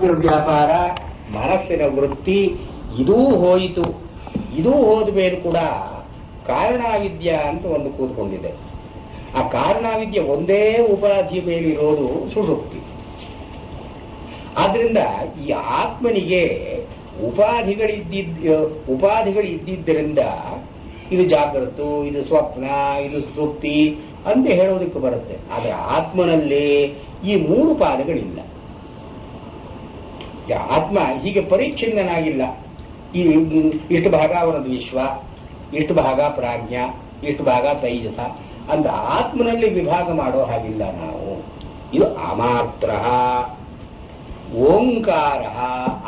ವಾಕ್ಯ ವ್ಯಾಪಾರ, ಮನಸ್ಸಿನ ವೃತ್ತಿ ಇದೂ ಹೋಯಿತು. ಇದೂ ಹೋದ ಮೇಲೆ ಕೂಡ ಕಾರಣವಿದ್ಯಾ ಅಂತ ಒಂದು ಕೂತ್ಕೊಂಡಿದೆ. ಆ ಕಾರಣವಿದ್ಯೆ ಒಂದೇ ಉಪಾಧಿಯ ಮೇಲಿರೋದು ಸುಷುಪ್ತಿ. ಆದ್ರಿಂದ ಈ ಆತ್ಮನಿಗೆ ಉಪಾಧಿಗಳಿದ್ದಿದ್ದರಿಂದ ಇದು ಜಾಗೃತ, ಇದು ಸ್ವಪ್ನ, ಇದು ಸುಷುಪ್ತಿ ಅಂತ ಹೇಳೋದಕ್ಕೆ ಬರುತ್ತೆ. ಆದ್ರೆ ಆತ್ಮನಲ್ಲೇ ಈ ಮೂರು ಪಾದಗಳಿಲ್ಲ. ಆತ್ಮ ಹೀಗೆ ಪರಿಚ್ಛಿನ್ನನಾಗಿಲ್ಲ. ಈ ಇಷ್ಟು ಭಾಗ ಅವನದು ವಿಶ್ವ, ಇಷ್ಟು ಭಾಗ ಪ್ರಾಜ್ಞ, ಇಷ್ಟು ಭಾಗ ತೈಜಸ ಅಂತ ಆತ್ಮನಲ್ಲಿ ವಿಭಾಗ ಮಾಡೋ ಹಾಗಿಲ್ಲ ನಾವು. ಇದು ಅಮಾತ್ರ ಓಂಕಾರ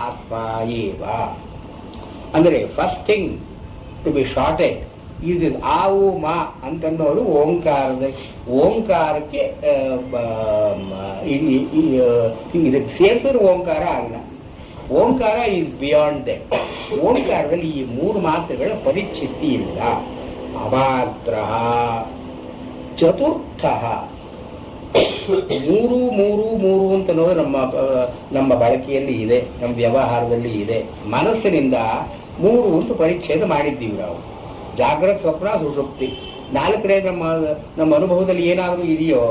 ಆತ್ಮ ಏವ. ಅಂದರೆ first thing to be sorted ಇದು ಆವು ಮಾ ಅಂತನ್ನೋದು ಓಂಕಾರಕ್ಕೆ ಇದಕ್ಕೆ ಸೇರಿಸಿದ್ರೆ ಓಂಕಾರ ಅಲ್ಲ. ಓಂಕಾರ ಈಸ್ ಬಿಯಾಂಡ್ ದಟ್. ಓಂಕಾರದಲ್ಲಿ ಈ ಮೂರು ಮಾತುಗಳ ಪರಿಚಿತಿ ಇಲ್ಲ. ಅಮಾತ್ರ ಚತುರ್ಥ ಮೂರು ಮೂರು ಮೂರು ಅಂತ ನೋಡಿ ನಮ್ಮ ಬಳಕೆಯಲ್ಲಿ ಇದೆ, ನಮ್ಮ ವ್ಯವಹಾರದಲ್ಲಿ ಇದೆ. ಮನಸ್ಸಿನಿಂದ ಮೂರು ಅಂತ ಪರಿಚ್ಛೇದ ಮಾಡಿದ್ದೀವಿ ನಾವು. ಜಾಗ್ರತ, ಸ್ವಪ್ನ, ಸುಷುಪ್ತಿ. ನಾಲ್ಕನೇ ನಮ್ಮ ಅನುಭವದಲ್ಲಿ ಏನಾದರೂ ಇದೆಯೋ?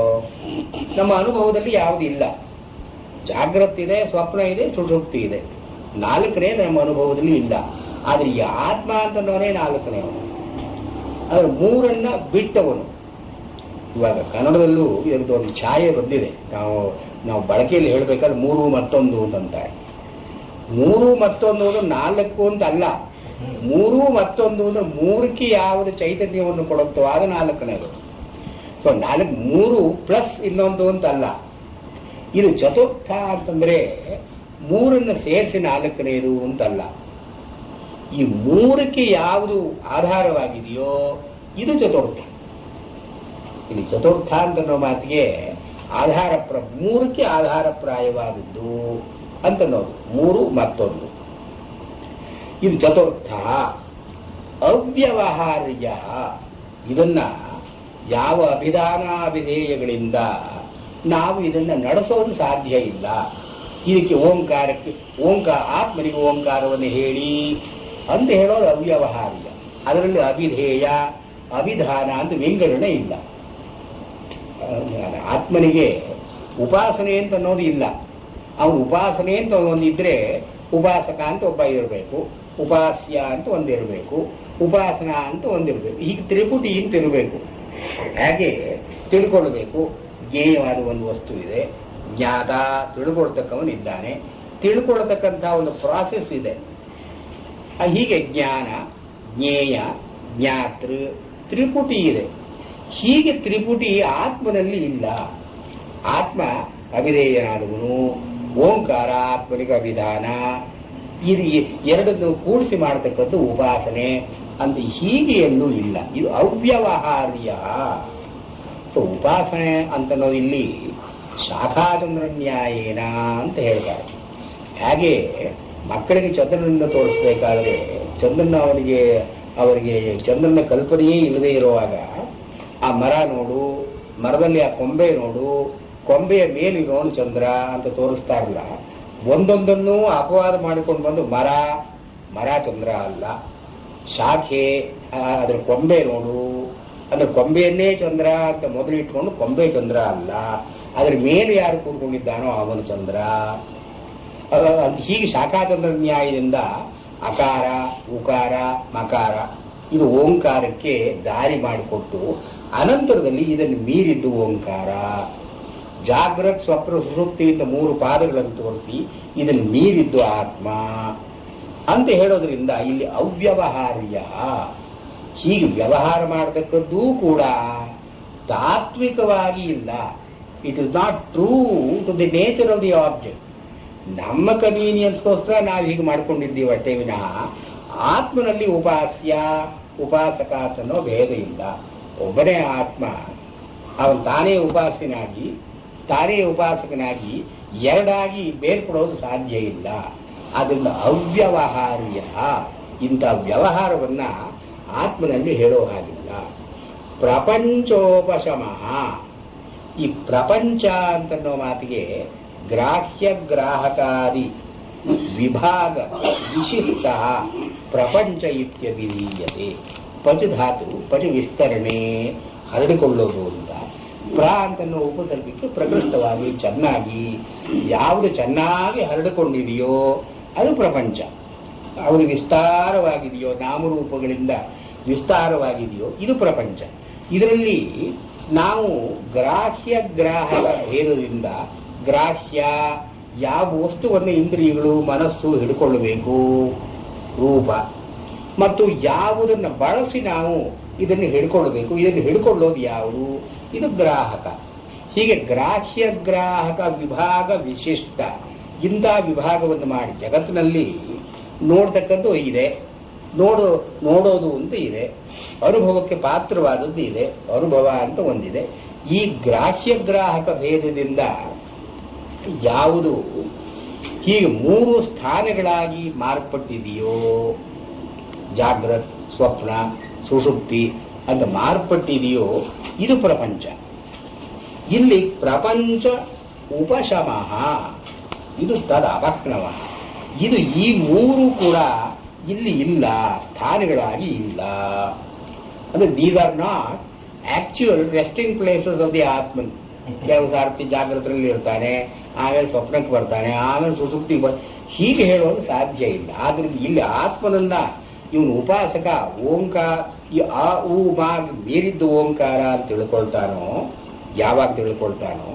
ನಮ್ಮ ಅನುಭವದಲ್ಲಿ ಯಾವುದು ಇಲ್ಲ. ಜಾಗ್ರತ ಇದೆ, ಸ್ವಪ್ನ ಇದೆ, ಸುಷುಪ್ತಿ ಇದೆ. ನಾಲ್ಕನೇ ನಮ್ಮ ಅನುಭವದಲ್ಲಿ ಇಲ್ಲ. ಆದ್ರೆ ಈ ಆತ್ಮ ಅಂತನವನೇ ನಾಲ್ಕನೇವನು. ಆದ್ರೆ ಮೂರನ್ನ ಬಿಟ್ಟವನು. ಇವಾಗ ಕನ್ನಡದಲ್ಲೂ ಇದೊಂದು ಛಾಯೆ ಬಂದಿದೆ. ನಾವು ಬಳಕೆಯಲ್ಲಿ ಹೇಳ್ಬೇಕಾದ್ರೆ ಮೂರು ಮತ್ತೊಂದು ಅಂತಾರೆ. ಮೂರು ಮತ್ತೊಂದು ನಾಲ್ಕು ಅಂತ ಅಲ್ಲ. ಮೂರು ಮತ್ತೊಂದು ಮೂರಕ್ಕೆ ಯಾವುದು ಚೈತನ್ಯವನ್ನು ಕೊಡುತ್ತೋ ಅದು ನಾಲ್ಕನೇದು. ಸೊ ಮೂರು ಪ್ಲಸ್ ಇನ್ನೊಂದು ಅಂತ ಅಲ್ಲ. ಇದು ಚತುರ್ಥ ಅಂತಂದ್ರೆ ಮೂರನ್ನು ಸೇರಿಸಿ ನಾಲ್ಕನೇದು ಅಂತಲ್ಲ. ಈ ಮೂರಕ್ಕೆ ಯಾವುದು ಆಧಾರವಾಗಿದೆಯೋ ಇದು ಚತುರ್ಥ. ಇಲ್ಲಿ ಚತುರ್ಥ ಅಂತನ್ನೋ ಮಾತಿಗೆ ಮೂರಕ್ಕೆ ಆಧಾರಪ್ರಾಯವಾದದ್ದು ಅಂತನ್ನೋದು. ಮೂರು ಮತ್ತೊಂದು ಇದು ಚತುರ್ಥ. ಅವ್ಯವಹಾರ್ಯ. ಇದನ್ನ ಯಾವ ಅಭಿಧಾನಾಭಿಧೇಯಗಳಿಂದ ನಾವು ಇದನ್ನ ನಡೆಸೋದು ಸಾಧ್ಯ ಇಲ್ಲ. ಇದಕ್ಕೆ ಆತ್ಮನಿಗೆ ಓಂಕಾರವನ್ನು ಹೇಳಿ ಅಂತ ಹೇಳೋದು ಅವ್ಯವಹಾರ್ಯ. ಅದರಲ್ಲಿ ಅಭಿಧೇಯ ಅಭಿಧಾನ ಅಂತ ವಿಂಗಡಣೆ ಇಲ್ಲ. ಆತ್ಮನಿಗೆ ಉಪಾಸನೆ ಅಂತ ಅನ್ನೋದು ಇಲ್ಲ. ಅವನು ಉಪಾಸನೆ ಅಂತ ಒಂದಿದ್ರೆ ಉಪಾಸಕ ಅಂತ ಒಬ್ಬ ಇರಬೇಕು, ಉಪಾಸ್ಯ ಅಂತ ಒಂದಿರಬೇಕು, ಉಪಾಸನಾ ಅಂತ ಒಂದಿರಬೇಕು. ಹೀಗೆ ತ್ರಿಪುಟಿ ಅಂತ ಇರಬೇಕು. ಹಾಗೆ ತಿಳ್ಕೊಳ್ಬೇಕು. ಜ್ಞೇಯವಾದ ಒಂದು ವಸ್ತು ಇದೆ, ಜ್ಞಾತ ತಿಳ್ಕೊಳ್ತಕ್ಕವನಿದ್ದಾನೆ, ತಿಳ್ಕೊಳ್ತಕ್ಕಂಥ ಒಂದು ಪ್ರಾಸೆಸ್ ಇದೆ. ಹೀಗೆ ಜ್ಞಾನ, ಜ್ಞೇಯ, ಜ್ಞಾತೃ, ತ್ರಿಪುಟಿ ಇದೆ. ಹೀಗೆ ತ್ರಿಪುಟಿ ಆತ್ಮನಲ್ಲಿ ಇಲ್ಲ. ಆತ್ಮ ಅಭಿಧೇಯನಾದವನು, ಓಂಕಾರ ಆತ್ಮನಿಗೆ ಅಭಿಧಾನ, ಇದು ಎರಡನ್ನು ಕೂಡಿಸಿ ಮಾಡತಕ್ಕದ್ದು ಉಪಾಸನೆ ಅಂತ ಹೀಗೆ ಎಲ್ಲೂ ಇಲ್ಲ. ಇದು ಅವ್ಯವಹಾರ್ಯ. ಸೊ ಉಪಾಸನೆ ಅಂತನ್ನೋದು ಇಲ್ಲಿ ಶಾಖಾಚಂದ್ರ ನ್ಯಾಯೇನ ಅಂತ ಹೇಳ್ತಾರೆ. ಹಾಗೆ ಮಕ್ಕಳಿಗೆ ಚಂದ್ರನನ್ನು ತೋರಿಸ್ಬೇಕಾದ್ರೆ ಅವರಿಗೆ ಚಂದ್ರನ ಕಲ್ಪನೆಯೇ ಇಲ್ಲದೆ ಇರುವಾಗ ಆ ಮರ ನೋಡು, ಮರದಲ್ಲಿ ಆ ಕೊಂಬೆ ನೋಡು, ಕೊಂಬೆಯ ಮೇಲಿರೋನು ಚಂದ್ರ ಅಂತ ತೋರಿಸ್ತಾರಲ್ಲ. ಒಂದೊಂದನ್ನು ಅಪವಾದ ಮಾಡಿಕೊಂಡು ಬಂದು ಮರ ಚಂದ್ರ ಅಲ್ಲ, ಶಾಖೆ ಅದ್ರ ಕೊಂಬೆ ನೋಡು, ಅದ್ರ ಕೊಂಬೆಯನ್ನೇ ಚಂದ್ರ ಅಂತ ಮೊದಲು ಇಟ್ಕೊಂಡು ಕೊಂಬೆ ಚಂದ್ರ ಅಲ್ಲ, ಅದ್ರ ಮೇಲೆ ಯಾರು ಕೂತ್ಕೊಂಡಿದ್ದಾನೋ ಅವನು ಚಂದ್ರ. ಹೀಗೆ ಶಾಖಾಚಂದ್ರ ನ್ಯಾಯದಿಂದ ಅಕಾರ, ಉಕಾರ, ಮಕಾರ ಇದು ಓಂಕಾರಕ್ಕೆ ದಾರಿ ಮಾಡಿಕೊಟ್ಟು ಅನಂತರದಲ್ಲಿ ಇದನ್ನು ಮೀರಿದ್ದು ಓಂಕಾರ. ಜಾಗ್ರತ್, ಸ್ವಪ್ನ, ಸುಷುಪ್ತಿ ಇಂದ ಮೂರು ಪಾದಗಳನ್ನು ತೋರಿಸಿ ಇದನ್ನು ಮೀರಿದ್ದು ಆತ್ಮ ಅಂತ ಹೇಳೋದ್ರಿಂದ ಇಲ್ಲಿ ಅವ್ಯವಹಾರ್ಯ. ಹೀಗೆ ವ್ಯವಹಾರ ಮಾಡತಕ್ಕದ್ದೂ ಕೂಡ ತಾತ್ವಿಕವಾಗಿ ಇಲ್ಲ. It is not true to the nature of the object. ನಮ್ಮ ಕನ್ವೀನಿಯನ್ಸ್ಗೋಸ್ಕರ ನಾವು ಹೀಗೆ ಮಾಡ್ಕೊಂಡಿದ್ದೀವಿ ಅಷ್ಟೇ ವಿನಃ ಆತ್ಮನಲ್ಲಿ ಉಪಾಸ್ಯ ಉಪಾಸಕ ಅನ್ನೋ ಭೇದ ಇಲ್ಲ. ಒಬ್ಬನೇ ಆತ್ಮ, ಅವನು ತಾನೇ ಉಪಾಸಕನಾಗಿ ತಾನೇ ಉಪಾಸಕನಾಗಿ ಎರಡಾಗಿ ಬೇರ್ಪಡೋದು ಸಾಧ್ಯ ಇಲ್ಲ. ಅದರಿಂದ ಅವ್ಯವಹಾರ್ಯ. ಇಂಥ ವ್ಯವಹಾರವನ್ನ ಆತ್ಮನಲ್ಲಿ ಹೇಳೋ ಹಾಗಿಲ್ಲ. ಪ್ರಪಂಚೋಪಶಮ. ಈ ಪ್ರಪಂಚ ಅಂತನ್ನೋ ಮಾತಿಗೆ ಗ್ರಾಹ್ಯ ಗ್ರಾಹಕಾದಿ ವಿಭಾಗ ವಿಶಿಷ್ಟ ಪ್ರಪಂಚ ಇತ್ಯಭಿಧೀಯತೆ. ಪಚ ಧಾತು ಪಚ ವಿಸ್ತರಣೆ, ಹರಡಿಕೊಳ್ಳೋದು ಅಂತ. ಪ್ರ ಅಂತನ್ನೋ ಉಪಸರ್ಗಕ್ಕೆ ಪ್ರಕೃಷ್ಟವಾಗಿ ಚೆನ್ನಾಗಿ, ಯಾವುದು ಚೆನ್ನಾಗಿ ಹರಡಿಕೊಂಡಿದೆಯೋ ಅದು ಪ್ರಪಂಚ. ಅದು ವಿಸ್ತಾರವಾಗಿದೆಯೋ, ನಾಮರೂಪಗಳಿಂದ ವಿಸ್ತಾರವಾಗಿದೆಯೋ ಇದು ಪ್ರಪಂಚ. ಇದರಲ್ಲಿ ನಾವು ಗ್ರಾಹ್ಯ ಗ್ರಾಹಕ ಭೇದದಿಂದ ಗ್ರಾಹ್ಯ ಯಾವ ವಸ್ತುವನ್ನು ಇಂದ್ರಿಯಗಳು ಮನಸ್ಸು ಹಿಡ್ಕೊಳ್ಳಬೇಕು, ರೂಪ, ಮತ್ತು ಯಾವುದನ್ನು ಬಳಸಿ ನಾವು ಇದನ್ನು ಹಿಡ್ಕೊಳ್ಬೇಕು, ಇದನ್ನು ಹಿಡ್ಕೊಳ್ಳೋದು ಯಾವುದು, ಇದು ಗ್ರಾಹಕ. ಹೀಗೆ ಗ್ರಾಹ್ಯ ಗ್ರಾಹಕ ವಿಭಾಗ ವಿಶಿಷ್ಟ ಇಂಥ ವಿಭಾಗವನ್ನು ಮಾಡಿ ಜಗತ್ತಿನಲ್ಲಿ ನೋಡ್ತಕ್ಕದ್ದು ಇದೆ, ನೋಡೋದು ಅಂತ ಇದೆ, ಅನುಭವಕ್ಕೆ ಪಾತ್ರವಾದದ್ದು ಇದೆ, ಅನುಭವ ಅಂತ ಒಂದಿದೆ. ಈ ಗ್ರಾಹ್ಯ ಗ್ರಾಹಕ ಭೇದದಿಂದ ಯಾವುದು ಹೀಗೆ ಮೂರು ಸ್ಥಾನಗಳಾಗಿ ಮಾರ್ಪಟ್ಟಿದೆಯೋ, ಜಾಗ್ರತ್, ಸ್ವಪ್ನ, ಸುಷುಪ್ತಿ ಅಂತ ಮಾರ್ಪಟ್ಟಿದೆಯೋ ಇದು ಪ್ರಪಂಚ. ಇಲ್ಲಿ ಪ್ರಪಂಚ ಉಪಶಮಃ, ಇದು ತದ ಅಪಕ್ನವ. ಇದು ಈ ಮೂರು ಕೂಡ ಇಲ್ಲಿ ಇಲ್ಲ, ಸ್ಥಾನಗಳಾಗಿ ಇಲ್ಲ. ಅಂದ್ರೆ these are not actual resting places of the Atman. ಕೆಲವು ಸಾರ್ತಿ ಜಾಗೃತರಲ್ಲಿ ಇರ್ತಾನೆ, ಆಮೇಲೆ ಸ್ವಪ್ನಕ್ಕೆ ಬರ್ತಾನೆ, ಆಮೇಲೆ ಸುಸುಪ್ತಿಗೆ ಹೀಗೆ ಹೇಳೋದು ಸಾಧ್ಯ ಇಲ್ಲ. ಆದ್ರಿಂದ ಇಲ್ಲಿ ಆತ್ಮನನ್ನ ಇವನು ಉಪಾಸಕ ಓಂಕಾರ, ಈ ಆ ಊ ಮಾಗ್ ಮೀರಿದ್ದು ಓಂಕಾರ ಅಂತ ತಿಳ್ಕೊಳ್ತಾನೋ, ಯಾವಾಗ ತಿಳ್ಕೊಳ್ತಾನೋ,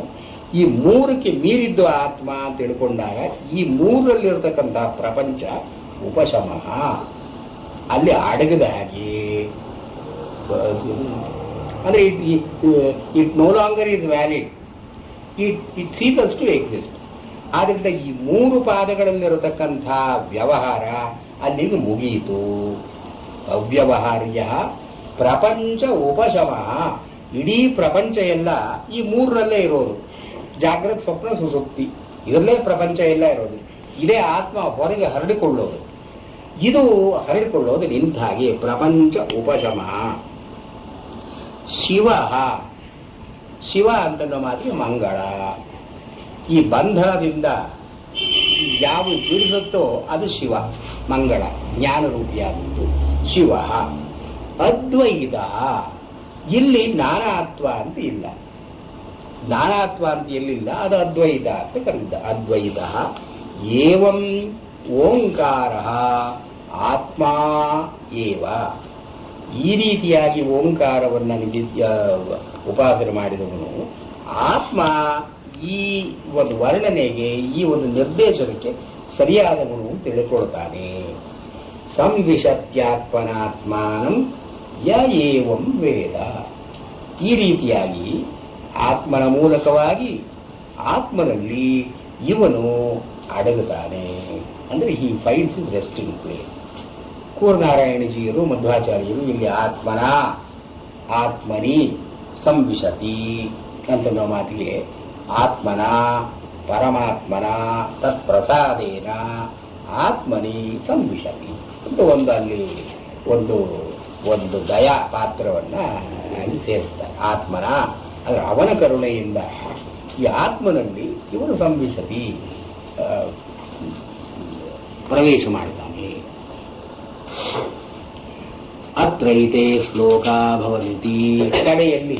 ಈ ಮೂರಕ್ಕೆ ಮೀರಿದ್ದು ಆತ್ಮ ಅಂತ ತಿಳ್ಕೊಂಡಾಗ ಈ ಮೂರಲ್ಲಿರ್ತಕ್ಕಂಥ ಪ್ರಪಂಚ ಉಪಶಮಃ, ಅಲ್ಲಿ ಅಡಗದ ಹಾಗೆ. ಅಂದ್ರೆ it no longer is valid, it ceases to exist. ಆದ್ರಿಂದ ಈ ಮೂರು ಪಾದಗಳಲ್ಲಿರತಕ್ಕಂಥ ವ್ಯವಹಾರ ಅಲ್ಲಿಗೆ ಮುಗಿಯಿತು. ಅವ್ಯವಹಾರ್ಯ ಪ್ರಪಂಚ ಉಪಶಮ, ಇಡೀ ಪ್ರಪಂಚ ಎಲ್ಲ ಈ ಮೂರರಲ್ಲೇ ಇರೋದು. ಜಾಗ್ರತ್, ಸ್ವಪ್ನ, ಸುಷುಪ್ತಿ, ಇದರಲ್ಲೇ ಪ್ರಪಂಚ ಎಲ್ಲ ಇರೋದು. ಇದೇ ಆತ್ಮ ಹೊರಗೆ ಹರಡಿಕೊಳ್ಳೋದು. ಇದು ಹರಡಿಕೊಳ್ಳೋದು ನಿಂತ ಹಾಗೆ ಪ್ರಪಂಚ ಉಪಶಮ. ಶಿವ ಅಂತನ್ನೋ ಮಾತಿಗೆ ಮಂಗಳ. ಈ ಬಂಧನದಿಂದ ಯಾವುದು ಬಿಡಿಸುತ್ತೋ ಅದು ಶಿವ, ಮಂಗಳ, ಜ್ಞಾನರೂಪಿಯಾದದ್ದು ಶಿವ. ಅದ್ವೈತ, ಇಲ್ಲಿ ನಾನಾತ್ವ ಅಂತ ಇಲ್ಲ, ನಾನಾತ್ವ ಅಂತ ಎಲ್ಲಿಲ್ಲ, ಅದು ಅದ್ವೈತ ಅಂತ ಕರೆದಿದ್ದ. ಅದ್ವೈತ ಏವಂ ಓಂಕಾರ ಆತ್ಮ ಏವ. ಈ ರೀತಿಯಾಗಿ ಓಂಕಾರವನ್ನು ಉಪಾಸನೆ ಮಾಡಿದವನು ಆತ್ಮ ಈ ಒಂದು ವರ್ಣನೆಗೆ, ಈ ಒಂದು ನಿರ್ದೇಶನಕ್ಕೆ ಸರಿಯಾದವನು ಅಂತ ತಿಳ್ಕೊಳ್ತಾನೆ. ಸಂವಿಶತ್ಯಾತ್ಮನಾತ್ಮಾನಂ ಯ ಏವಂ ವೇದ. ಈ ರೀತಿಯಾಗಿ ಆತ್ಮನ ಮೂಲಕವಾಗಿ ಆತ್ಮನಲ್ಲಿ ಇವನು ಅಡಗುತ್ತಾನೆ. ಅಂದ್ರೆ ಹಿ ಫೈಂಡ್ಸ್ ಹಿಸ್ ರೆಸ್ಟಿಂಗ್ ಪ್ಲೇಸ್. ಕೂರ್ನಾರಾಯಣಜಿಯರು, ಮಧ್ವಾಚಾರ್ಯರು ಇಲ್ಲಿ ಆತ್ಮನ, ಆತ್ಮನಿ ಸಂವಿಶತಿ ಅಂತನ್ನೋ ಮಾತಿಗೆ ಆತ್ಮನ, ಪರಮಾತ್ಮನ ತತ್ಪ್ರಸಾದೇನ ಆತ್ಮನಿ ಸಂವಿಶತಿ ಅಂತ ಒಂದು ಅಲ್ಲಿ ಒಂದು ದಯಾ ಪಾತ್ರವನ್ನ ಅಲ್ಲಿ ಸೇರಿಸ್ತಾರೆ. ಆತ್ಮನ ಅಂದ್ರೆ ಅವನ ಕರುಣೆಯಿಂದ ಈ ಆತ್ಮನಲ್ಲಿ ಇವನು ಸಂವಿಶತಿ ಪ್ರವೇಶ ಮಾಡ್ತಾನೆ. ಅತ್ರೈತೆ ಶ್ಲೋಕ ಭವಂತಿ. ಕಡೆಯಲ್ಲಿ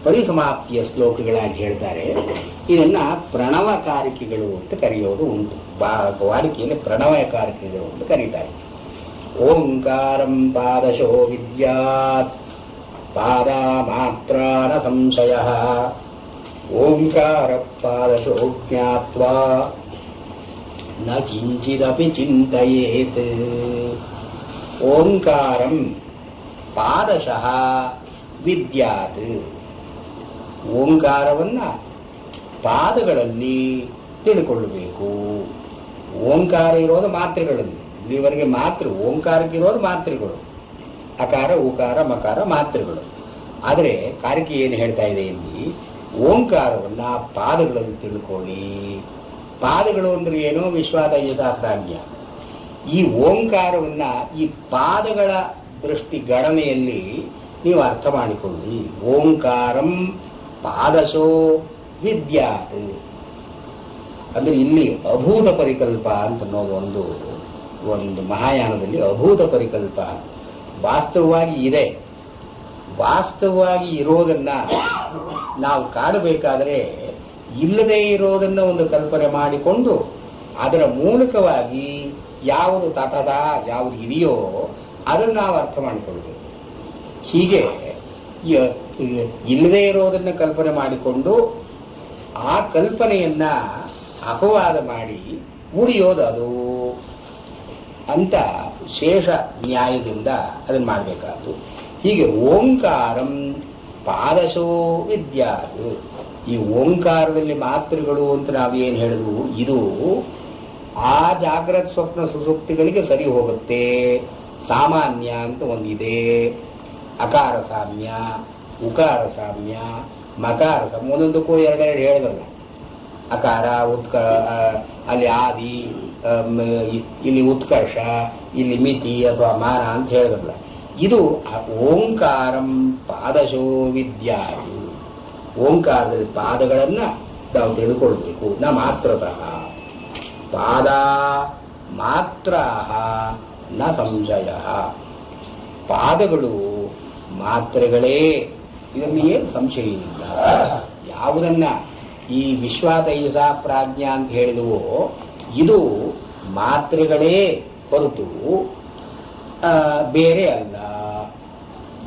ಪರಿಸಮಾಪ್ತಿಯ ಶ್ಲೋಕಗಳಾಗಿ ಹೇಳ್ತಾರೆ. ಇದನ್ನ ಪ್ರಣವಕಾರಿಕೆಗಳು ಅಂತ ಕರೆಯೋದು ಉಂಟು. ವಾಡಿಕೆಯಲ್ಲಿ ಪ್ರಣವಕಾರಿಕೆಗಳು ಅಂತ ಕರೀತಾರೆ. ಓಂಕಾರಂ ಪಾದಶೋ ವಿದ್ಯಾತ್ ಪಾದ ಮಾತ್ರ ನ ಸಂಶಯ. ಓಂಕಾರ ಪಾದಶೋ ಜ್ಞಾತ್ವಾ ನ ಕಿಂಚಿದಪಿ ಚಿಂತಯೇತ್. ಓಂಕಾರಂ ಪಾದಶಃ ವಿದ್ಯಾತ್. ಓಂಕಾರವನ್ನ ಪಾದಗಳಲ್ಲಿ ತಿಳ್ಕೊಳ್ಳಬೇಕು. ಓಂಕಾರ ಇರೋದು ಮಾತ್ರೆಗಳಲ್ಲಿ, ಇಲ್ಲಿವರೆಗೆ ಮಾತ್ರೆ, ಓಂಕಾರಕ್ಕಿರೋದು ಮಾತ್ರೆಗಳು, ಅಕಾರ ಉಕಾರ ಮಕಾರ ಮಾತ್ರೆಗಳು. ಆದರೆ ಕಾರಿಕೆ ಏನು ಹೇಳ್ತಾ ಇದೆ ಇಲ್ಲಿ, ಓಂಕಾರವನ್ನ ಪಾದಗಳಲ್ಲಿ ತಿಳ್ಕೊಳ್ಳಿ. ಪಾದಗಳು ಅಂದ್ರೆ ಏನೋ ವಿಶ್ವಾದಯ ಪ್ರಾಜ್ಞ. ಈ ಓಂಕಾರವನ್ನ ಈ ಪಾದಗಳ ದೃಷ್ಟಿ ಗಣನೆಯಲ್ಲಿ ನೀವು ಅರ್ಥ ಮಾಡಿಕೊಳ್ಳಿ. ಓಂಕಾರಂ ಪಾದಶೋ ವಿದ್ಯಾತ್. ಅಂದ್ರೆ ಇಲ್ಲಿ ಅಭೂತ ಪರಿಕಲ್ಪ ಅಂತ ಅನ್ನೋದು ಒಂದು ಮಹಾಯಾನದಲ್ಲಿ ಅಭೂತ ಪರಿಕಲ್ಪ ವಾಸ್ತವವಾಗಿ ಇದೆ. ವಾಸ್ತವವಾಗಿ ಇರೋದನ್ನ ನಾವು ಕಾಣಬೇಕಾದರೆ ಇಲ್ಲದೇ ಇರೋದನ್ನ ಒಂದು ಕಲ್ಪನೆ ಮಾಡಿಕೊಂಡು ಅದರ ಮೂಲಕವಾಗಿ ಯಾವುದು ತಟದ ಯಾವುದು ಇದೆಯೋ ಅದನ್ನು ನಾವು ಅರ್ಥ ಮಾಡಿಕೊಳ್ಬೇಕು. ಹೀಗೆ ಇಲ್ಲದೇ ಇರೋದನ್ನ ಕಲ್ಪನೆ ಮಾಡಿಕೊಂಡು ಆ ಕಲ್ಪನೆಯನ್ನ ಅಪವಾದ ಮಾಡಿ ಉಳಿಯೋದು ಅದು ಅಂತ ಶೇಷ ನ್ಯಾಯದಿಂದ ಅದನ್ನು ಮಾಡಬೇಕಾದ್ದು. ಹೀಗೆ ಓಂಕಾರಂ ಪಾದಶೋ ವಿದ್ಯಾತ್, ಈ ಓಂಕಾರದಲ್ಲಿ ಮಾತೃಗಳು ಅಂತ ನಾವೇನು ಹೇಳಿದ್ವು ಇದು ಆ ಜಾಗ್ರತ್ ಸ್ವಪ್ನ ಸುಷುಪ್ತಿಗಳಿಗೆ ಸರಿ ಹೋಗುತ್ತೆ. ಸಾಮಾನ್ಯ ಅಂತ ಒಂದಿದೆ, ಅಕಾರ ಸಾಮ್ಯ, ಉಕಾರ ಸಾಮ್ಯ, ಮಕಾರ ಸಾಮ್ಯ, ಒಂದೊಂದಕ್ಕೂ ಎರಡೆರಡು ಹೇಳಿದ್ರಲ್ಲ. ಅಕಾರ ಅಲ್ಲಿ ಆದಿ, ಇಲ್ಲಿ ಉತ್ಕರ್ಷ, ಇಲ್ಲಿ ಮಿತಿ ಅಥವಾ ಮಾನ ಅಂತ ಹೇಳಿದ್ರಲ್ಲ. ಇದು ಓಂಕಾರಂ ಪಾದಶೋ ವಿದ್ಯಾತ್, ಓಂಕಾರದಲ್ಲಿ ಪಾದಗಳನ್ನ ನಾವು ತಿಳ್ಕೊಳ್ಬೇಕು. ನ ಮಾತ್ರತಃ ಪಾದ ಮಾತ್ರ ನ ಸಂಶಯ, ಪಾದಗಳು ಮಾತ್ರೆಗಳೇ, ಇದರಲ್ಲಿ ಏನು ಸಂಶಯ ಇಲ್ಲ. ಯಾವುದನ್ನ ಈ ವಿಶ್ವಾತೈಜಸ ಪ್ರಾಜ್ಞಾ ಅಂತ ಹೇಳಿದವೋ ಇದು ಮಾತ್ರೆಗಳೇ ಹೊರತು ಬೇರೆ ಅಲ್ಲ.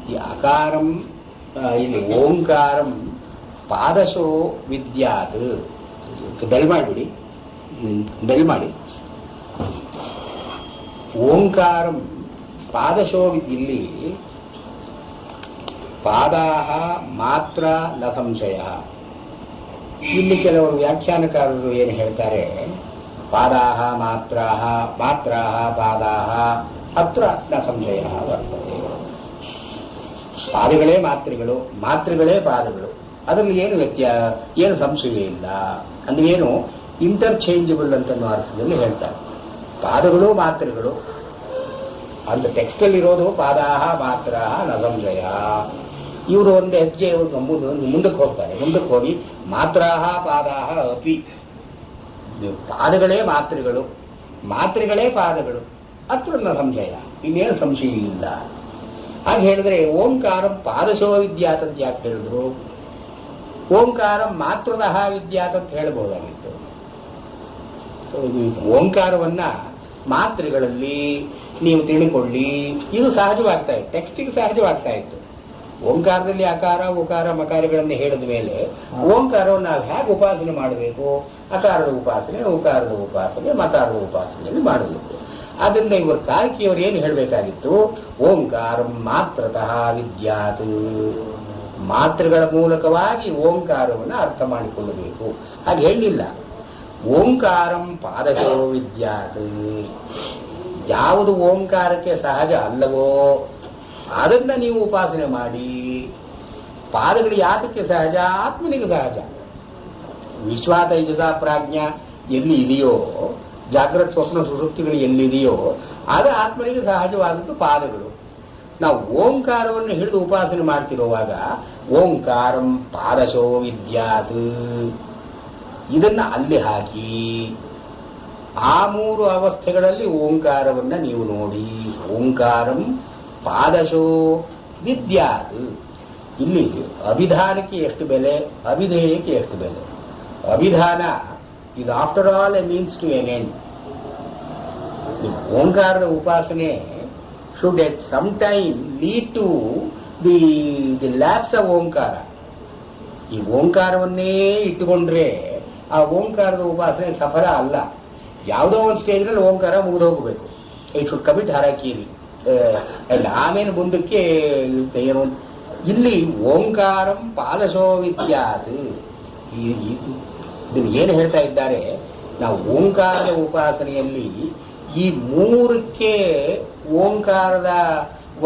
ಈ ಅಕಾರಂ ಇಲ್ಲಿ ಓಂಕಾರಂ ಪಾದಶೋ ವಿದ್ಯಾತ್, ಬೆಲ್ ಮಾಡಿಬಿಡಿ, ಬೆಲ್ ಮಾಡಿ. ಓಂಕಾರಂ ಪಾದಶೋ, ಇಲ್ಲಿ ಪಾದಾಹ ಮಾತ್ರ ನ ಸಂಶಯ. ಇಲ್ಲಿ ಕೆಲವರು ವ್ಯಾಖ್ಯಾನಕಾರರು ಏನು ಹೇಳ್ತಾರೆ, ಪಾದಾಹ ಮಾತ್ರಾಹ ಮಾತ್ರಾಹ ಪಾದಾಹ ಅತ್ರ ನ ಸಂಶಯ ಬರ್ತದೆ. ಪಾದಗಳೇ ಮಾತ್ರೆಗಳು, ಮಾತ್ರೆಗಳೇ ಪಾದಗಳು, ಅದರಲ್ಲಿ ಏನು ಏನು ಸಂಶಯ ಇಲ್ಲ. ಅಂದ್ರೆ ಏನು ಇಂಟರ್ಚೇಂಜಬಲ್ ಅಂತ ಅರ್ಥದಲ್ಲಿ ಹೇಳ್ತಾರೆ. ಪಾದಗಳು ಮಾತ್ರೆಗಳು ಅಂತ ಟೆಕ್ಸ್ಟ್ ಅಲ್ಲಿ ಇರೋದು ಪಾದಾಹ ಮಾತ್ರಾಹ ನ ಸಂಶಯ. ಇವರು ಒಂದು ಹೆಜ್ಜೆ ಮುಂದಕ್ಕೆ ಹೋಗ್ತಾರೆ. ಮುಂದಕ್ಕೆ ಹೋಗಿ ಮಾತ್ರಾಹ ಪಾದಾಹ ಅಪಿ, ಪಾದಗಳೇ ಮಾತ್ರೆಗಳು, ಮಾತ್ರೆಗಳೇ ಪಾದಗಳು, ಅತ್ರ ನ ಸಂಶಯ, ಇನ್ನೇನು ಸಂಶಯ ಇಲ್ಲ. ಹಾಗೆ ಹೇಳಿದ್ರೆ ಓಂಕಾರ ಪಾದಶೋ ವಿದ್ಯಾತ್ ಅಂತ ಯಾಕೆ ಹೇಳಿದ್ರು? ಓಂಕಾರ ಮಾತ್ರದಹ ವಿದ್ಯಾತ್ ಅಂತ ಹೇಳಬಹುದಾಗಿತ್ತು. ಓಂಕಾರವನ್ನ ಮಾತ್ರೆಗಳಲ್ಲಿ ನೀವು ತಿಳ್ಕೊಳ್ಳಿ, ಇದು ಸಹಜವಾಗ್ತಾ ಇತ್ತು, ಟೆಕ್ಸ್ಟಿಗೆ ಸಹಜವಾಗ್ತಾ ಇತ್ತು. ಓಂಕಾರದಲ್ಲಿ ಅಕಾರ ಉಕಾರ ಮಕಾರಗಳನ್ನು ಹೇಳಿದ ಮೇಲೆ ಓಂಕಾರವನ್ನು ನಾವು ಹೇಗೆ ಉಪಾಸನೆ ಮಾಡಬೇಕು? ಅಕಾರದ ಉಪಾಸನೆ, ಉಕಾರದ ಉಪಾಸನೆ, ಮಕಾರದ ಉಪಾಸನೆಯಲ್ಲಿ ಮಾಡಬೇಕು. ಆದ್ದರಿಂದ ಇವರು ಕಾಲ್ಕಿಯವರು ಏನು ಹೇಳಬೇಕಾಗಿತ್ತು? ಓಂಕಾರ ಮಾತ್ರತಃ ವಿದ್ಯಾತ್, ಮಾತ್ರೆಗಳ ಮೂಲಕವಾಗಿ ಓಂಕಾರವನ್ನು ಅರ್ಥ ಮಾಡಿಕೊಳ್ಳಬೇಕು. ಹಾಗೆ ಹೇಳಲಿಲ್ಲ. ಓಂಕಾರಂ ಪಾದಶೋ ವಿದ್ಯಾತ್, ಯಾವುದು ಓಂಕಾರಕ್ಕೆ ಸಹಜ ಅಲ್ಲವೋ ಅದನ್ನ ನೀವು ಉಪಾಸನೆ ಮಾಡಿ. ಪಾದಗಳು ಯಾತಕ್ಕೆ ಸಹಜ? ಆತ್ಮನಿಗೆ ಸಹಜ. ವಿಶ್ವಾತೈಜಸ ಪ್ರಾಜ್ಞಾ ಎಲ್ಲಿ ಇದೆಯೋ, ಜಾಗ್ರತ್ ಸ್ವಪ್ನ ಸುಷುಪ್ತಿಗಳು ಎಲ್ಲಿದೆಯೋ ಅದು ಆತ್ಮನಿಗೆ ಸಹಜವಾದದ್ದು ಪಾದಗಳು. ನಾವು ಓಂಕಾರವನ್ನು ಹಿಡಿದು ಉಪಾಸನೆ ಮಾಡ್ತಿರುವಾಗ ಓಂಕಾರಂ ಪಾದಶೋ ವಿದ್ಯಾತ್ ಇದನ್ನ ಅಲ್ಲಿ ಹಾಕಿ ಆ ಮೂರು ಅವಸ್ಥೆಗಳಲ್ಲಿ ಓಂಕಾರವನ್ನ ನೀವು ನೋಡಿ. ಓಂಕಾರಂ ಪಾದಶೋ ವಿದ್ಯಾತ್. ಇಲ್ಲಿ ಅಭಿಧಾನಕ್ಕೆ ಎಷ್ಟು ಬೆಲೆ, ಅವಿಧೇಯಕ್ಕೆ ಎಷ್ಟು ಬೆಲೆ. ಅಭಿಧಾನ ಇದು after all a means to an end. ಓಂಕಾರದ ಉಪಾಸನೆ should at some time lead to the lapse of Omkara. ಈ ಓಂಕಾರವನ್ನೇ ಇಟ್ಟುಕೊಂಡ್ರೆ ಆ ಓಂಕಾರದ ಉಪಾಸನೆ ಸಫಲ ಅಲ್ಲ. ಯಾವುದೋ ಒಂದು ಸ್ಟೇಜ್ನಲ್ಲಿ ಓಂಕಾರ ಮುಗಿದು ಹೋಗಬೇಕು. ಇಟ್ ಶುಡ್ ಕಮಿಟ್ ಹರಕೀರಿ ಅಲ್ಲ, ಆಮೇಲೆ ಮುಂದಕ್ಕೆ ಏನು. ಇಲ್ಲಿ ಓಂಕಾರಂ ಪಾದಶೋ ವಿದ್ಯಾತ್, ಇದನ್ನು ಏನು ಹೇಳ್ತಾ ಇದ್ದಾರೆ? ನಾವು ಓಂಕಾರದ ಉಪಾಸನೆಯಲ್ಲಿ ಈ ಮೂರಕ್ಕೆ ಓಂಕಾರದ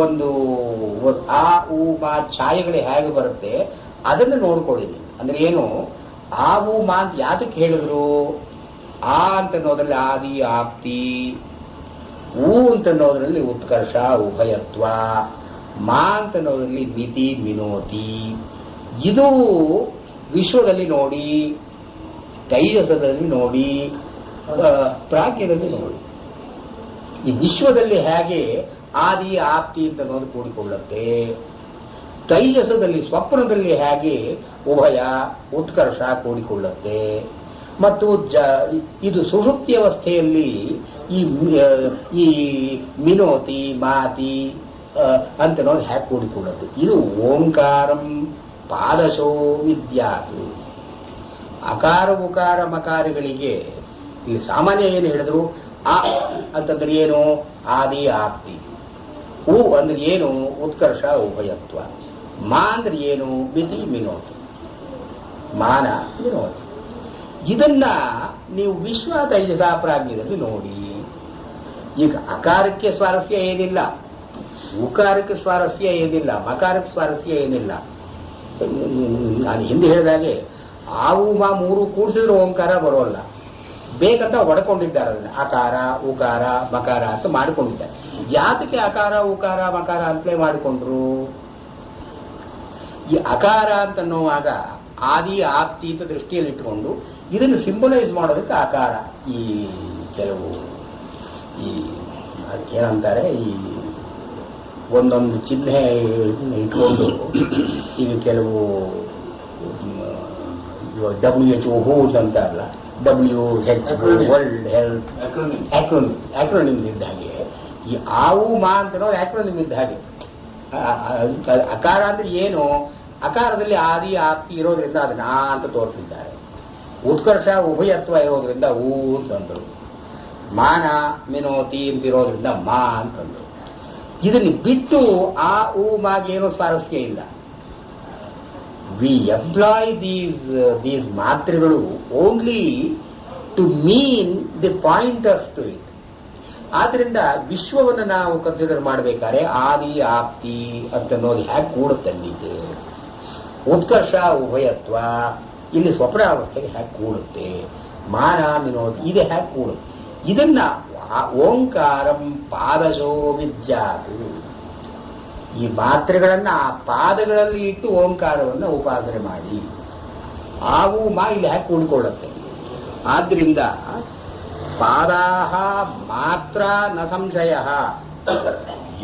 ಒಂದು ಆ ಉ ಮಾ ಛಾಯೆಗಳು ಹೇಗೆ ಬರುತ್ತೆ ಅದನ್ನು ನೋಡ್ಕೊಳ್ಳಿರಿ. ಅಂದ್ರೆ ಏನು? ಆ ಉ ಮಾ ಅಂತ ಯಾತಕ್ಕೆ ಹೇಳಿದ್ರು? ಆ ಅಂತ ಅನ್ನೋದ್ರಲ್ಲಿ ಆದಿ ಆಪ್ತಿ, ಊ ಅಂತ ಅನ್ನೋದ್ರಲ್ಲಿ ಉತ್ಕರ್ಷ ಉಭಯತ್ವ, ಮಾ ಅಂತ ಅನ್ನೋದ್ರಲ್ಲಿ ಮಿತಿ ಮಿನೋತಿ. ಇದು ವಿಶ್ವದಲ್ಲಿ ನೋಡಿ ತೈಜಸದಲ್ಲಿ ನೋಡಿ, ಪ್ರಾಜ್ಞದಲ್ಲಿ ನೋಡಿ. ಈ ವಿಶ್ವದಲ್ಲಿ ಹೇಗೆ ಆದಿ ಆಪ್ತಿ ಅಂತ ಅನ್ನೋದು ಕೂಡಿಕೊಳ್ಳುತ್ತೆ, ತೈಜಸದಲ್ಲಿ ಸ್ವಪ್ನದಲ್ಲಿ ಹೇಗೆ ಉಭಯ ಉತ್ಕರ್ಷ ಕೂಡಿಕೊಳ್ಳುತ್ತೆ, ಮತ್ತು ಇದು ಸುಷುಪ್ತಿ ಅವಸ್ಥೆಯಲ್ಲಿ ಈ ಮಿನೋತಿ ಮಾತಿ ಅಂತ ನೋಡಿ ಹೇಗೆ ಕೂಡಿಕೊಳ್ಳುತ್ತೆ. ಇದು ಓಂಕಾರಂ ಪಾದಶೋ ವಿದ್ಯಾತು. ಅಕಾರ ಉಕಾರ ಮಕಾರಗಳಿಗೆ ಈ ಸಾಮಾನ್ಯ ಏನು ಹೇಳಿದ್ರು, ಆ ಅಂತಂದ್ರೆ ಏನು ಆದಿ ಆಪ್ತಿ, ಉ ಅಂದ್ರೆ ಏನು ಉತ್ಕರ್ಷ ಉಭಯತ್ವ, ಮಾ ಅಂದ್ರೆ ಏನು ಮಿತಿ ಮಿನೋತಿ, ಮಾನ ವಿನೋತಿ. ಇದನ್ನ ನೀವು ವಿಶ್ವ ತೈಜಸ ಪ್ರಾಜ್ಞದಲ್ಲಿ ನೋಡಿ. ಈಗ ಅಕಾರಕ್ಕೆ ಸ್ವಾರಸ್ಯ ಏನಿಲ್ಲ, ಉಕಾರಕ್ಕೆ ಸ್ವಾರಸ್ಯ ಏನಿಲ್ಲ, ಮಕಾರಕ್ಕೆ ಸ್ವಾರಸ್ಯ ಏನಿಲ್ಲ. ನಾನು ಹಿಂದೆ ಹೇಳಿದಾಗೆ ಆವು ಮಾ ಮೂರು ಕೂಡಿಸಿದ್ರು ಓಂಕಾರ ಬರೋಲ್ಲ, ಬೇಕಂತ ಹೊಡ್ಕೊಂಡಿದ್ದಾರೆ ಅದನ್ನ ಅಕಾರ ಉಕಾರ ಮಕಾರ ಅಂತ ಮಾಡಿಕೊಂಡಿದ್ದಾರೆ. ಯಾತಕ್ಕೆ ಅಕಾರ ಉಕಾರ ಮಕಾರ ಅಂತಲೇ ಮಾಡಿಕೊಂಡ್ರು? ಈ ಅಕಾರ ಅಂತನ್ನುವಾಗ ಆದಿ ಆಪ್ತಿ ಅಂತ ದೃಷ್ಟಿಯಲ್ಲಿ ಇಟ್ಟುಕೊಂಡು ಇದನ್ನು ಸಿಂಬಲೈಸ್ ಮಾಡೋದಕ್ಕೆ ಆಕಾರ. ಈ ಕೆಲವು ಈ ಏನಂತಾರೆ, ಈ ಒಂದೊಂದು ಚಿಹ್ನೆ ಇಟ್ಕೊಂಡು ಈಗ ಕೆಲವು WHO ಅಂತಾರಲ್ಲ, WHO ವರ್ಲ್ಡ್ ಹೆಲ್ತ್ ಆಕ್ರೋನಿಮ್ಸ್ ಇದ್ದ ಹಾಗೆ ಈ ಆವು ಮಾ ಅಂತ ಆಕ್ರೋನಿಮ್ ಇದ್ದ ಹಾಗೆ. ಅಕಾರ ಅಂದ್ರೆ ಏನು, ಅಕಾರದಲ್ಲಿ ಆದಿ ಆಪ್ತಿ ಇರೋದ್ರಿಂದ ಅದನ್ನ ಆ ಅಂತ ತೋರಿಸಿದ್ದಾರೆ. ಉತ್ಕರ್ಷ ಉಭಯತ್ವ ಇರೋದ್ರಿಂದ ಊ ಅಂತಂದ್ರು, ಮಾನ ಮಿನೋತಿ ಅಂತಿರೋದ್ರಿಂದ ಮಾ ಅಂತಂದ್ರು. ಇದನ್ನು ಬಿಟ್ಟು ಆ ಊ ಮಾಗೇನೋ ಸ್ವಾರಸ್ಯ ಇಲ್ಲ. ವಿ ಎಂಪ್ಲಾಯ್ ದೀಸ್ ಮಾತ್ರೆಗಳು only to mean the pointers to it. ಆದ್ರಿಂದ ವಿಶ್ವವನ್ನು ನಾವು ಕನ್ಸಿಡರ್ ಮಾಡಬೇಕಾದ್ರೆ ಆದಿ ಆಪ್ತಿ ಅಂತ ನೋಡಿ ಹೇಗೆ ಕೂಡುತ್ತಲ್ಲಿದೆ, ಉತ್ಕರ್ಷ ಉಭಯತ್ವ ಇಲ್ಲಿ ಸ್ವಪ್ನಾವಸ್ಥೆಗೆ ಹೇಗೆ ಕೂಡುತ್ತೆ, ಮಾನ ವಿನೋದ್ ಇದು ಹೇಗೆ ಕೂಡುತ್ತೆ. ಇದನ್ನ ಓಂಕಾರಂ ಪಾದಶೋ ವಿದ್ಯಾತು. ಈ ಮಾತ್ರೆಗಳನ್ನ ಆ ಪಾದಗಳಲ್ಲಿ ಇಟ್ಟು ಓಂಕಾರವನ್ನು ಉಪಾಸನೆ ಮಾಡಿ ಆವು ಮಾ ಇಲ್ಲಿ ಹೇಗೆ ಕೂಡಿಕೊಳ್ಳುತ್ತೆ. ಆದ್ರಿಂದ ಪಾದಾಹ ಮಾತ್ರ ನ ಸಂಶಯ.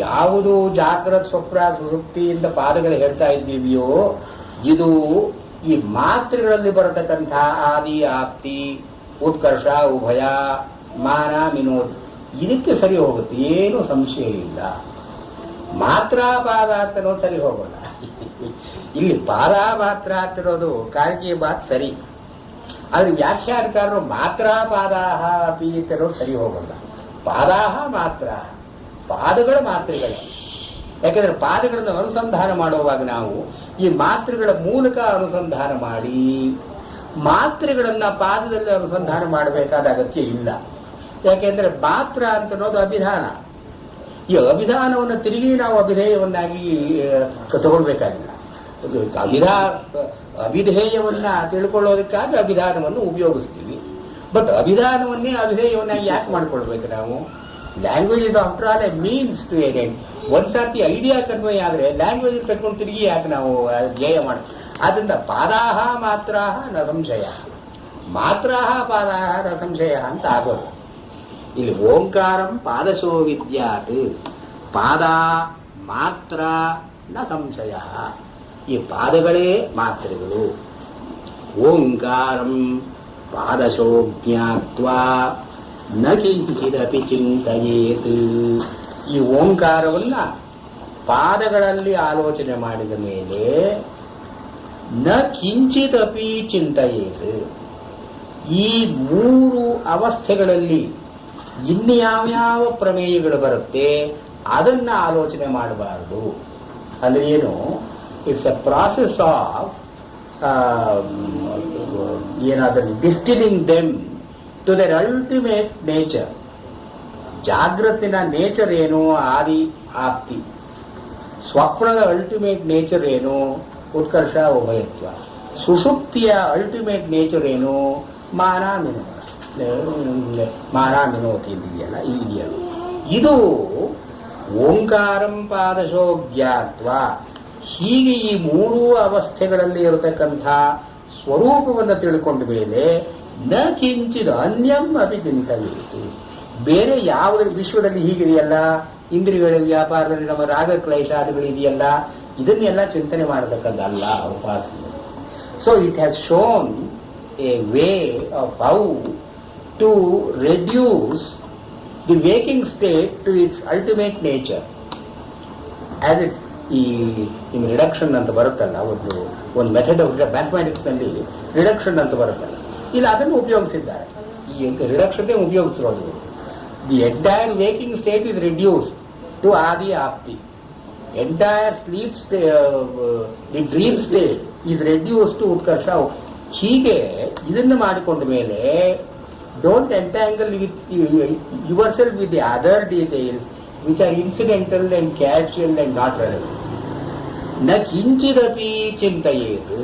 ಯಾವುದು ಜಾಗ್ರತ್ ಸ್ವಪ್ನ ಸುಷುಪ್ತಿಯಿಂದ ಪಾದಗಳು ಹೇಳ್ತಾ ಇದ್ದೀವಿಯೋ ಇದು ಈ ಮಾತ್ರೆಗಳಲ್ಲಿ ಬರತಕ್ಕಂಥ ಆದಿ ಆಪ್ತಿ ಉತ್ಕರ್ಷ ಉಭಯ ಮಾನ ವಿನೋದ್ ಇದಕ್ಕೆ ಸರಿ ಹೋಗುತ್ತೆ, ಏನು ಸಂಶಯ ಇಲ್ಲ. ಮಾತ್ರ ಪಾದ ಅಂತನೋ ಸರಿ ಹೋಗೋಲ್ಲ. ಇಲ್ಲಿ ಪಾದ ಮಾತ್ರ ಅಂತಿರೋದು ಕಾಳಿಕೆ ಮಾತು ಸರಿ, ಆದ್ರೆ ವ್ಯಾಖ್ಯಾನಕಾರರು ಮಾತ್ರ ಪಾದಾಹ ಅಪಿ ಅಂತನೋ ಸರಿ ಹೋಗೋಲ್ಲ. ಪಾದಾಹ ಮಾತ್ರ, ಪಾದಗಳು ಮಾತ್ರೆಗಳೇ. ಯಾಕಂದ್ರೆ ಪಾದಗಳನ್ನು ಅನುಸಂಧಾನ ಮಾಡುವಾಗ ನಾವು ಈ ಮಾತ್ರೆಗಳ ಮೂಲಕ ಅನುಸಂಧಾನ ಮಾಡಿ ಮಾತ್ರೆಗಳನ್ನ ಪಾದದಲ್ಲಿ ಅನುಸಂಧಾನ ಮಾಡಬೇಕಾದ ಅಗತ್ಯ ಇಲ್ಲ. ಯಾಕೆಂದ್ರೆ ಮಾತ್ರ ಅಂತನ್ನೋದು ಅಭಿಧಾನ. ಈ ಅಭಿಧಾನವನ್ನು ತಿರುಗಿ ನಾವು ಅಭಿಧೇಯವನ್ನಾಗಿ ತಗೊಳ್ಬೇಕಾಗಿಲ್ಲ. ಅಭಿಧೇಯವನ್ನ ತಿಳ್ಕೊಳ್ಳೋದಕ್ಕಾಗಿ ಅಭಿಧಾನವನ್ನು ಉಪಯೋಗಿಸ್ತೀವಿ. ಬಟ್ ಅಭಿಧಾನವನ್ನೇ ಅಭಿಧೇಯವನ್ನಾಗಿ ಯಾಕೆ ಮಾಡ್ಕೊಳ್ಬೇಕು ನಾವು? Language is after all a means to an end. ಒಂದ್ಸರ್ತಿ ಐಡಿಯಾ ಕನ್ವಯ ಆದ್ರೆ ಲ್ಯಾಂಗ್ವೇಜ್ ಕಟ್ಕೊಂಡು ತಿರುಗಿ ಯಾಕೆ ನಾವು ಧ್ಯೇಯ ಮಾಡಿ. ಆದ್ರಿಂದ ಪಾದಾಹ ಮಾತ್ರಾಹ ನ ಸಂಶಯ, ಮಾತ್ರಾಹ ಪಾದಾಹ ನ ಸಂಶಯ ಅಂತ ಆಗೋದು. ಇಲ್ಲಿ ಓಂಕಾರಂ ಪಾದಶೋ ವಿದ್ಯಾತ್, ಪಾದ ಮಾತ್ರ ನ ಸಂಶಯ. ಈ ಪಾದಗಳೇ ಮಾತ್ರೆಗಳು. ಓಂಕಾರಂ ಪಾದಶೋ ಜ್ಞಾತ್ವಾ ನ ಕಿಂಚಿದಪಿ ಚಿಂತಯೇತ್. ಈ ಓಂಕಾರವನ್ನ ಪಾದಗಳಲ್ಲಿ ಆಲೋಚನೆ ಮಾಡಿದ ಮೇಲೆ ನ ಕಿಂಚಿದಪಿ ಚಿಂತಯೇತ್. ಈ ಮೂರು ಅವಸ್ಥೆಗಳಲ್ಲಿ ಇನ್ಯಾವ್ಯಾವ ಪ್ರಮೇಯಗಳು ಬರುತ್ತೆ ಅದನ್ನ ಆಲೋಚನೆ ಮಾಡಬಾರದು. ಅಂದ್ರೆ ಏನು, ಇಟ್ಸ್ ಎ ಪ್ರಾಸೆಸ್ ಆಫ್ ಏನಾದರೂ distilling them to their ultimate nature. ಜಾಗೃತಿನ ನೇಚರ್ ಏನು, ಆದಿ ಆಪ್ತಿ. ಸ್ವಪ್ನದ ಅಲ್ಟಿಮೇಟ್ ನೇಚರ್ ಏನು, ಉತ್ಕರ್ಷ ಉಭಯತ್ವ. ಸುಷುಪ್ತಿಯ ಅಲ್ಟಿಮೇಟ್ ನೇಚರ್ ಏನು, ಮಾನ ವಿನೋತಿ ಇದೆಯಲ್ಲ, ಇದೆಯಲ್ಲ. ಇದು ಓಂಕಾರಂ ಪಾದಶೋ ಜ್ಞಾತ್ವ. ಹೀಗೆ ಈ ಮೂರೂ ಅವಸ್ಥೆಗಳಲ್ಲಿ ಇರತಕ್ಕಂಥ ಸ್ವರೂಪವನ್ನು ತಿಳ್ಕೊಂಡ ಮೇಲೆ ನ ಕಿಂಚಿದ ಅನ್ಯಂ ಅಪಿ ಚಿಂತಯೇತು. ಬೇರೆ ಯಾವುದ್ರ ವಿಶ್ವದಲ್ಲಿ ಹೀಗಿದೆಯಲ್ಲ, ಇಂದ್ರಿಯಗಳ ವ್ಯಾಪಾರದಲ್ಲಿ ನಮ್ಮ ರಾಗ ಕ್ಲೇಶಾದಿಗಳು ಇದೆಯಲ್ಲ, ಇದನ್ನೆಲ್ಲ ಚಿಂತನೆ ಮಾಡತಕ್ಕದ್ದಲ್ಲ ಉಪಾಸನೆ. So it has shown a way of how to reduce the waking state to its ultimate nature. As it's ಈ ರಿಡಕ್ಷನ್ ಅಂತ ಬರುತ್ತಲ್ಲ, ಒಂದು ಮೆಥಡ್ ಆಫ್ ಮ್ಯಾಥಮ್ಯಾಟಿಕ್ಸ್ ನಲ್ಲಿ ರಿಡಕ್ಷನ್ ಅಂತ ಬರುತ್ತಲ್ಲ, ಇಲ್ಲ ಅದನ್ನು ಉಪಯೋಗಿಸಿದ್ದಾರೆ. ಈ ರಿಡಕ್ಷನ್ ಉಪಯೋಗಿಸಿರೋದು. The entire waking state is reduce to ಆದಿ ಆಪ್ತಿ. Entire sleep the dream state is reduce to ಉತ್ಕರ್ಷ. ಹೀಗೆ ಇದನ್ನು ಮಾಡಿಕೊಂಡ ಮೇಲೆ don't entangle with yourself with the other details which are incidental and casual and not relevant. ನ ಕಿಂಚಿದಪಿ ಚಿಂತೆಯೇತು.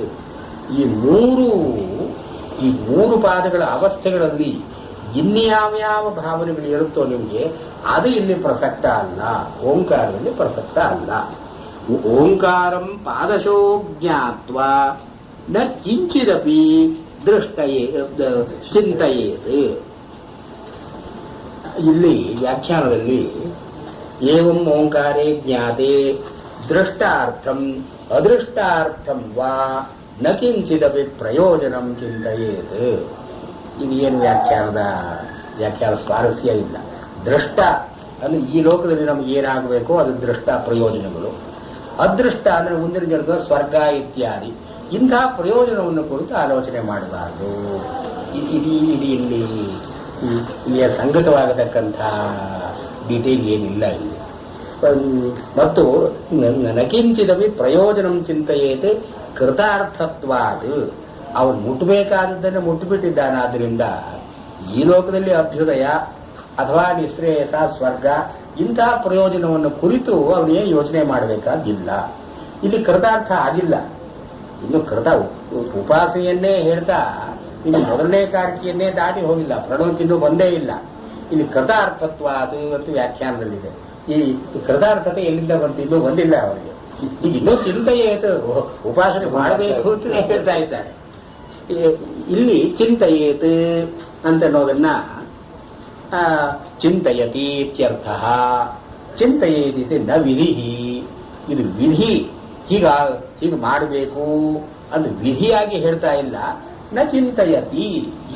ಈ ಮೂರು ಪಾದಗಳ ಅವಸ್ಥೆಗಳಲ್ಲಿ ಇನ್ಯಾವ್ಯಾವ ಭಾವನೆಗಳು ಇರುತ್ತೋ ನಿಮಗೆ, ಅದು ಇಲ್ಲಿ ಪ್ರಸಕ್ತ ಅಲ್ಲ, ಓಂಕಾರದಲ್ಲಿ ಪ್ರಸಕ್ತ ಅಲ್ಲ. ಓಂಕಾರಂ ಪಾದಶೋ ಜ್ಞಾತ್ವಾ ನ ಕಿಂಚಿದಪಿ ಚಿಂತೆಯೇತು. ಇಲ್ಲಿ ವ್ಯಾಖ್ಯಾನದಲ್ಲಿ ಏವಂ ಓಂಕಾರೇ ಜ್ಞಾತೆ ದೃಷ್ಟಾರ್ಥಂ ಅದೃಷ್ಟಾರ್ಥಂ ವಾ ನ ಕಿಂಚಿದಪಿ ಪ್ರಯೋಜನಂ ಚಿಂತೆಯೇತ್. ಇದೇನು ವ್ಯಾಖ್ಯಾನ ಸ್ವಾರಸ್ಯ ಇಲ್ಲ. ದೃಷ್ಟ ಅಂದ್ರೆ ಈ ಲೋಕದಲ್ಲಿ ನಮ್ಗೆ ಏನಾಗಬೇಕೋ ಅದು ದೃಷ್ಟ ಪ್ರಯೋಜನಗಳು. ಅದೃಷ್ಟ ಅಂದ್ರೆ ಮುಂದಿನ ಜನ್ಮದ ಸ್ವರ್ಗ ಇತ್ಯಾದಿ. ಇಂತಹ ಪ್ರಯೋಜನವನ್ನು ಕುರಿತು ಆಲೋಚನೆ ಮಾಡಬಾರದು. ಇಲ್ಲಿಯ ಸಂಗತವಾಗತಕ್ಕಂಥ ಡೀಟೇಲ್ ಏನಿಲ್ಲ ಇಲ್ಲಿ. ಮತ್ತು ನಕಿಂಚಿದವಿ ಪ್ರಯೋಜನಂ ಚಿಂತೆಯೇತ್ ಕೃತಾರ್ಥತ್ವಾದ್. ಅವನು ಮುಟ್ಟಬೇಕಾದದ್ದನ್ನು ಮುಟ್ಟಿಬಿಟ್ಟಿದ್ದಾನಾದ್ರಿಂದ ಈ ಲೋಕದಲ್ಲಿ ಅಭ್ಯುದಯ ಅಥವಾ ನಿಶ್ರೇಯಸ ಸ್ವರ್ಗ ಇಂತಹ ಪ್ರಯೋಜನವನ್ನು ಕುರಿತು ಅವನೇನು ಯೋಚನೆ ಮಾಡಬೇಕಾಗಿಲ್ಲ. ಇಲ್ಲಿ ಕೃತಾರ್ಥ ಆಗಿಲ್ಲ. ಇನ್ನು ಉಪಾಸನೆಯನ್ನೇ ಹೇಳ್ತಾ ಇನ್ನು ಮೊದಲನೇ ಕಾರಿಕೆಯನ್ನೇ ದಾಟಿ ಹೋಗಿಲ್ಲ. ಪ್ರಣವಕ್ಕಿನ್ನೂ ಬಂದೇ ಇಲ್ಲ. ಇಲ್ಲಿ ಕೃತಾರ್ಥತ್ವ ಅದು ಅಂತ ವ್ಯಾಖ್ಯಾನದಲ್ಲಿದೆ. ಈ ಕೃತಾರ್ಥತೆ ಎಲ್ಲಿಂದ ಬಂತು? ಇನ್ನೂ ಬಂದಿಲ್ಲ ಅವರಿಗೆ. ಈಗ ಇನ್ನೂ ಚಿಂತೆಯೇತು, ಉಪಾಸನೆ ಮಾಡಬೇಕು ಅಂತ ಹೇಳ್ತಾ ಇದ್ದಾರೆ. ಇಲ್ಲಿ ಚಿಂತೆಯೇತ್ ಅಂತನ್ನೋದನ್ನ ಚಿಂತಯತಿ ಇತ್ಯರ್ಥ. ಚಿಂತೆಯೇತಿ ನ ವಿಧಿ. ಇದು ವಿಧಿ, ಹೀಗೆ ಮಾಡಬೇಕು ಅಂತ ವಿಧಿಯಾಗಿ ಹೇಳ್ತಾ ಇಲ್ಲ. ನ ಚಿಂತಯತಿ,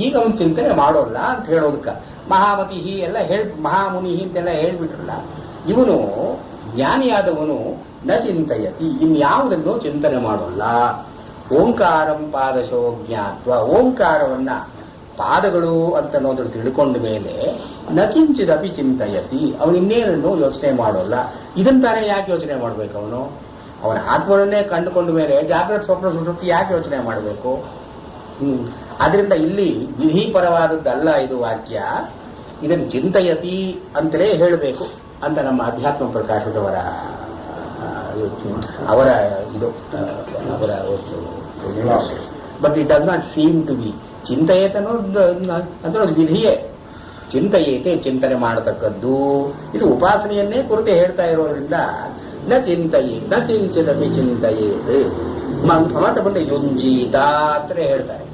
ಈಗ ಅವನು ಚಿಂತನೆ ಮಾಡೋಲ್ಲ ಅಂತ ಹೇಳೋದಕ್ಕ ಮಹಾಮತಿ ಎಲ್ಲ ಮಹಾಮುನಿ ಅಂತೆಲ್ಲ ಹೇಳ್ಬಿಟ್ರಲ್ಲ. ಇವನು ಜ್ಞಾನಿಯಾದವನು ನ ಚಿಂತಯತಿ, ಇನ್ಯಾವುದನ್ನು ಚಿಂತನೆ ಮಾಡೋಲ್ಲ. ಓಂಕಾರಂ ಪಾದಶೋ ಜ್ಞಾತ್ವ, ಓಂಕಾರವನ್ನ ಪಾದಗಳು ಅಂತ ಅನ್ನೋದ್ರ ತಿಳ್ಕೊಂಡ ಮೇಲೆ ನಕಿಂಚಿದಪಿ ಚಿಂತಯತಿ, ಅವನಿನ್ನೇನನ್ನು ಯೋಚನೆ ಮಾಡೋಲ್ಲ. ಇದನ್ನ ಯಾಕೆ ಯೋಚನೆ ಮಾಡ್ಬೇಕು? ಅವನ ಆತ್ಮನನ್ನೇ ಕಂಡುಕೊಂಡ ಮೇಲೆ ಜಾಗ್ರತ ಸ್ವಪ್ನ ಸುಷುಪ್ತಿ ಯಾಕೆ ಯೋಚನೆ ಮಾಡಬೇಕು? ಆದ್ರಿಂದ ಇಲ್ಲಿ ವಿಧಿಪರವಾದದ್ದಲ್ಲ ಇದು ವಾಕ್ಯ. ಇದನ್ನು ಚಿಂತಯತಿ ಅಂತಲೇ ಹೇಳಬೇಕು ಅಂತ ನಮ್ಮ ಅಧ್ಯಾತ್ಮ ಪ್ರಕಾಶದವರ ಇದು ಅವರ but it does not seem to be. ಚಿಂತೆಯೇತ ಅನ್ನೋದು ವಿಧಿಯೇ. ಚಿಂತೆಯೇತೆ ಚಿಂತನೆ ಮಾಡತಕ್ಕದ್ದು. ಇದು ಉಪಾಸನೆಯನ್ನೇ ಕುರಿತು ಹೇಳ್ತಾ ಇರೋದ್ರಿಂದ ನ ಕಿಂಚಿದಪಿ ಚಿಂತೆಯೇತ್. ಮತ್ತೆ ಬಂದು ಯುಂಜೀತ ಅಂತ ಹೇಳ್ತಾರೆ.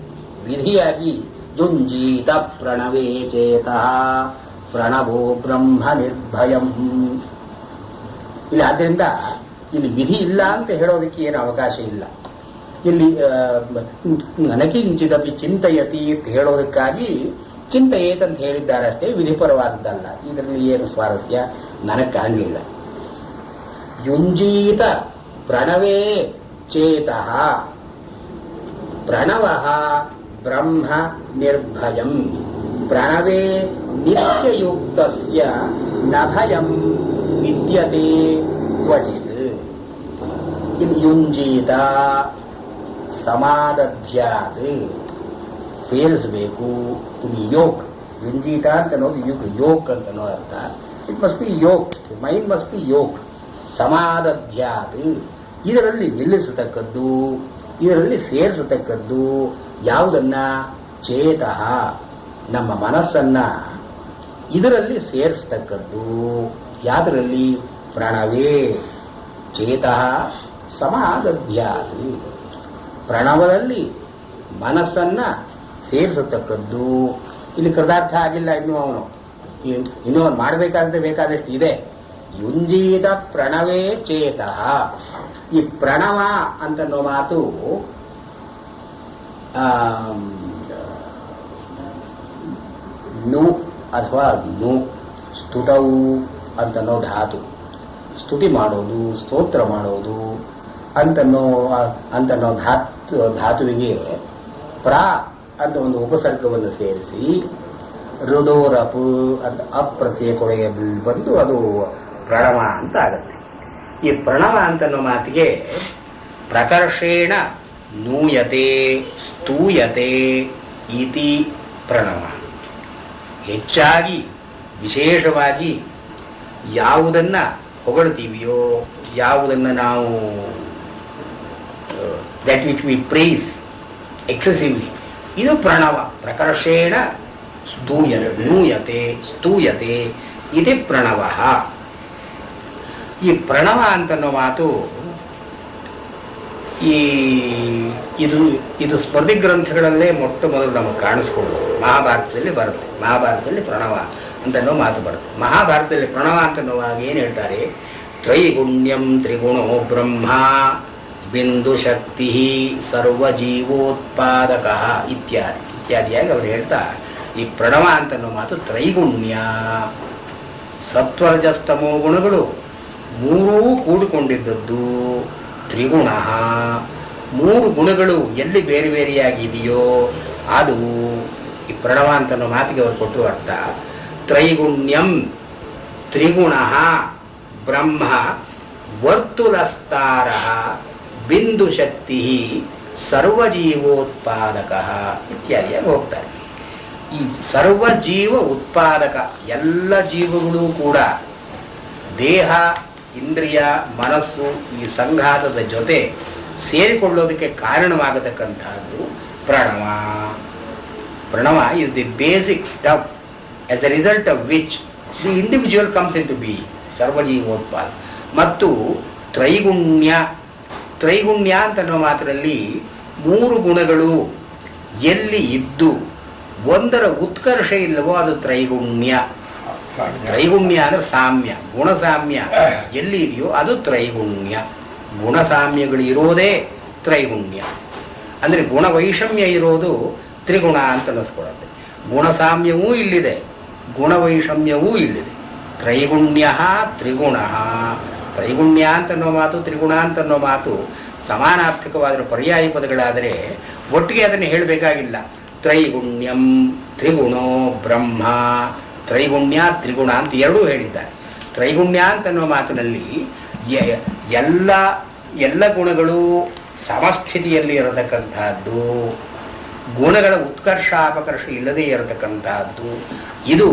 ವಿಧಿಯಾಗಿ ಯುಂಜೀತ ಪ್ರಣವೇ ಚೇತಃ ಪ್ರಣವೋ ಬ್ರಹ್ಮ ನಿರ್ಭಯಂ. ಇಲ್ಲಿ ಆದ್ದರಿಂದ ಇಲ್ಲಿ ವಿಧಿ ಇಲ್ಲ ಅಂತ ಹೇಳೋದಕ್ಕೆ ಏನು ಅವಕಾಶ ಇಲ್ಲ. ಇಲ್ಲಿ ನನಕಿಂಚಿದಪಿ ಚಿಂತೆಯತಿ ಅಂತ ಹೇಳೋದಕ್ಕಾಗಿ ಚಿಂತೆಯೇತ್ ಅಂತ ಹೇಳಿದ್ದಾರೆ ಅಷ್ಟೇ, ವಿಧಿಪರವಾದದ್ದಲ್ಲ. ಇದರಲ್ಲಿ ಏನು ಸ್ವಾರಸ್ಯ ನನಗೆ ಕಾಣಲಿಲ್ಲ. ಯುಂಜೀತ ಪ್ರಣವೇ ಚೇತಃ ಪ್ರಣವಃ ಬ್ರಹ್ಮ ನಿರ್ಭಯಂ ಪ್ರಣವೇ ನಿತ್ಯಯುಕ್ತಸ್ಯ ನ ಭಯಂ ವಿದ್ಯತೆ ಕ್ವಚಿತ್. ಯುಂಜೀತ ಸಮಾದಧ್ಯಾತ್, ಸೇರಿಸಬೇಕು. ಇದು ಯೋಗ್. ಯುಂಜೀತ ಅಂತ ಅನ್ನೋದು ಯೋಗ್ ಅಂತ ಅನ್ನೋ ಅರ್ಥ. It must be yoga, mind must be yoga. ಸಮಾದಧ್ಯಾತ್, ಇದರಲ್ಲಿ ನಿಲ್ಲಿಸತಕ್ಕದ್ದು, ಇದರಲ್ಲಿ ಸೇರಿಸತಕ್ಕದ್ದು ಯಾವುದನ್ನ? ಚೇತಃ, ನಮ್ಮ ಮನಸ್ಸನ್ನ ಇದರಲ್ಲಿ ಸೇರಿಸತಕ್ಕದ್ದು. ಯಾವುದರಲ್ಲಿ? ಪ್ರಣವೇ ಚೇತಃ ಸಮಾದಧ್ಯಾತ್, ಪ್ರಣವದಲ್ಲಿ ಮನಸ್ಸನ್ನ ಸೇರಿಸತಕ್ಕದ್ದು. ಇಲ್ಲಿ ಕೃತಾರ್ಥ ಆಗಿಲ್ಲ ಇನ್ನೂ ಅವನು, ಇನ್ನೂ ಅವನು ಬೇಕಾದಷ್ಟು ಇದೆ. ಯುಂಜೀತ ಪ್ರಣವೇ ಚೇತಃ. ಈ ಪ್ರಣವ ಅಂತನ್ನೋ ಮಾತು ನು ಅಥವಾ ನು, ಸ್ತುತವು ಅಂತನ್ನೋ ಧಾತು, ಸ್ತುತಿ ಮಾಡೋದು, ಸ್ತೋತ್ರ ಮಾಡೋದು ಅಂತನ್ನೋ ಧಾತುವಿಗೆ ಪ್ರ ಅಂತ ಒಂದು ಉಪಸರ್ಗವನ್ನು ಸೇರಿಸಿ ಋದೋರಪು ಅಂತ ಅಪ್ರತ್ಯಯ ಕೊಳೆಗೆ ಬಂದು ಅದು ಪ್ರಣವ ಅಂತ ಆಗುತ್ತೆ. ಈ ಪ್ರಣವ ಅಂತನ್ನೋ ಮಾತಿಗೆ ಪ್ರಕರ್ಷೇಣ ನೂಯತೆ ಸ್ತೂಯತೆ ಇತಿ ಪ್ರಣವ. ಹೆಚ್ಚಾಗಿ ವಿಶೇಷವಾಗಿ ಯಾವುದನ್ನ ಹೊಗಳ್ತೀವಿಯೋ, ಯಾವುದನ್ನು ನಾವು that which we praise excessively, ಇದು ಪ್ರಣವ. ಪ್ರಕರ್ಷೇಣ ನೂಯತೆ ಸ್ತೂಯತೆ ಇತಿ ಪ್ರಣವ. ಈ ಪ್ರಣವ ಅಂತನ್ನೋ ಮಾತು ಇದು ಸ್ಮೃತಿ ಗ್ರಂಥಗಳಲ್ಲೇ ಮೊಟ್ಟ ಮೊದಲು ನಮಗೆ ಕಾಣಿಸ್ಕೊಳ್ಳೋದು. ಮಹಾಭಾರತದಲ್ಲಿ ಬರುತ್ತೆ. ಮಹಾಭಾರತದಲ್ಲಿ ಪ್ರಣವ ಅಂತನ್ನೋ ಮಾತು ಬರುತ್ತೆ. ಮಹಾಭಾರತದಲ್ಲಿ ಪ್ರಣವ ಅಂತನ್ನುವಾಗ ಏನು ಹೇಳ್ತಾರೆ? ತ್ರೈಗುಣ್ಯಂ ತ್ರಿಗುಣೋ ಬ್ರಹ್ಮ ಬಿಂದು ಶಕ್ತಿ ಸರ್ವಜೀವೋತ್ಪಾದಕ ಇತ್ಯಾದಿಯಾಗಿ ಅವರು ಹೇಳ್ತಾ, ಈ ಪ್ರಣವ ಅಂತನ್ನೋ ಮಾತು ತ್ರೈಗುಣ್ಯ, ಸತ್ವರಜಸ್ತಮೋ ಗುಣಗಳು ಮೂರೂ ಕೂಡಿಕೊಂಡಿದ್ದದ್ದು. ತ್ರಿಗುಣ, ಮೂರು ಗುಣಗಳು ಎಲ್ಲಿ ಬೇರೆ ಬೇರೆಯಾಗಿದೆಯೋ ಅದು ಈ ಪ್ರಣವ ಅಂತನ್ನೋ ಮಾತಿಗೆ ಅವರು ಕೊಟ್ಟು ಅರ್ಥ. ತ್ರೈಗುಣ್ಯಂ ತ್ರಿಗುಣ ಬ್ರಹ್ಮ ವರ್ತುಲಸ್ತಾರ ಬಿಂದು ಶಕ್ತಿ ಸರ್ವಜೀವೋತ್ಪಾದಕ ಇತ್ಯಾದಿಯಾಗಿ ಹೋಗ್ತಾರೆ. ಈ ಸರ್ವಜೀವ ಉತ್ಪಾದಕ, ಎಲ್ಲ ಜೀವಗಳು ಕೂಡ ದೇಹ, ಇಂದ್ರಿಯ, ಮನಸ್ಸು ಈ ಸಂಘಾತದ ಜೊತೆ ಸೇರಿಕೊಳ್ಳೋದಕ್ಕೆ ಕಾರಣವಾಗತಕ್ಕಂಥದ್ದು ಪ್ರಣವ. ಪ್ರಣವ is the basic stuff as a result of which the individual comes into being. ಸರ್ವಜೀವೋತ್ಪಾದ ಮತ್ತು ತ್ರೈಗುಣ್ಯ. ತ್ರೈಗುಣ್ಯ ಅಂತನ್ನೋ ಮಾತ್ರದಲ್ಲಿ ಮೂರು ಗುಣಗಳು ಎಲ್ಲಿ ಇದ್ದು ಒಂದರ ಉತ್ಕರ್ಷ ಇಲ್ಲವೋ ಅದು ತ್ರೈಗುಣ್ಯ. ತ್ರೈಗುಣ್ಯ ಅಂದ್ರೆ ಸಾಮ್ಯ, ಗುಣಸಾಮ್ಯ ಎಲ್ಲಿ ಇದೆಯೋ ಅದು ತ್ರೈಗುಣ್ಯ. ಗುಣಸಾಮ್ಯಗಳು ಇರೋದೇ ತ್ರೈಗುಣ್ಯ. ಅಂದ್ರೆ ಗುಣವೈಷಮ್ಯ ಇರೋದು ತ್ರಿಗುಣ ಅಂತ ಅನ್ನಿಸ್ಕೊಳತ್ತೆ. ಗುಣಸಾಮ್ಯವೂ ಇಲ್ಲಿದೆ, ಗುಣವೈಷಮ್ಯವೂ ಇಲ್ಲಿದೆ. ತ್ರೈಗುಣ್ಯ ತ್ರಿಗುಣ. ತ್ರೈಗುಣ್ಯ ಅಂತನ್ನೋ ಮಾತು, ತ್ರಿಗುಣ ಅಂತನ್ನೋ ಮಾತು ಸಮಾನಾರ್ಥಕವಾದ ಪರ್ಯಾಯ ಪದಗಳಾದರೆ ಒಟ್ಟಿಗೆ ಅದನ್ನು ಹೇಳಬೇಕಾಗಿಲ್ಲ. ತ್ರೈಗುಣ್ಯಂ ತ್ರಿಗುಣೋ ಬ್ರಹ್ಮ, ತ್ರೈಗುಣ್ಯ ತ್ರಿಗುಣ ಅಂತ ಎರಡೂ ಹೇಳಿದ್ದಾರೆ. ತ್ರೈಗುಣ್ಯ ಅಂತನ್ನೋ ಮಾತಿನಲ್ಲಿ ಎಲ್ಲ ಗುಣಗಳು ಸಮಸ್ಥಿತಿಯಲ್ಲಿ ಇರತಕ್ಕಂತಹದ್ದು, ಗುಣಗಳ ಉತ್ಕರ್ಷ ಅಪಕರ್ಷ ಇಲ್ಲದೆ ಇರತಕ್ಕಂತಹದ್ದು. ಇದು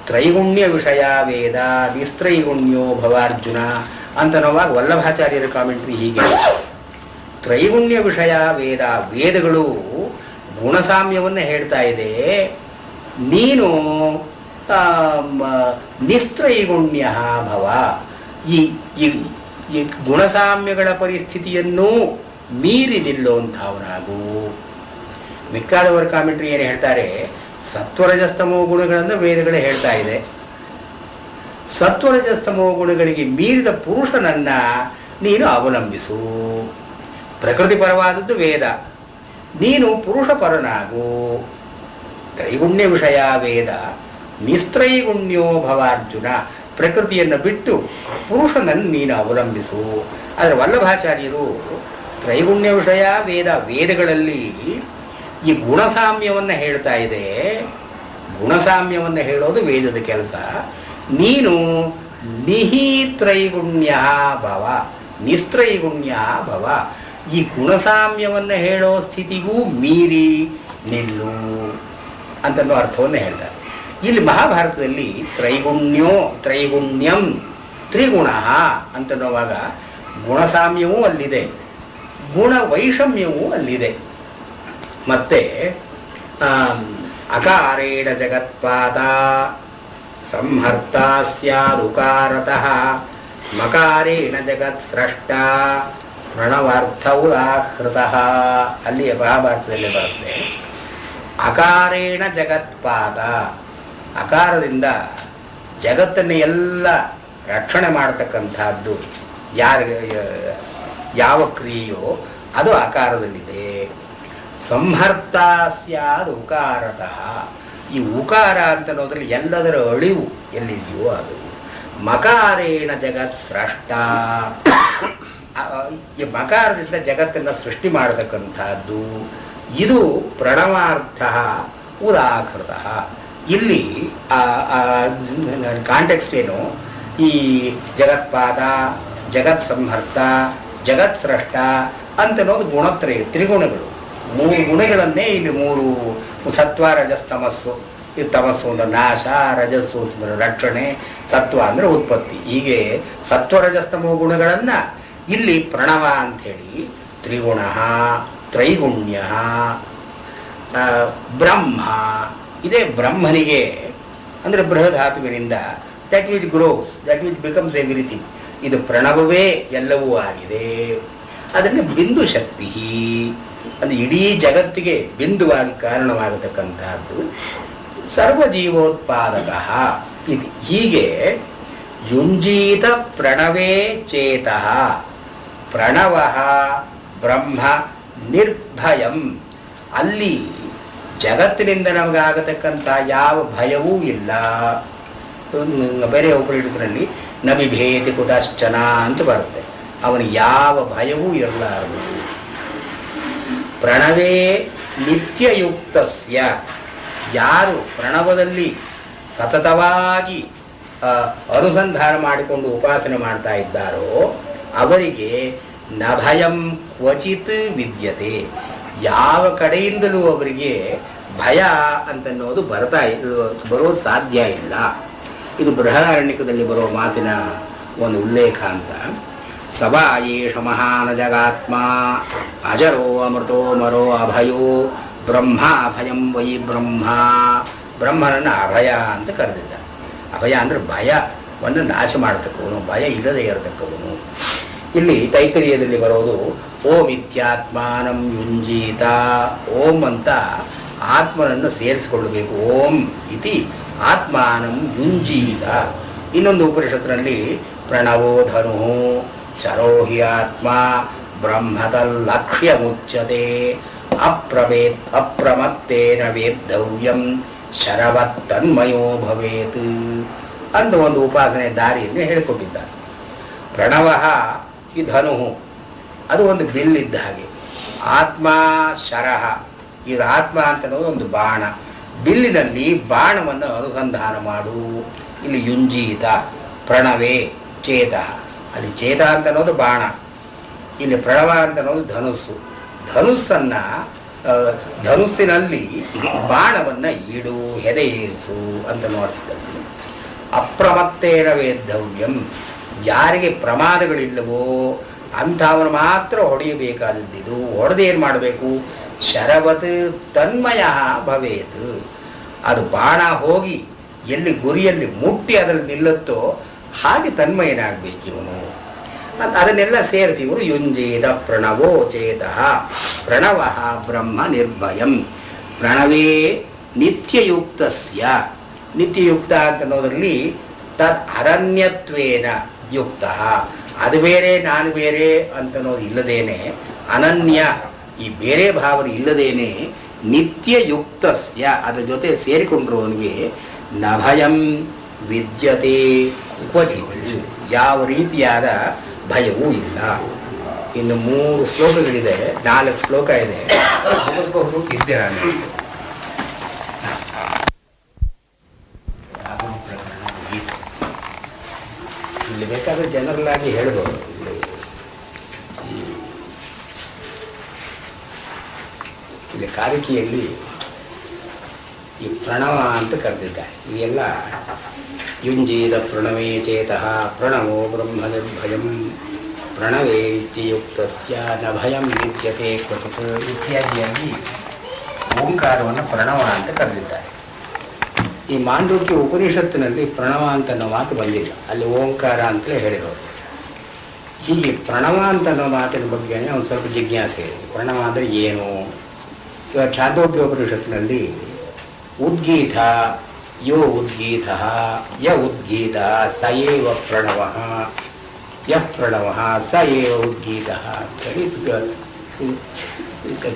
ತ್ರೈಗುಣ್ಯ ವಿಷಯ ವೇದ ನಿಸ್ತ್ರೈಗುಣ್ಯೋ ಭವಾರ್ಜುನ ಅಂತನ್ನುವಾಗ ವಲ್ಲಭಾಚಾರ್ಯರ ಕಾಮೆಂಟ್ರಿ ಹೀಗೆ. ತ್ರೈಗುಣ್ಯ ವಿಷಯ ವೇದ, ವೇದಗಳು ಗುಣಸಾಮ್ಯವನ್ನು ಹೇಳ್ತಾ ಇದೆ. ನೀನು ನಿಸ್ತ್ರೈಗುಣ್ಯ ಭವ, ಈ ಗುಣಸಾಮ್ಯಗಳ ಪರಿಸ್ಥಿತಿಯನ್ನು ಮೀರಿ ನಿಲ್ಲುವಂಥವನಾಗು. ಮಿಕ್ಕಾದವರ ಕಾಮೆಂಟ್ರಿ ಏನು ಹೇಳ್ತಾರೆ? ಸತ್ವರಜಸ್ತಮೋ ಗುಣಗಳನ್ನು ವೇದಗಳೇ ಹೇಳ್ತಾ ಇದೆ. ಸತ್ವರಜಸ್ತಮೋ ಗುಣಗಳಿಗೆ ಮೀರಿದ ಪುರುಷನನ್ನ ನೀನು ಅವಲಂಬಿಸು. ಪ್ರಕೃತಿ ಪರವಾದದ್ದು ವೇದ, ನೀನು ಪುರುಷ ಪರನಾಗು. ತ್ರೈಗುಣ್ಯ ವಿಷಯ ವೇದ ನಿಸ್ತ್ರೈಗುಣ್ಯೋ ಭವಾರ್ಜುನ, ಪ್ರಕೃತಿಯನ್ನು ಬಿಟ್ಟು ಪುರುಷನನ್ನು ನೀನು ಅವಲಂಬಿಸು. ಆದರೆ ವಲ್ಲಭಾಚಾರ್ಯರು ತ್ರೈಗುಣ್ಯ ವಿಷಯ ವೇದ, ವೇದಗಳಲ್ಲಿ ಈ ಗುಣಸಾಮ್ಯವನ್ನು ಹೇಳ್ತಾ ಇದೆ. ಗುಣಸಾಮ್ಯವನ್ನು ಹೇಳೋದು ವೇದದ ಕೆಲಸ. ನೀನು ನಿಹಿತ್ರೈಗುಣ್ಯ ಭವ, ನಿಸ್ತ್ರೈಗುಣ್ಯ ಭವ, ಈ ಗುಣಸಾಮ್ಯವನ್ನು ಹೇಳೋ ಸ್ಥಿತಿಗೂ ಮೀರಿ ನಿಲ್ಲು ಅಂತನ್ನೋ ಅರ್ಥವನ್ನು ಹೇಳ್ತಾರೆ. ಇಲ್ಲಿ ಮಹಾಭಾರತದಲ್ಲಿ ತ್ರೈಗುಣ್ಯಂ ತ್ರಿಗುಣ ಅಂತನ್ನುವಾಗ ಗುಣಸಾಮ್ಯವೂ ಅಲ್ಲಿದೆ, ಗುಣ ವೈಷಮ್ಯವೂ ಅಲ್ಲಿದೆ. ಮತ್ತೆ ಅಕಾರೇಣ ಜಗತ್ಪಾತ ಸಂಹರ್ತ ಸ್ಯಾದುಕಾರತಃ ಮಕಾರೇಣ ಜಗತ್ ಸ್ರಷ್ಟ ಪ್ರಣವಾರ್ಥ ಉದಾಹೃತಃ ಅಲ್ಲಿ ಮಹಾಭಾರತದಲ್ಲಿ ಬರುತ್ತೆ. ಅಕಾರೇಣ ಜಗತ್ಪಾದ, ಅಕಾರದಿಂದ ಜಗತ್ತನ್ನು ಎಲ್ಲ ರಕ್ಷಣೆ ಮಾಡತಕ್ಕಂಥದ್ದು ಯಾವ ಕ್ರಿಯೆಯೋ ಅದು ಅಕಾರದಲ್ಲಿದೆ. ಸಂಹರ್ತ ಸ್ಯಾದ್ ಉಕಾರತಃ, ಈ ಉಕಾರ ಅಂತ ಅನ್ನೋದ್ರಲ್ಲಿ ಎಲ್ಲದರ ಅಳಿವು ಎಲ್ಲಿದೆಯೋ ಅದು. ಮಕಾರೇಣ ಜಗತ್ ಸ್ರಷ್ಟ, ಈ ಮಕಾರದಿಂದ ಜಗತ್ತನ್ನು ಸೃಷ್ಟಿ ಮಾಡತಕ್ಕಂಥದ್ದು ಇದು ಪ್ರಣವಾರ್ಥ ಉದಾಕೃತ. ಇಲ್ಲಿ ಕಾಂಟೆಕ್ಸ್ಟ್ ಏನು, ಈ ಜಗತ್ಪಾದ, ಜಗತ್ ಸಂಹರ್ತ, ಜಗತ್ ಸ್ರಷ್ಟ ಅಂತನ್ನೋದು ಗುಣತ್ರಯ, ತ್ರಿಗುಣಗಳು. 3 ಗುಣಗಳನ್ನೇ ಇಲ್ಲಿ 3 ಸತ್ವ ರಜಸ್ ತಮಸ್ಸು. ಈ ತಮಸ್ಸು ಅಂದ್ರೆ ನಾಶ, ರಜಸ್ಸು ಅಂತಂದ್ರೆ ರಕ್ಷಣೆ, ಸತ್ವ ಅಂದ್ರೆ ಉತ್ಪತ್ತಿ. ಹೀಗೆ ಸತ್ವ ರಜಸ್ತಮೋ ಗುಣಗಳನ್ನ ಇಲ್ಲಿ ಪ್ರಣವ ಅಂಥೇಳಿ ತ್ರಿಗುಣ, ತ್ರೈಗುಣ್ಯ, ಬ್ರಹ್ಮ. ಇದೇ ಬ್ರಹ್ಮನಿಗೆ ಅಂದ್ರೆ ಬೃಹಧಾತುವಿನಿಂದ that which grows, that which becomes everything, ಇದು ಪ್ರಣವವೇ ಎಲ್ಲವೂ ಆಗಿದೆ. ಅದನ್ನು ಬಿಂದು ಶಕ್ತಿ ಅಂದ್ರೆ ಇಡೀ ಜಗತ್ತಿಗೆ ಬಿಂದುವಾಗಿ ಕಾರಣವಾಗತಕ್ಕಂತಹದ್ದು ಸರ್ವಜೀವೋತ್ಪಾದಕ ಇದು. ಹೀಗೆ ಯುಂಜೀತ ಪ್ರಣವೇ ಚೇತಃ ಪ್ರಣವ ಬ್ರಹ್ಮ ನಿರ್ಭಯಂ. ಅಲ್ಲಿ ಜಗತ್ತಿನಿಂದ ನಮಗಾಗತಕ್ಕಂಥ ಯಾವ ಭಯವೂ ಇಲ್ಲ. ಬೇರೆ ಉಪನಿಷತ್ತಿನಲ್ಲಿ ನ ಬಿಭೇತಿ ಕುತಶ್ಚನ ಅಂತ ಬರುತ್ತೆ. ಅವನಿಗೆ ಯಾವ ಭಯವೂ ಇರಲಾರದು. ಪ್ರಣವೇ ನಿತ್ಯಯುಕ್ತಸ್ಯ, ಯಾರು ಪ್ರಣವದಲ್ಲಿ ಸತತವಾಗಿ ಅನುಸಂಧಾನ ಮಾಡಿಕೊಂಡು ಉಪಾಸನೆ ಮಾಡ್ತಾ ಇದ್ದಾರೋ ಅವರಿಗೆ ನ ಭಯಂ ಕ್ವಚಿತ್ ವಿದ್ಯತೆ, ಯಾವ ಕಡೆಯಿಂದಲೂ ಅವರಿಗೆ ಭಯ ಅಂತನ್ನೋದು ಬರೋದು ಸಾಧ್ಯ ಇಲ್ಲ. ಇದು ಬೃಹದಾರಣ್ಯಕದಲ್ಲಿ ಬರೋ ಮಾತಿನ ಒಂದು ಉಲ್ಲೇಖ ಅಂತ. ಸವಾ ಯೇಷ ಮಹಾನ ಜಗಾತ್ಮ ಅಜರೋ ಅಮೃತೋ ಮರೋ ಅಭಯೋ ಬ್ರಹ್ಮ ಅಭಯಂ ವೈ ಬ್ರಹ್ಮ. ಬ್ರಹ್ಮನನ್ನು ಅಭಯ ಅಂತ ಕರೆದಿದ್ದ. ಅಭಯ ಅಂದ್ರೆ ಭಯವನ್ನು ನಾಶ ಮಾಡತಕ್ಕವನು, ಭಯ ಇಲ್ಲದೆ ಇರತಕ್ಕವನು. ಇಲ್ಲಿ ತೈತರೀಯದಲ್ಲಿ ಬರೋದು ಓಂ ಇತ್ಯಾತ್ಮಾನಂ ಯುಂಜೀತ. ಓಂ ಅಂತ ಆತ್ಮನನ್ನು ಸೇರಿಸಿಕೊಳ್ಳಬೇಕು. ಓಂ ಇತಿ ಆತ್ಮಾನಂ ಯುಂಜೀತ. ಇನ್ನೊಂದು ಉಪನಿಷತ್ತಿನಲ್ಲಿ ಪ್ರಣವೋ ಧನು ಶರೋಹಿ ಆತ್ಮ ಬ್ರಹ್ಮತಲ್ಲಕ್ಷ್ಯ ಮುಚ್ಯತೆ ಅಪ್ರಮತ್ತೇನ ವೇದ್ದವ್ಯಂ ಶರವತ್ ತನ್ಮಯೋ ಭವೇತ್ ಅಂತ ಒಂದು ಉಪಾಸನೆ ದಾರಿಯನ್ನು ಹೇಳಿಕೊಟ್ಟಿದ್ದಾರೆ. ಪ್ರಣವ ಈ ಧನು, ಅದು ಒಂದು ಬಿಲ್ಲಿದ್ದ ಹಾಗೆ. ಆತ್ಮ ಶರಹ, ಇದು ಆತ್ಮ ಅಂತ ಅನ್ನೋದು ಒಂದು ಬಾಣ. ಬಿಲ್ಲಿನಲ್ಲಿ ಬಾಣವನ್ನು ಅನುಸಂಧಾನ ಮಾಡು. ಇಲ್ಲಿ ಯುಂಜೀತ ಪ್ರಣವೇ ಚೇತ, ಅಲ್ಲಿ ಚೇತ ಅಂತ ಅನ್ನೋದು ಬಾಣ, ಇಲ್ಲಿ ಪ್ರಣವ ಅಂತ ಅನ್ನೋದು ಧನುಸ್ಸು. ಧನುಸ್ಸಿನಲ್ಲಿ ಬಾಣವನ್ನ ಇಡು, ಹೆದೆ ಏರಿಸು ಅಂತ ನೋಡ್ತಿದ್ದಲ್ಲಿ. ಅಪ್ರಮತ್ತೇನ ವೇದ್ದವ್ಯಂ, ಯಾರಿಗೆ ಪ್ರಮಾದಗಳಿಲ್ಲವೋ ಅಂಥವನು ಮಾತ್ರ ಹೊಡೆಯಬೇಕಾದದ್ದು. ಹೊಡೆದೇನು ಮಾಡಬೇಕು? ಶರವತ್ ತನ್ಮಯ ಭವೇತ್. ಅದು ಬಾಣ ಹೋಗಿ ಎಲ್ಲಿ ಗುರಿಯಲ್ಲಿ ಮುಟ್ಟಿ ಅದರಲ್ಲಿ ನಿಲ್ಲುತ್ತೋ ಹಾಗೆ ತನ್ಮಯನಾಗಬೇಕು ಇವನು. ಅದನ್ನೆಲ್ಲ ಸೇರಿಸಿ ಇವರು ಯುಂಜೇದ ಪ್ರಣವೋ ಚೇತಃ ಪ್ರಣವ ಬ್ರಹ್ಮ ನಿರ್ಭಯಂ. ಪ್ರಣವೇ ನಿತ್ಯಯುಕ್ತಸ್ಯ, ನಿತ್ಯಯುಕ್ತ ಅಂತ ಅನ್ನೋದ್ರಲ್ಲಿ ತದ್ ಅರಣ್ಯತ್ವೇನ ಯುಕ್ತ, ಅದು ಬೇರೆ ನಾನು ಬೇರೆ ಅಂತನ್ನೋದು ಇಲ್ಲದೇನೆ, ಅನನ್ಯ ಈ ಬೇರೆ ಭಾವನೆ ಇಲ್ಲದೇನೆ ನಿತ್ಯಯುಕ್ತಸ್ಯ ಅದ್ರ ಜೊತೆ ಸೇರಿಕೊಂಡಿರುವವನಿಗೆ ನ ಭಯಂ ವಿದ್ಯತೆ ಕ್ವಚಿತ್, ಯಾವ ರೀತಿಯಾದ ಭಯವೂ ಇಲ್ಲ. ಇನ್ನು 3 ಶ್ಲೋಕಗಳಿದೆ, 4 ಶ್ಲೋಕ ಇದೆ, ಮುಗಿಸಬಹುದು ಇದ್ದೆ ನಾನು. ಇಲ್ಲಿ ಬೇಕಾದ್ರೆ ಜನರಲ್ ಆಗಿ ಹೇಳ್ಬೋದು. ಇಲ್ಲಿ ಕಾರಿಕೆಯಲ್ಲಿ ಈ ಪ್ರಣವ ಅಂತ ಕರೆದಿದ್ದಾರೆ. ಇವೆಲ್ಲ ಯುಂಜೀದ ಪ್ರಣವೇ ಚೇತಃ ಪ್ರಣವೋ ಬ್ರಹ್ಮ ನಿರ್ಭಯಂ ಪ್ರಣವೇ ನಿತ್ಯಯುಕ್ತಸ್ಯ ನ ಭಯಂ ವಿದ್ಯತೆ ಕ್ವಚಿತ್ ಇತ್ಯಾದಿಯಾಗಿ ಓಂಕಾರವನ್ನು ಪ್ರಣವ ಅಂತ ಕರೆದಿದ್ದಾರೆ. ಈ ಮಾಂಡೂಕ್ಯ ಉಪನಿಷತ್ತಿನಲ್ಲಿ ಪ್ರಣವ ಅಂತ ಅನ್ನೋ ಮಾತು ಬಂದಿಲ್ಲ, ಅಲ್ಲಿ ಓಂಕಾರ ಅಂತಲೇ ಹೇಳಿರೋರು. ಹೀಗೆ ಪ್ರಣವ ಅಂತ ಅನ್ನೋ ಮಾತಿನ ಬಗ್ಗೆ ಒಂದು ಸ್ವಲ್ಪ ಜಿಜ್ಞಾಸೆ ಇದೆ. ಪ್ರಣವ ಅಂದರೆ ಏನು? ಛಾಂದೋಗ್ಯೋಪನಿಷತ್ತಿನಲ್ಲಿ ಉದ್ಗೀತ ಯೋ ಉದ್ಗೀತ ಯ ಉದ್ಗೀತ ಸ ಏವ ಪ್ರಣವ ಯಃ ಪ್ರಣವ ಸ ಏವ ಉದ್ಗೀತ ಅಂತೇಳಿ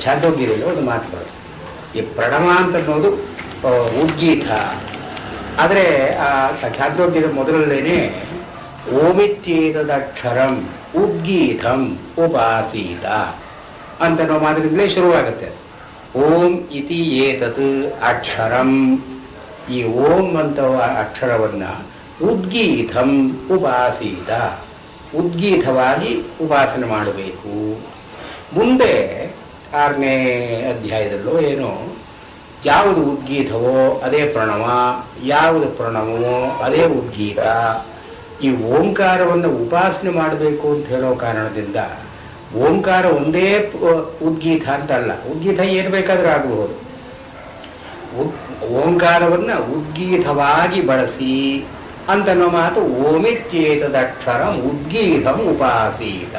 ಛಾಂದೋಗ್ಯದಲ್ಲಿ ಒಂದು ಮಾತು ಬರುತ್ತೆ. ಈ ಪ್ರಣವ ಅಂತ ಅನ್ನೋದು ಉದ್ಗೀತ. ಆದರೆ ಆ ಛಾಂದೋಗ್ಯದ ಮೊದಲನೇನೆ ಓಮಿತ್ಯೇತದಕ್ಷರಂ ಉದ್ಗೀತಂ ಉಪಾಸೀತ ಅಂತ ನಾವು ಮಾತಿನಿಂದಲೇ ಶುರುವಾಗುತ್ತೆ. ಓಂ ಇತಿ ಏತತ್ ಅಕ್ಷರಂ, ಈ ಓಂ ಅಂತ ಅಕ್ಷರವನ್ನ ಉದ್ಗೀತಂ ಉಪಾಸೀತ, ಉದ್ಗೀತವಾಗಿ ಉಪಾಸನೆ ಮಾಡಬೇಕು. ಮುಂದೆ 6ನೇ ಅಧ್ಯಾಯದಲ್ಲೋ ಏನೋ ಯಾವುದು ಉದ್ಗೀತವೋ ಅದೇ ಪ್ರಣವ, ಯಾವುದು ಪ್ರಣವವೋ ಅದೇ ಉದ್ಗೀತ. ಈ ಓಂಕಾರವನ್ನು ಉಪಾಸನೆ ಮಾಡಬೇಕು ಅಂತ ಹೇಳೋ ಕಾರಣದಿಂದ ಓಂಕಾರ ಒಂದೇ ಉದ್ಗೀತ ಅಂತ ಅಲ್ಲ, ಉದ್ಗೀತ ಏನು ಬೇಕಾದರೂ ಆಗಬಹುದು. ಓಂಕಾರವನ್ನ ಉದ್ಗೀತವಾಗಿ ಬಳಸಿ ಅಂತನ್ನೋ ಮಾತು ಓಮಿತ್ಯೇತದಕ್ಷರ ಉದ್ಗೀತಂ ಉಪಾಸೀತ.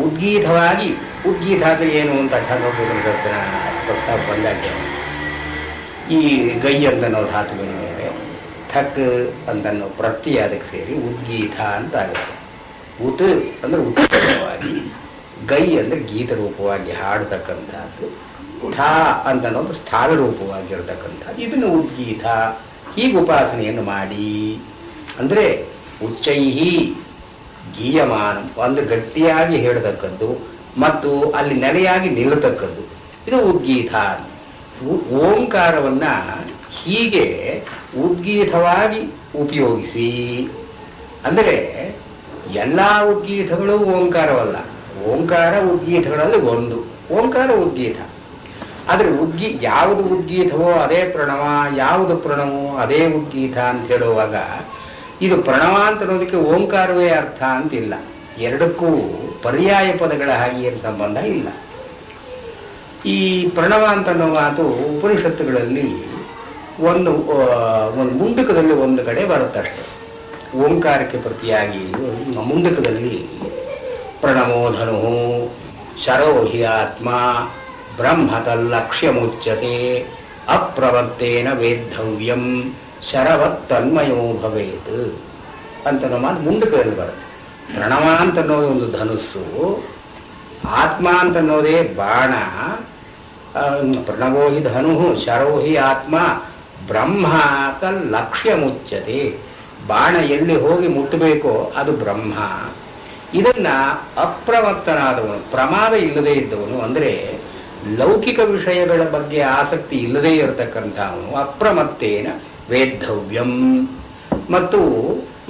ಉದ್ಗೀತವಾಗಿ, ಉದ್ಗೀತ ಅಂದ್ರೆ ಏನು ಅಂತ ಛಾಂದೋಗ್ಯೋಪನಿಷತ್ತಿನ ಪ್ರಸ್ತಾವ ಬಂದಾಗ ಈ ಗೈ ಅಂತನೋ ಧಾತುವಿನ ಮೇಲೆ ಥಕ್ ಅಂತನ್ನೋ ಪ್ರತ್ಯಯ ಅದಕ್ಕೆ ಸೇರಿ ಉದ್ಗೀತ ಅಂತ ಆಗುತ್ತೆ. ಉತ್ ಅಂದ್ರೆ ಉತ್ಕೃಷ್ಟವಾಗಿ, ಗೈ ಅಂದ್ರೆ ಗೀತ ರೂಪವಾಗಿ ಹಾಡತಕ್ಕಂಥದ್ದು, ಠಾ ಅಂತನ್ನೋದು ಸ್ಥಾನ ರೂಪವಾಗಿರತಕ್ಕಂಥದ್ದು, ಇದನ್ನು ಉದ್ಗೀತ. ಹೀಗೆ ಉಪಾಸನೆಯನ್ನು ಮಾಡಿ ಅಂದ್ರೆ ಉಚ್ಚೈಹಿ ಗೀಯಮಾನ, ಒಂದು ಗಟ್ಟಿಯಾಗಿ ಹೇಳತಕ್ಕದ್ದು ಮತ್ತು ಅಲ್ಲಿ ನೆಲೆಯಾಗಿ ನಿಲ್ಲತಕ್ಕದ್ದು, ಇದು ಉದ್ಗೀತ. ಓಂಕಾರವನ್ನ ಹೀಗೆ ಉದ್ಗೀತವಾಗಿ ಉಪಯೋಗಿಸಿ, ಅಂದರೆ ಎಲ್ಲ ಉದ್ಗೀತಗಳು ಓಂಕಾರವಲ್ಲ, ಓಂಕಾರ ಉದ್ಗೀತಗಳಲ್ಲಿ ಒಂದು, ಓಂಕಾರ ಉದ್ಗೀತ. ಆದರೆ ಯಾವುದು ಉದ್ಗೀತವೋ ಅದೇ ಪ್ರಣವ, ಯಾವುದು ಪ್ರಣವೋ ಅದೇ ಉದ್ಗೀತ ಅಂತ ಹೇಳುವಾಗ ಇದು ಪ್ರಣವ ಅಂತ ಅನ್ನೋದಕ್ಕೆ ಓಂಕಾರವೇ ಅರ್ಥ ಅಂತಿಲ್ಲ. ಎರಡಕ್ಕೂ ಪರ್ಯಾಯ ಪದಗಳ ಹಾಗೆ ಏನು ಸಂಬಂಧ ಇಲ್ಲ. ಈ ಪ್ರಣವ ಅಂತ ಅನ್ನೋ ಮಾತು ಉಪನಿಷತ್ತುಗಳಲ್ಲಿ ಒಂದು ಮುಂಡಕದಲ್ಲಿ ಒಂದು ಕಡೆ ಬರುತ್ತಷ್ಟೆ. ಓಂಕಾರಕ್ಕೆ ಪ್ರತಿಯಾಗಿ ಮುಂಡಕದಲ್ಲಿ ಪ್ರಣವೋ ಧನು ಶರೋ ಹಿ ಆತ್ಮ ಬ್ರಹ್ಮತಲ್ಲಕ್ಷ್ಯ ಮುಚ್ಯತೆ ಅಪ್ರವರ್ತೇನ ವೇದ್ಧವ್ಯಂ ಶರವತ್ತನ್ಮಯೋ ಭವೇತ್ ಅಂತ ನಮ್ಮ ಮಾತು ಮುಂಡಕದಲ್ಲಿ ಬರುತ್ತೆ. ಪ್ರಣವ ಅಂತ ಅನ್ನೋದು ಒಂದು ಧನುಸ್ಸು, ಆತ್ಮ ಅಂತ ಅನ್ನೋದೇ ಬಾಣ. ಪ್ರಣವೋ ಹಿ ಧನು ಶರೋ ಹಿ ಆತ್ಮ ಬ್ರಹ್ಮ ತಲ್ಲಕ್ಷ್ಯ ಮುಚ್ಯತೆ, ಬಾಣ ಎಲ್ಲಿ ಹೋಗಿ ಮುಟ್ಟಬೇಕೋ ಅದು ಬ್ರಹ್ಮ. ಇದನ್ನ ಅಪ್ರವರ್ತನಾದವನು, ಪ್ರಮಾದ ಇಲ್ಲದೆ ಇದ್ದವನು, ಅಂದರೆ ಲೌಕಿಕ ವಿಷಯಗಳ ಬಗ್ಗೆ ಆಸಕ್ತಿ ಇಲ್ಲದೆ ಇರತಕ್ಕಂಥವನು ಅಪ್ರಮತ್ತೇನ ವೇದ್ಧವ್ಯಂ. ಮತ್ತು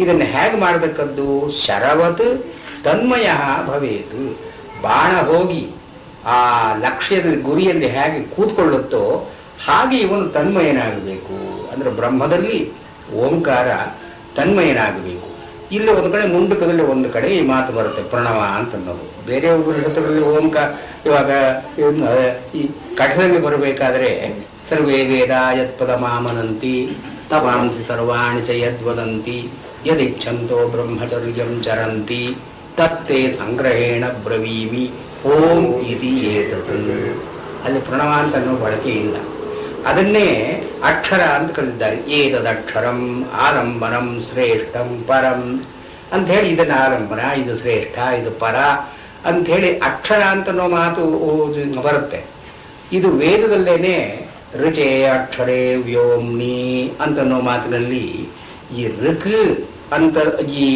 ಇದನ್ನು ಹೇಗೆ ಮಾಡತಕ್ಕದ್ದು? ಶರವತ್ ತನ್ಮಯ ಭವೇತ್, ಬಾಣ ಹೋಗಿ ಆ ಲಕ್ಷ್ಯದ ಗುರಿಯಲ್ಲಿ ಹೇಗೆ ಕೂತ್ಕೊಳ್ಳುತ್ತೋ ಹಾಗೆ ಇವನು ತನ್ಮಯನಾಗಬೇಕು. ಅಂದ್ರೆ ಬ್ರಹ್ಮದಲ್ಲಿ ಓಂಕಾರ ತನ್ಮಯನಾಗಬೇಕು. ಇಲ್ಲಿ ಒಂದು ಕಡೆ ಮುಂಡಕದಲ್ಲಿ ಒಂದು ಕಡೆ ಈ ಮಾತು ಬರುತ್ತೆ ಪ್ರಣವ ಅಂತ ಅನ್ನೋದು. ಬೇರೆ ಉಪನಿಷತ್ತುಗಳಲ್ಲಿ ಓಂಕಾರ ಇವಾಗ ಈ ಕಠದಲ್ಲಿ ಬರಬೇಕಾದ್ರೆ ಸರ್ವೇ ವೇದ ಯತ್ಪದ ಮಾಮನಂತಿ ತವಾಂಸಿ ಸರ್ವಾಣಿ ಚ ಯದ್ವದಂತಿ ಯದಿಚ್ಛಂತೋ ಬ್ರಹ್ಮಚರ್ಯಂ ಚರಂತಿ ತತ್ತೇ ಸಂಗ್ರಹೇಣ ಬ್ರವೀಮಿ ಓಂ ಇತಿ ಏತತ್. ಅಲ್ಲಿ ಪ್ರಣವ ಅಂತ ಅನ್ನೋ ಬಳಕೆ ಇಲ್ಲ. ಅದನ್ನೇ ಅಕ್ಷರ ಅಂತ ಕರೆದಿದ್ದಾರೆ. ಏತದಕ್ಷರಂ ಆಲಂಬನಂ ಶ್ರೇಷ್ಠಂ ಪರಂ ಅಂತ ಹೇಳಿ, ಇದನ್ನ ಆಲಂಬನ, ಇದು ಶ್ರೇಷ್ಠ, ಇದು ಪರ ಅಂತ ಹೇಳಿ ಅಕ್ಷರ ಅಂತನೋ ಮಾತು ಬರುತ್ತೆ. ಇದು ವೇದದಲ್ಲೇನೆ ಋಚೆ ಅಕ್ಷರೇ ವ್ಯೋಮ್ನಿ ಅಂತನ್ನೋ ಮಾತಿನಲ್ಲಿ ಈ ಋಕ್ ಅಂತ ಈ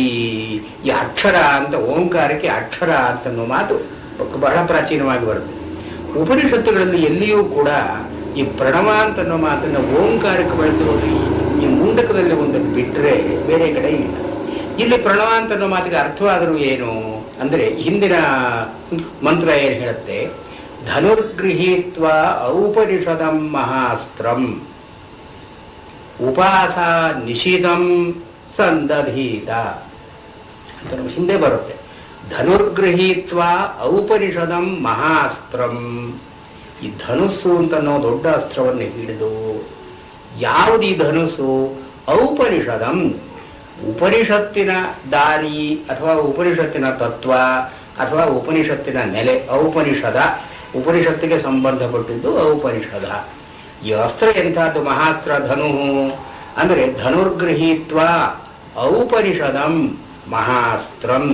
ಅಕ್ಷರ ಅಂತ ಓಂಕಾರಕ್ಕೆ ಅಕ್ಷರ ಅಂತನ್ನೋ ಮಾತು ಬಹಳ ಪ್ರಾಚೀನವಾಗಿ ಬರುತ್ತೆ. ಉಪನಿಷತ್ತುಗಳಲ್ಲಿ ಎಲ್ಲಿಯೂ ಕೂಡ ಈ ಪ್ರಣವ ಅಂತನ್ನೋ ಮಾತನ್ನ ಓಂಕಾರಕ್ಕೆ ಬಳಸಿರೋದು ಈ ಮುಂಡಕದಲ್ಲಿ ಒಂದನ್ನು ಬಿಟ್ಟರೆ ಬೇರೆ ಕಡೆ ಇಲ್ಲ. ಇಲ್ಲಿ ಪ್ರಣವ ಅಂತನ್ನೋ ಮಾತಿಗೆ ಅರ್ಥವಾದರೂ ಏನು ಅಂದ್ರೆ ಹಿಂದಿನ ಮಂತ್ರ ಏನು ಹೇಳುತ್ತೆ? ಧನುರ್ಗೃಹೀತ್ವ ಔಪನಿಷದಂ ಮಹಾಸ್ತ್ರಂ ಉಪಾಸ ನಿಷಿಧಂ ಸಂದಧೀತ ಅಂತ ಹಿಂದೆ ಬರುತ್ತೆ. ಧನುರ್ಗೃಹೀತ್ವ ಔಪನಿಷದಂ ಮಹಾಸ್ತ್ರಂ. ಈ ಧನುಸ್ಸು ಅಂತನೋ ದೊಡ್ಡ ಅಸ್ತ್ರವನ್ನು ಹಿಡಿದು, ಯಾವುದು ಈ ಧನುಸ್ಸು? ಔಪನಿಷದಂ, ಉಪನಿಷತ್ತಿನ ದಾರಿ ಅಥವಾ ಉಪನಿಷತ್ತಿನ ತತ್ವ ಅಥವಾ ಉಪನಿಷತ್ತಿನ ನೆಲೆ. ಔಪನಿಷದ ಉಪನಿಷತ್ತಿಗೆ ಸಂಬಂಧಪಟ್ಟಿದ್ದು ಔಪನಿಷದ. ಈ ಅಸ್ತ್ರ ಎಂಥದ್ದು? ಮಹಾಸ್ತ್ರ ಧನು ಅಂದರೆ ಧನುರ್ಗೃಹೀತ್ವ ಔಪನಿಷದಂ ಮಹಾಸ್ತ್ರಂ.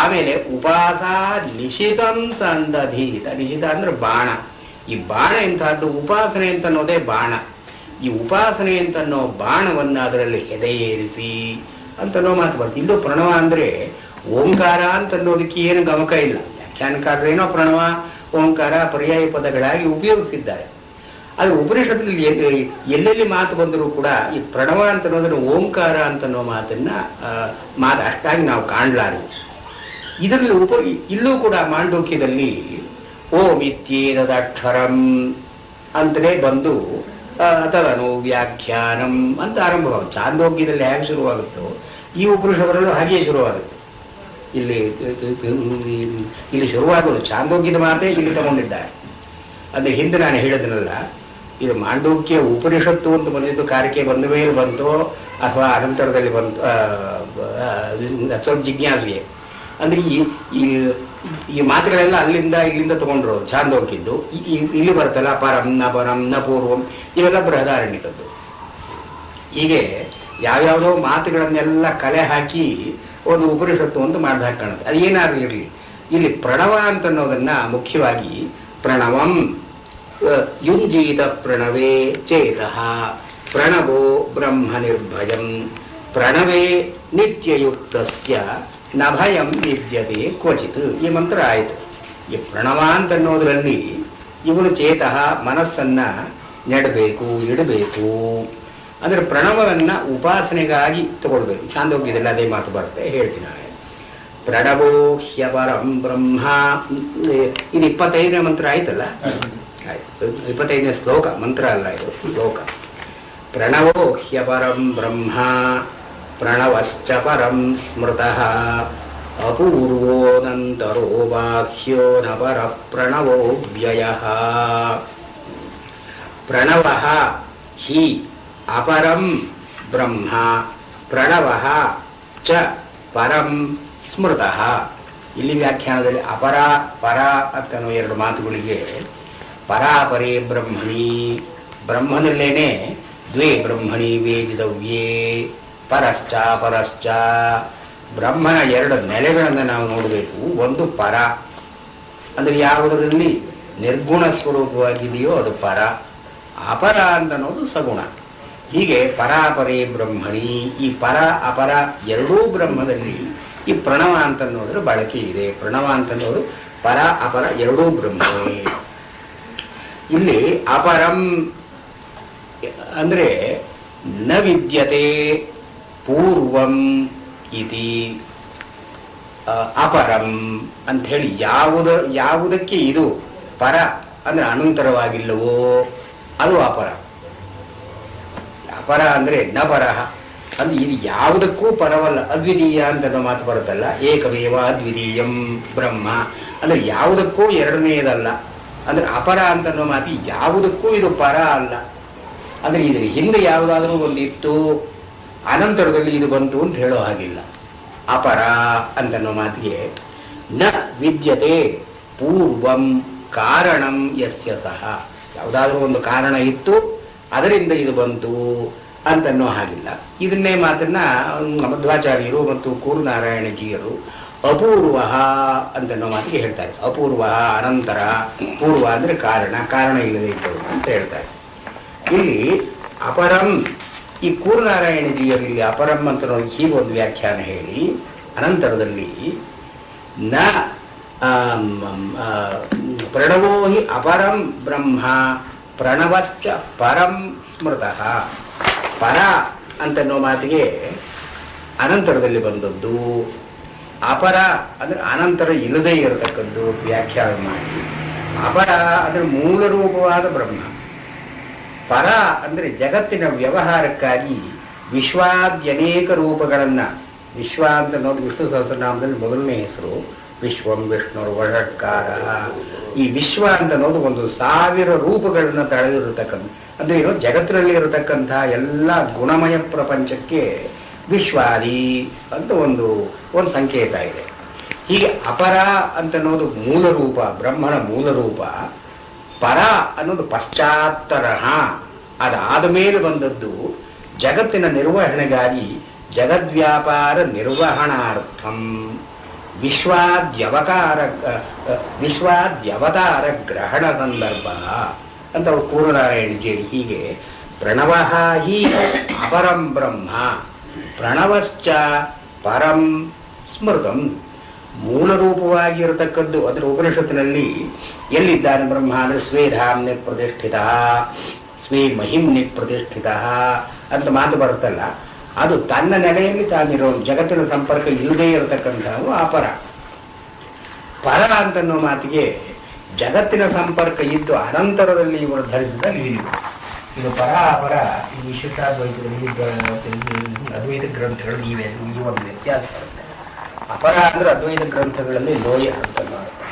ಆಮೇಲೆ ಉಪಾಸ ನಿಶಿತಂ ಸಂದಧೀತ. ನಿಶಿತ ಅಂದ್ರೆ ಬಾಣ. ಈ ಬಾಣ ಎಂಥದ್ದು? ಉಪಾಸನೆ ಅಂತ ಅನ್ನೋದೇ ಬಾಣ. ಈ ಉಪಾಸನೆ ಅಂತನ್ನೋ ಬಾಣವನ್ನ ಅದರಲ್ಲಿ ಹೆದೆಯೇರಿಸಿ ಅಂತನೋ ಮಾತು ಬರ್ತದೆ. ಇಲ್ಲೂ ಪ್ರಣವ ಅಂದ್ರೆ ಓಂಕಾರ ಅಂತ ಅನ್ನೋದಕ್ಕೆ ಏನು ಗಮಕ ಇಲ್ಲ. ವ್ಯಾಖ್ಯಾನಕಾರರೇನೋ ಪ್ರಣವ ಓಂಕಾರ ಪರ್ಯಾಯ ಪದಗಳಾಗಿ ಉಪಯೋಗಿಸಿದ್ದಾರೆ. ಅದು ಉಪನಿಷತ್ತಲ್ಲಿ ಎಲ್ಲೆಲ್ಲಿ ಮಾತು ಬಂದರೂ ಕೂಡ ಈ ಪ್ರಣವ ಅಂತ ಅನ್ನೋದನ್ನು ಓಂಕಾರ ಅಂತನ್ನೋ ಮಾತು ಅಷ್ಟಾಗಿ ನಾವು ಕಾಣಲಾರೆವು. ಇದರಲ್ಲಿ ಇಲ್ಲೂ ಕೂಡ ಮಾಂಡೂಕ್ಯದಲ್ಲಿ ಓಂ ಇತ್ಯೇತದಕ್ಷರಂ ಅಂತಲೇ ಬಂದು ತದನು ವ್ಯಾಖ್ಯಾನಂ ಅಂತ ಆರಂಭವಾಗುತ್ತೆ. ಚಾಂದೋಗ್ಯದಲ್ಲಿ ಹೇಗೆ ಶುರುವಾಗುತ್ತೋ ಈ ಉಪನಿಷತ್ತರಲ್ಲೂ ಹಾಗೆಯೇ ಶುರುವಾಗುತ್ತೆ. ಇಲ್ಲಿ ಶುರುವಾಗೋದು ಚಾಂದೋಗ್ಯದ ಮಾತೇ ಇಲ್ಲಿ ತಗೊಂಡಿದ್ದಾರೆ. ಅಂದ್ರೆ ಹಿಂದೆ ನಾನು ಹೇಳಿದ್ನಲ್ಲ, ಇದು ಮಾಂಡೂಕ್ಯ ಉಪನಿಷತ್ತು ಅಂತ ಬಂದಿದ್ದು ಕಾರಕ್ಕೆ ಬಂದ ಮೇಲೆ ಬಂತು ಅಥವಾ ಅನಂತರದಲ್ಲಿ ಬಂತು, ಸ್ವಲ್ಪ ಜಿಜ್ಞಾಸೆಗೆ. ಅಂದ್ರೆ ಈ ಮಾತುಗಳೆಲ್ಲ ಇಲ್ಲಿಂದ ತಗೊಂಡ್ರು ಚಾಂದೋಗ್ಯದ್ದು. ಇಲ್ಲಿ ಬರ್ತಲ್ಲ ಪರಂ ನ ಪರಂ ನ ಪೂರ್ವಂ, ಇವೆಲ್ಲ ಬೃಹದಾರಣ್ಯಕದ್ದು. ಹೀಗೆ ಯಾವ್ಯಾವುದೋ ಮಾತುಗಳನ್ನೆಲ್ಲ ಕಲೆ ಹಾಕಿ ಒಂದು ಉಪನಿಷತ್ತು ಅಂತ ಮಾಡ್ದ ಹಾಕಿ ಕಾಣುತ್ತೆ. ಅದು ಏನಾದ್ರು ಇರಲಿ, ಇಲ್ಲಿ ಪ್ರಣವ ಅಂತ ಅನ್ನೋದನ್ನ ಮುಖ್ಯವಾಗಿ ಪ್ರಣವಂ ಯುಂಜೀತ ಪ್ರಣವೇ ಚೇತಃ ಪ್ರಣವೋ ಬ್ರಹ್ಮ ನಿರ್ಭಯಂ ಪ್ರಣವೇ ನಿತ್ಯಯುಕ್ತಸ್ಯ ನಭಯಂ ವಿದ್ಯತೆ ಕ್ವಚಿತ್. ಈ ಮಂತ್ರ ಆಯಿತು. ಈ ಪ್ರಣವ ಅಂತ ಅನ್ನೋದ್ರಲ್ಲಿ ಇವನು ಚೇತಃ ಮನಸ್ಸನ್ನ ನೆಡಬೇಕು, ಇಡಬೇಕು. ಅಂದ್ರೆ ಪ್ರಣವನ್ನ ಉಪಾಸನೆಗಾಗಿ ತಗೊಳ್ಬೇಕು. ಚಾಂದೋಗ್ಯದಲ್ಲಿ ಅದೇ ಮಾತು ಬರುತ್ತೆ, ಹೇಳ್ತೀನಿ. ಪ್ರಣವೋ ಹ್ಯಪರಂ ಬ್ರಹ್ಮ. ಇದು 25ನೇ ಮಂತ್ರ ಆಯ್ತಲ್ಲ, ಆಯ್ತು. 25ನೇ ಶ್ಲೋಕ, ಮಂತ್ರ ಅಲ್ಲ ಇದು, ಶ್ಲೋಕ. ಪ್ರಣವೋ ಹ್ಯಪರಂ ಬ್ರಹ್ಮ ಪ್ರಣವಶ್ಚ ಪರಂ ಸ್ಮೃತಃ ಅಪೂರ್ವೋನಂತರೋ ಬಾಹ್ಯೋ ನ ಪರ ಪ್ರಣವೋ ವ್ಯಯಃ. ಪ್ರಣವಃ ಹಿ ಅಪರಂ ಬ್ರಹ್ಮ ಪ್ರಣವಃ ಚ ಪರಂ ಸ್ಮೃತಃ. ಇಲ್ಲಿ ವ್ಯಾಖ್ಯಾನದಲ್ಲಿ ಅಪರ ಪರ ಅಂತನೋ ಎರಡು ಮಾತುಗಳಿಗೆ ಪರಾಪರೇ ಬ್ರಹ್ಮಣಿ, ಬ್ರಹ್ಮನಲ್ಲೇನೆ ದ್ವೇ ಬ್ರಹ್ಮಣಿ ವೇದಿತವ್ಯೇ ಪರಶ್ಚ ಪರಶ್ಚ. ಬ್ರಹ್ಮನ ಎರಡು ನೆಲೆಗಳನ್ನು ನಾವು ನೋಡಬೇಕು. ಒಂದು ಪರ ಅಂದ್ರೆ ಯಾವುದರಲ್ಲಿ ನಿರ್ಗುಣ ಸ್ವರೂಪವಾಗಿದೆಯೋ ಅದು ಪರ, ಅಪರ ಅಂತ ಅನ್ನೋದು ಸಗುಣ. ಹೀಗೆ ಪರಾಪರೇ ಬ್ರಹ್ಮಣಿ, ಈ ಪರ ಅಪರ ಎರಡೂ ಬ್ರಹ್ಮದಲ್ಲಿ ಈ ಪ್ರಣವ ಅಂತ ಅನ್ನೋದ್ರ ಬಳಕೆ ಇದೆ. ಪ್ರಣವ ಅಂತ ಅನ್ನೋದು ಪರ ಅಪರ ಎರಡೂ ಬ್ರಹ್ಮವೇ. ಇಲ್ಲಿ ಅಪರಂ ಅಂದ್ರೆ ನ ವಿದ್ಯತೆ ಪೂರ್ವಂ ಇತಿ ಅಪರಂ ಅಂತ ಹೇಳಿ ಯಾವುದಕ್ಕೆ ಇದು ಪರ ಅಂದ್ರೆ ಅನಂತರವಾಗಿಲ್ಲವೋ ಅದು ಅಪರ. ಅಪರ ಅಂದ್ರೆ ನ ಪರಹ ಅಂದ್ರೆ ಇದು ಯಾವುದಕ್ಕೂ ಪರವಲ್ಲ, ಅದ್ವಿತೀಯ ಅಂತ ಮಾತು ಬರುತ್ತಲ್ಲ, ಏಕಮೇವ ಅದ್ವಿತೀಯಂ ಬ್ರಹ್ಮ ಅಂದ್ರೆ ಯಾವುದಕ್ಕೂ ಎರಡನೆಯದಲ್ಲ. ಅಂದ್ರೆ ಅಪರ ಅಂತ ಅನ್ನೋ ಮಾತು ಯಾವುದಕ್ಕೂ ಇದು ಪರ ಅಲ್ಲ. ಅಂದ್ರೆ ಇದ್ರ ಹಿಂದೆ ಯಾವುದಾದ್ರೂ ಒಂದಿತ್ತು, ಅನಂತರದಲ್ಲಿ ಇದು ಬಂತು ಅಂತ ಹೇಳೋ ಹಾಗಿಲ್ಲ. ಅಪರ ಅಂತನ್ನೋ ಮಾತಿಗೆ ನ ವಿದ್ಯತೆ ಪೂರ್ವಂ ಕಾರಣಂ ಯಸ್ಯ ಸಹ. ಯಾವುದಾದ್ರೂ ಒಂದು ಕಾರಣ ಇತ್ತು, ಅದರಿಂದ ಇದು ಬಂತು ಅಂತನ್ನೋ ಹಾಗಿಲ್ಲ. ಇದನ್ನೇ ಮಾತನ್ನ ಮಧ್ವಾಚಾರ್ಯರು ಮತ್ತು ಕೂರ್ನಾರಾಯಣಜಿಯರು ಅಪೂರ್ವ ಅಂತನ್ನೋ ಮಾತಿಗೆ ಹೇಳ್ತಾರೆ. ಅಪೂರ್ವ ಅನಂತರ, ಪೂರ್ವ ಅಂದ್ರೆ ಕಾರಣ, ಕಾರಣ ಇಲ್ಲದೆ ಇತ್ತು ಅಂತ ಹೇಳ್ತಾರೆ. ಇಲ್ಲಿ ಅಪರಂ, ಈ ಕೂರ್ನಾರಾಯಣಜಿಯರು ಇಲ್ಲಿ ಅಪರಂ ಅಂತ ಹೀಗೆ ಒಂದು ವ್ಯಾಖ್ಯಾನ ಹೇಳಿ, ಅನಂತರದಲ್ಲಿ ನ ಪ್ರಣವೋ ಹಿ ಅಪರಂ ಬ್ರಹ್ಮ ಪ್ರಣವಶ್ಚ ಪರಂ ಸ್ಮೃತಃ. ಪರ ಅಂತನ್ನೋ ಮಾತಿಗೆ ಅನಂತರದಲ್ಲಿ ಬಂದದ್ದು, ಅಪರ ಅಂದ್ರೆ ಅನಂತರ ಇಲ್ಲದೇ ಇರತಕ್ಕದ್ದು ವ್ಯಾಖ್ಯಾನ ಮಾಡಿ. ಅಪರ ಅಂದ್ರೆ ಮೂಲ ರೂಪವಾದ ಬ್ರಹ್ಮ, ಪರ ಅಂದ್ರೆ ಜಗತ್ತಿನ ವ್ಯವಹಾರಕ್ಕಾಗಿ ವಿಶ್ವಾದ್ಯನೇಕ ರೂಪಗಳನ್ನ, ವಿಶ್ವ ಅಂತ ನೋಡಿ ವಿಷ್ಣು ಸಹಸ್ರನಾಮದಲ್ಲಿ ಮೊದಲನೇ ಹೆಸರು ವಿಶ್ವಂ ವಿಷ್ಣುರು ವಷಟ್ಕಾರ. ಈ ವಿಶ್ವ ಅಂತ ಅನ್ನೋದು 1000 ರೂಪಗಳನ್ನ ತಳೆದಿರತಕ್ಕಂಥ, ಅಂದ್ರೆ ಏನು ಜಗತ್ತಿನಲ್ಲಿ ಇರತಕ್ಕಂತಹ ಎಲ್ಲ ಗುಣಮಯ ಪ್ರಪಂಚಕ್ಕೆ ವಿಶ್ವಾದಿ ಅಂತ ಒಂದು ಸಂಕೇತ ಇದೆ. ಹೀಗೆ ಅಪರ ಅಂತನ್ನೋದು ಮೂಲ ರೂಪ, ಬ್ರಹ್ಮನ ಮೂಲ ರೂಪ. ಪರ ಅನ್ನೋದು ಪಶ್ಚಾತ್ತರಹ, ಅದಾದ ಮೇಲೆ ಬಂದದ್ದು ಜಗತ್ತಿನ ನಿರ್ವಹಣೆಗಾಗಿ ಜಗದ್ವ್ಯಾಪಾರ ನಿರ್ವಹಣಾರ್ಥಂ ವಿಶ್ವಾದ್ಯವತಾರ ಗ್ರಹಣ ಸಂದರ್ಭ ಅಂತ ಕೂರನಾರಾಯಣಜಿಯರು ಹೀಗೆ ಪ್ರಣವ ಹಿ ಅಪರಂ ಬ್ರಹ್ಮ ಪ್ರಣವಶ್ಚ ಪರಂ ಸ್ಮೃತಂ. ಮೂಲ ರೂಪವಾಗಿರತಕ್ಕದ್ದು ಅದರ ಉಪನಿಷತ್ತಿನಲ್ಲಿ ಎಲ್ಲಿದ್ದಾನೆ ಬ್ರಹ್ಮ ಅಂದ್ರೆ ಸ್ವೇಧಾಮ್ನೆ ಪ್ರತಿಷ್ಠಿತ, ಸ್ವೇ ಮಹಿಮ್ನೆ ಪ್ರತಿಷ್ಠಿತ ಅಂತ ಮಾತು ಬರುತ್ತಲ್ಲ, ಅದು ತನ್ನ ನೆಲೆಯಲ್ಲಿ ತಾನಿರೋ ಜಗತ್ತಿನ ಸಂಪರ್ಕ ಇಲ್ಲದೇ ಇರತಕ್ಕಂಥವು ಅಪರ. ಪರ ಅಂತನ್ನೋ ಮಾತಿಗೆ ಜಗತ್ತಿನ ಸಂಪರ್ಕ ಇದ್ದು ಅನಂತರದಲ್ಲಿ ಇವರು ಧರಿಸಿದ ನೀರು. ಇದು ಪರ ಅಪರ, ಈ ವಿಶಿಷ್ಟಾದ್ವೈತದಲ್ಲಿ ಅದ್ವೈತ ಗ್ರಂಥಗಳಲ್ಲಿ ಇವೆ, ಈ ಒಂದು ವ್ಯತ್ಯಾಸ ಬರುತ್ತೆ. ಅಪರ ಅಂದ್ರೆ ಅದ್ವೈತ ಗ್ರಂಥಗಳಲ್ಲಿ ಲೋಯರ್ ಅಂತನೋ ಅರ್ಥ,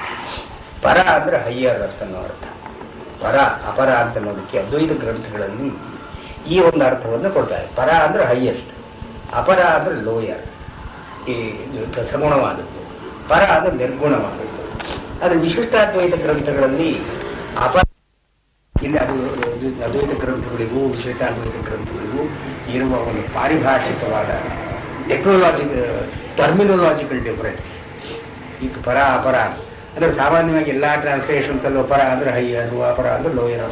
ಪರ ಅಂದ್ರೆ ಹೈಯರ್ ಅಂತನೋ ಅರ್ಥ. ಪರ ಅಪರ ಅಂತನ್ನೋದಕ್ಕೆ ಅದ್ವೈತ ಗ್ರಂಥಗಳಲ್ಲಿ ಈ ಒಂದು ಅರ್ಥವನ್ನು ಕೊಡ್ತಾರೆ. ಪರ ಅಂದ್ರೆ ಹೈಯೆಸ್ಟ್, ಅಪರ ಅಂದ್ರೆ ಲೋಯರ್, ಈ ಸಗುಣವಾದದ್ದು. ಪರ ಅಂದ್ರೆ ನಿರ್ಗುಣವಾದದ್ದು. ಆದ್ರೆ ವಿಶಿಷ್ಟಾದ್ವೈತ ಗ್ರಂಥಗಳಲ್ಲಿ ಅಪರ, ಇಲ್ಲಿ ಅದು ಅದ್ವೈತ ಗ್ರಂಥಗಳಿಗೂ ವಿಶಿಷ್ಟಾದ್ವೈತ ಗ್ರಂಥಗಳಿಗೂ ಇರುವ ಒಂದು ಪಾರಿಭಾಷಿಕವಾದ ಟರ್ಮಿನೋಲಾಜಿಕಲ್ ಡಿಫರೆನ್ಸ್. ಈಗ ಪರ ಅಪರ ಅಂದ್ರೆ ಸಾಮಾನ್ಯವಾಗಿ ಎಲ್ಲಾ ಟ್ರಾನ್ಸ್ಲೇಷನ್ಸ್ ಅಲ್ಲೂ ಪರ ಅಂದ್ರೆ ಹೈಯರ್, ಅಪರ ಅಂದ್ರೆ ಲೋಯರ್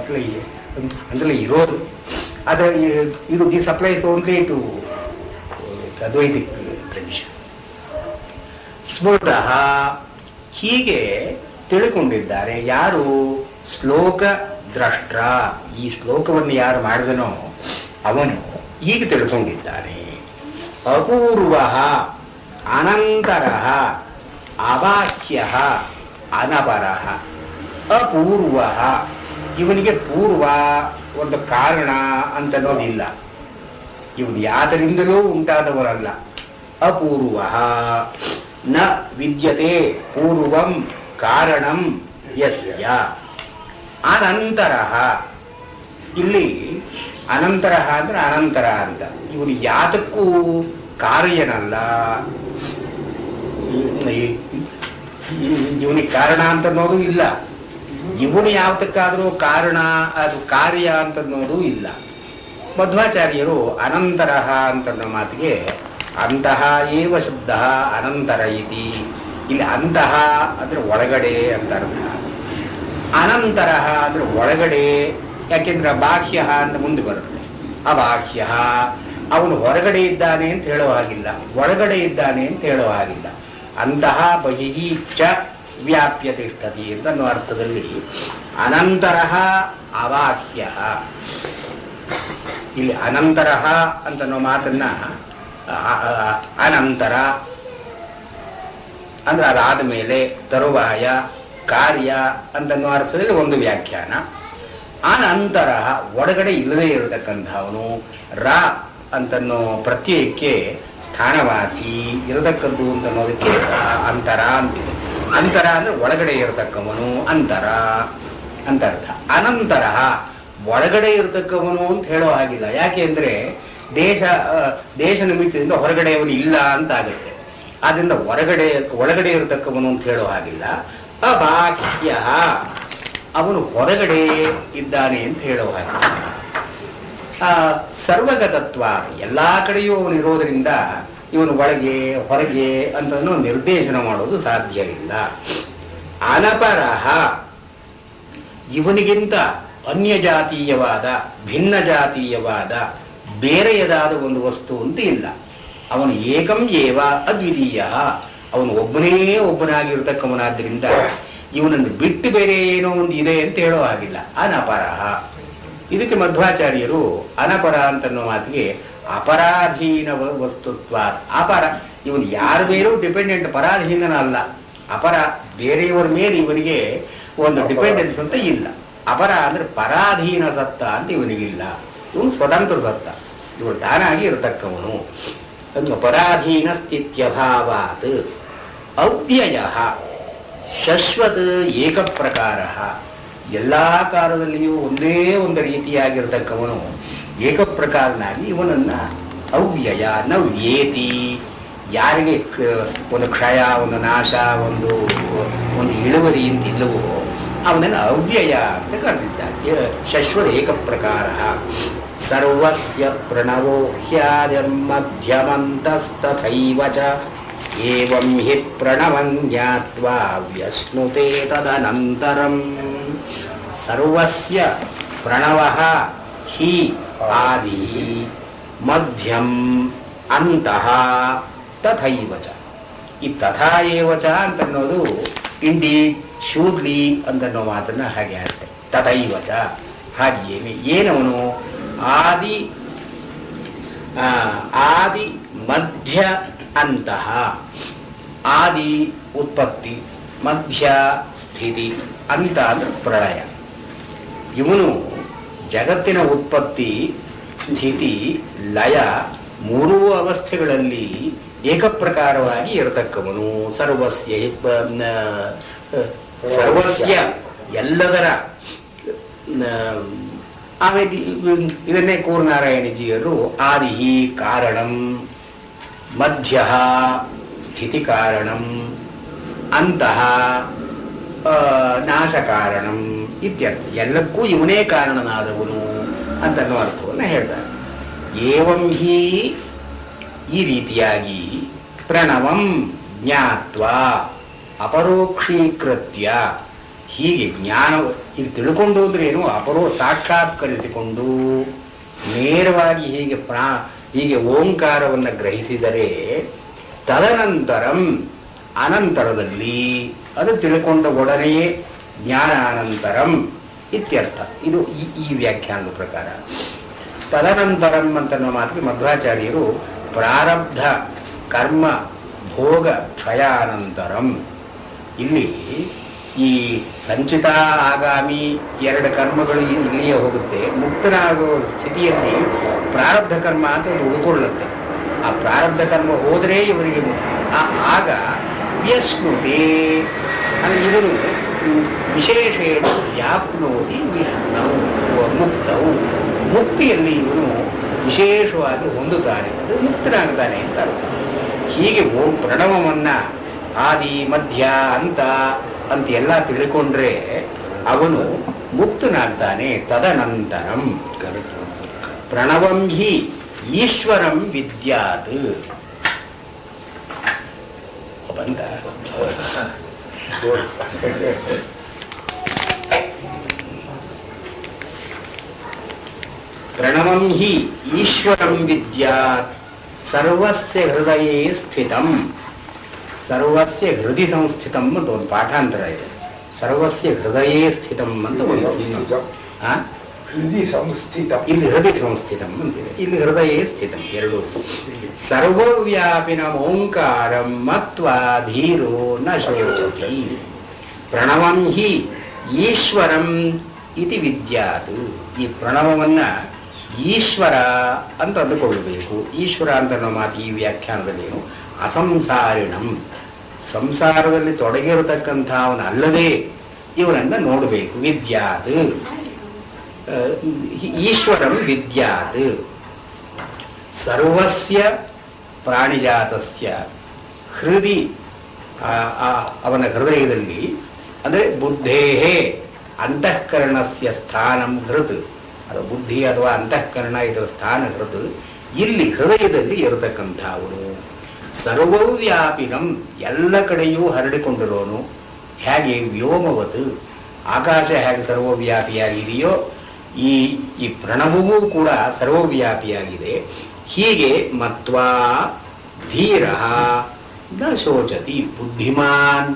ಅಂತಲೇ ಇರೋದು. ಆದ್ರೆ ಇದು this applies only to Advaitic tradition. ಸ್ಮೃತಃ ಹೀಗೆ ತಿಳ್ಕೊಂಡಿದ್ದಾರೆ ಯಾರು? ಶ್ಲೋಕ ದ್ರಷ್ಟ್ರ. ಈ ಶ್ಲೋಕವನ್ನು ಯಾರು ಮಾಡಿದನೋ ಅವನು ಹೀಗೆ ತಿಳ್ಕೊಂಡಿದ್ದಾನೆ. ಅಪೂರ್ವ ಅನಂತರ ಅವಾಕ್ಯ ಅನಪರ. ಅಪೂರ್ವ ಇವನಿಗೆ ಪೂರ್ವ ಒಂದು ಕಾರಣ ಅಂತನ್ನೋದಿಲ್ಲ, ಇವನು ಯಾತರಿಂದಲೂ ಉಂಟಾದವರಲ್ಲ. ಅಪೂರ್ವ ನ ವಿದ್ಯತೆ ಪೂರ್ವಂ ಕಾರಣಂ ಯಸ್ಯ. ಅನಂತರ, ಇಲ್ಲಿ ಅನಂತರ ಅಂದ್ರೆ ಅನಂತರ ಅಂತ, ಇವನು ಯಾತಕ್ಕೂ ಕಾರ್ಯನಲ್ಲ, ಇವನಿಗೆ ಕಾರಣ ಅಂತನ್ನೋದು ಇಲ್ಲ, ಇವನು ಯಾವತ್ತಕ್ಕಾದರೂ ಕಾರಣ ಅದು ಕಾರ್ಯ ಅಂತನ್ನೋದು ಇಲ್ಲ. ಮಧ್ವಾಚಾರ್ಯರು ಅನಂತರ ಅಂತನ್ನೋ ಮಾತಿಗೆ ಅಂತಹ ಏವ ಶಬ್ದ ಅನಂತರ ಇತಿ. ಇಲ್ಲಿ ಅಂತಹ ಅಂದ್ರೆ ಒಳಗಡೆ ಅಂತ ಅರ್ಥ, ಅನಂತರ ಅಂದ್ರೆ ಒಳಗಡೆ. ಯಾಕೆಂದ್ರೆ ಬಾಹ್ಯ ಅಂತ ಮುಂದೆ ಬರುತ್ತೆ. ಅಬಾಹ್ಯ ಅವನು ಹೊರಗಡೆ ಇದ್ದಾನೆ ಅಂತ ಹೇಳೋ ಹಾಗಿಲ್ಲ, ಒಳಗಡೆ ಇದ್ದಾನೆ ಅಂತ ಹೇಳೋ ಹಾಗಿಲ್ಲ. ಅಂತಹ ಬಹಿಹಿ ಚ ವ್ಯಾಪ್ಯ ತಿಷ್ಠತಿ ಅಂತನ್ನೋ ಅರ್ಥದಲ್ಲಿ ಅನಂತರ ಅಬಾಹ್ಯ. ಇಲ್ಲಿ ಅನಂತರ ಅಂತನ್ನೋ ಮಾತನ್ನ ಅನಂತರ ಅಂದ್ರೆ ಅದಾದ ಮೇಲೆ, ತರುವಾಯ, ಕಾರ್ಯ ಅಂತನ್ನೋ ಅರ್ಥದಲ್ಲಿ ಒಂದು ವ್ಯಾಖ್ಯಾನ. ಅನಂತರ ಒಳಗಡೆ ಇಲ್ಲದೆ ಇರತಕ್ಕಂಥವನು. ರ ಅಂತನ್ನೋ ಪ್ರತ್ಯಯಕ್ಕೆ ಸ್ಥಾನವಾಚಿ ಇರತಕ್ಕದ್ದು ಅಂತನ್ನೋದಕ್ಕೆ ಅಂತರ ಅಂತಿದೆ. ಅಂತರ ಅಂದ್ರೆ ಒಳಗಡೆ ಇರತಕ್ಕವನು, ಅಂತರ ಅಂತ ಅರ್ಥ. ಅನಂತರ ಒಳಗಡೆ ಇರತಕ್ಕವನು ಅಂತ ಹೇಳೋ ಹಾಗಿಲ್ಲ. ಯಾಕೆ ಅಂದ್ರೆ ದೇಶ ನಿಮಿತ್ತದಿಂದ ಹೊರಗಡೆಯವನು ಇಲ್ಲ ಅಂತ ಆಗುತ್ತೆ. ಆದ್ರಿಂದ ಒಳಗಡೆ ಇರತಕ್ಕವನು ಅಂತ ಹೇಳೋ ಹಾಗಿಲ್ಲ. ಅಬಾಹ್ಯ ಅವನು ಹೊರಗಡೆ ಇದ್ದಾನೆ ಅಂತ ಹೇಳೋ ಹಾಗಿಲ್ಲ. ಸರ್ವಗತತ್ವ ಎಲ್ಲಾ ಕಡೆಯೂ ಅವನು ಇರೋದರಿಂದ ಇವನು ಒಳಗೆ ಹೊರಗೆ ಅಂತ ನಿರ್ದೇಶನ ಮಾಡೋದು ಸಾಧ್ಯ ಇಲ್ಲ. ಅನಪರಹ ಇವನಿಗಿಂತ ಅನ್ಯ ಜಾತೀಯವಾದ, ಭಿನ್ನ ಜಾತೀಯವಾದ, ಬೇರೆಯದಾದ ಒಂದು ವಸ್ತು ಅಂತ ಇಲ್ಲ. ಅವನು ಏಕಂ ಏವ ಅದ್ವಿತೀಯ, ಅವನು ಒಬ್ಬನೇ ಒಬ್ಬನಾಗಿರ್ತಕ್ಕವನಾದ್ರಿಂದ ಇವನನ್ನು ಬಿಟ್ಟು ಬೇರೆ ಏನೋ ಒಂದು ಇದೆ ಅಂತ ಹೇಳೋ ಹಾಗಿಲ್ಲ. ಅನಪರಹ. ಇದಕ್ಕೆ ಮಧ್ವಾಚಾರ್ಯರು ಅನಪರ ಅಂತನ್ನೋ ಮಾತಿಗೆ ಅಪರಾಧೀನ ವಸ್ತುತ್ವ. ಅಪರ ಇವನು ಯಾರ ಮೇಲೂ ಡಿಪೆಂಡೆಂಟ್, ಪರಾಧೀನ ಅಲ್ಲ. ಅಪರ ಬೇರೆಯವರ ಮೇಲೆ ಇವನಿಗೆ ಒಂದು ಡಿಪೆಂಡೆನ್ಸ್ ಅಂತ ಇಲ್ಲ. ಅಪರ ಅಂದ್ರೆ ಪರಾಧೀನ ಸತ್ತ ಅಂತ ಇವನಿಗಿಲ್ಲ. ಇವನು ಸ್ವತಂತ್ರ ಸತ್ತ, ಇವನು ತಾನಾಗಿ ಇರತಕ್ಕವನು. ಪರಾಧೀನ ಸ್ಥಿತ್ಯಭಾವಾತ್ ಅವ್ಯಯ ಶಶ್ವತ್ ಏಕಪ್ರಕಾರ. ಎಲ್ಲಾ ಕಾಲದಲ್ಲಿಯೂ ಒಂದೇ ಒಂದು ರೀತಿಯಾಗಿರ್ತಕ್ಕವನು ಏಕಪ್ರಕಾರನಾಗಿ ಇವನನ್ನ ಅವ್ಯಯ ನ ವ್ಯೇತಿ ಯಾರಿಗೆ ಒಂದು ಕ್ಷಯ, ಒಂದು ನಾಶ, ಒಂದು ಒಂದು ಇಳುವರಿ ಅಂತ ಇಲ್ಲವೋ ಅವನನ್ನು ಅವ್ಯಯ ಅಂತ ಕರೆದಿದ್ದಾರೆ. ಶಶ್ವರೇಕ ಪ್ರಕಾರ ಸರ್ವಸ್ಯ ಪ್ರಣವೋ ಹ್ಯಾದಿರ್ಮಧ್ಯಮಂತಸ್ತಥೈವ ಚ ಏವಂ ಹಿ ಪ್ರಣವಂ ಜ್ಞಾತ್ವಾ ವ್ಯಸ್ನುತೆ ತದನಂತರಂ. ಸರ್ವಸ್ಯ ಪ್ರಣವಃ ಹಿ ಆದಿ ಮಧ್ಯಂ ಅಂತಃ ತಥೈವ ಚ. ಈ ತಥಾ ಏವ ಚ ಅಂತನ್ನೋದು ಇಂಡಿ ಶೂದ್ಲಿ ಅಂತನ್ನೋ ಮಾತನ್ನ ಹಾಗೆ ಆಗುತ್ತೆ. ತಥೈವ ಚ ಹಾಗೆಯೇ ಏನವನು ಆದಿ ಆದಿ ಮಧ್ಯ ಅಂತಃ. ಆದಿ ಉತ್ಪತ್ತಿ, ಮಧ್ಯ ಸ್ಥಿತಿ, ಅಂತ ಅಂದ್ರೆ ಪ್ರಳಯ. ಇವನು ಜಗತ್ತಿನ ಉತ್ಪತ್ತಿ, ಸ್ಥಿತಿ, ಲಯ ಮೂರೂ ಅವಸ್ಥೆಗಳಲ್ಲಿ ಏಕಪ್ರಕಾರವಾಗಿ ಇರತಕ್ಕವನು. ಸರ್ವಸ್ಯ ಎಲ್ಲದರ. ಆಮೇಲೆ ಇದನ್ನೇ ಕೂರ್ನಾರಾಯಣಜಿಯರು ಆದಿ ಕಾರಣಂ, ಮಧ್ಯ ಸ್ಥಿತಿ ಕಾರಣಂ, ಅಂತಃ ನಾಶ ಕಾರಣಂ ಇತ್ಯರ್ಥ. ಎಲ್ಲಕ್ಕೂ ಇವನೇ ಕಾರಣನಾದವನು ಅಂತನ್ನೋ ಅರ್ಥವನ್ನು ಹೇಳ್ತಾರೆ. ಏವಂ ಹಿ ಈ ರೀತಿಯಾಗಿ ಪ್ರಣವಂ ಜ್ಞಾತ್ವಾ ಅಪರೋಕ್ಷೀಕೃತ್ಯ, ಹೀಗೆ ಜ್ಞಾನ ಇದು ತಿಳ್ಕೊಂಡು ಅಂದ್ರೆ ಏನು, ಸಾಕ್ಷಾತ್ಕರಿಸಿಕೊಂಡು ನೇರವಾಗಿ ಹೀಗೆ ಓಂಕಾರವನ್ನು ಗ್ರಹಿಸಿದರೆ ತದನಂತರಂ ಅನಂತರದಲ್ಲಿ, ಅದು ತಿಳ್ಕೊಂಡ ಒಡನೆಯೇ ಜ್ಞಾನಾನಂತರಂ ಇತ್ಯರ್ಥ. ಇದು ಈ ವ್ಯಾಖ್ಯಾನದ ಪ್ರಕಾರ. ತದನಂತರಂ ಅಂತನ್ನೋ ಮಾತಿಗೆ ಮಧ್ವಾಚಾರ್ಯರು ಪ್ರಾರಬ್ಧ ಕರ್ಮ ಭೋಗ ಕ್ಷಯಾನಂತರಂ. ಇಲ್ಲಿ ಈ ಸಂಚಿತ ಆಗಾಮಿ ಎರಡು ಕರ್ಮಗಳು ಇಲ್ಲಿಯೇ ಹೋಗುತ್ತೆ. ಮುಕ್ತನಾಗುವ ಸ್ಥಿತಿಯಲ್ಲಿ ಪ್ರಾರಬ್ಧ ಕರ್ಮ ಅಂತ ಒಂದು ಉಳ್ಕೊಳ್ಳುತ್ತೆ. ಆ ಪ್ರಾರಬ್ಧ ಕರ್ಮ ಹೋದರೆ ಇವರಿಗೆ ಆಗ ವ್ಯಸ್ನುತೆ ಅಂದರೆ ಇವನು ವಿಶೇಷೇಣ ವ್ಯಾಪ್ನೋತಿ ವಿಷ್ಣು ಮುಕ್ತವು. ಮುಕ್ತಿಯಲ್ಲಿ ಇವನು ವಿಶೇಷವಾಗಿ ಹೊಂದುತ್ತಾನೆ, ಅದು ಮುಕ್ತನಾಗ್ತಾನೆ ಅಂತ ಅರ್ಥ. ಹೀಗೆ ಓಂ ಪ್ರಣವವನ್ನ ಆದಿ ಮಧ್ಯ ಅಂತ ಎಲ್ಲ ತಿಳ್ಕೊಂಡ್ರೆ ಅವನು ಮುಕ್ತನಾಗ್ತಾನೆ. ತದನಂತರಂ ಪ್ರಣವಂ ಹಿ ಈಶ್ವರಂ ವಿದ್ಯಾತ್. ಬಂದ ಪ್ರಣವಂ ಹಿ ಈಶ್ವರಂ ವಿದ್ಯಾತ್ ಸರ್ವಸ್ಯ ಹೃದಯೇ ಸ್ಥಿತಂ. ಸರ್ವಸ್ಯ ಹೃದಯ ಸಂಸ್ಥಿತಂ ಅಂತ ಒಂದು ಪಾಠಾಂತರ ಇದೆ. ಸರ್ವಸ್ಯ ಹೃದಯೇ ಸ್ಥಿತಂ ಅಂತ ಒಂದು ಇಲ್ಲಿ ಹೃದಯ ಸಂಸ್ಥಿತಂ ಅಂತಿದೆ, ಇಲ್ಲಿ ಹೃದಯೇ ಸ್ಥಿತಂ ಎರಡು. ಸರ್ವವ್ಯಾಪಿನ ಓಂಕಾರಂ ಮತ್ವಾ ಧೀರೋ ನ ಶೋಚತಿ. ಪ್ರಣವಂ ಹಿ ಈಶ್ವರಂ ಇತಿ ವಿದ್ಯಾತ್. ಈ ಪ್ರಣವವನ್ನ ಈಶ್ವರ ಅಂತ ಅಂದುಕೊಳ್ಳಬೇಕು. ಈಶ್ವರ ಅಂತ ಅನ್ನೋ ಮಾತು ಈ ವ್ಯಾಖ್ಯಾನದಲ್ಲಿ ಏನು, ಅಸಂಸಾರಿಣಂ, ಸಂಸಾರದಲ್ಲಿ ತೊಡಗಿರತಕ್ಕಂಥ ಅವನಲ್ಲದೆ ಇವನನ್ನ ನೋಡಬೇಕು. ವಿದ್ಯಾತ್ ಈಶ್ವರಂ ವಿದ್ಯಾತ್ ಸರ್ವಸ್ಯ ಪ್ರಾಣಿಜಾತಸ್ಯ ಹೃದಿ, ಅವನ ಹೃದಯದಲ್ಲಿ ಅಂದರೆ ಬುದ್ಧೇಹೇ ಅಂತಃಕರಣಸ್ಯ ಸ್ಥಾನಂ ಹೃತ್. ಅದು ಬುದ್ಧಿ ಅಥವಾ ಅಂತಃಕರಣ ಇದರ ಸ್ಥಾನ ಹೃತ್. ಇಲ್ಲಿ ಹೃದಯದಲ್ಲಿ ಇರತಕ್ಕಂಥ ಅವನು ಸರ್ವವ್ಯಾಪಿನಂ, ಎಲ್ಲ ಕಡೆಯೂ ಹರಡಿಕೊಂಡಿರೋನು. ಹೇಗೆ ವ್ಯೋಮವತ್, ಆಕಾಶ ಹೇಗೆ ಸರ್ವವ್ಯಾಪಿಯಾಗಿದೆಯೋ ಈ ಪ್ರಣವವೂ ಕೂಡ ಸರ್ವವ್ಯಾಪಿಯಾಗಿದೆ. ಹೀಗೆ ಮತ್ವಾ ಧೀರ ನ ಶೋಚತಿ, ಬುದ್ಧಿಮಾನ್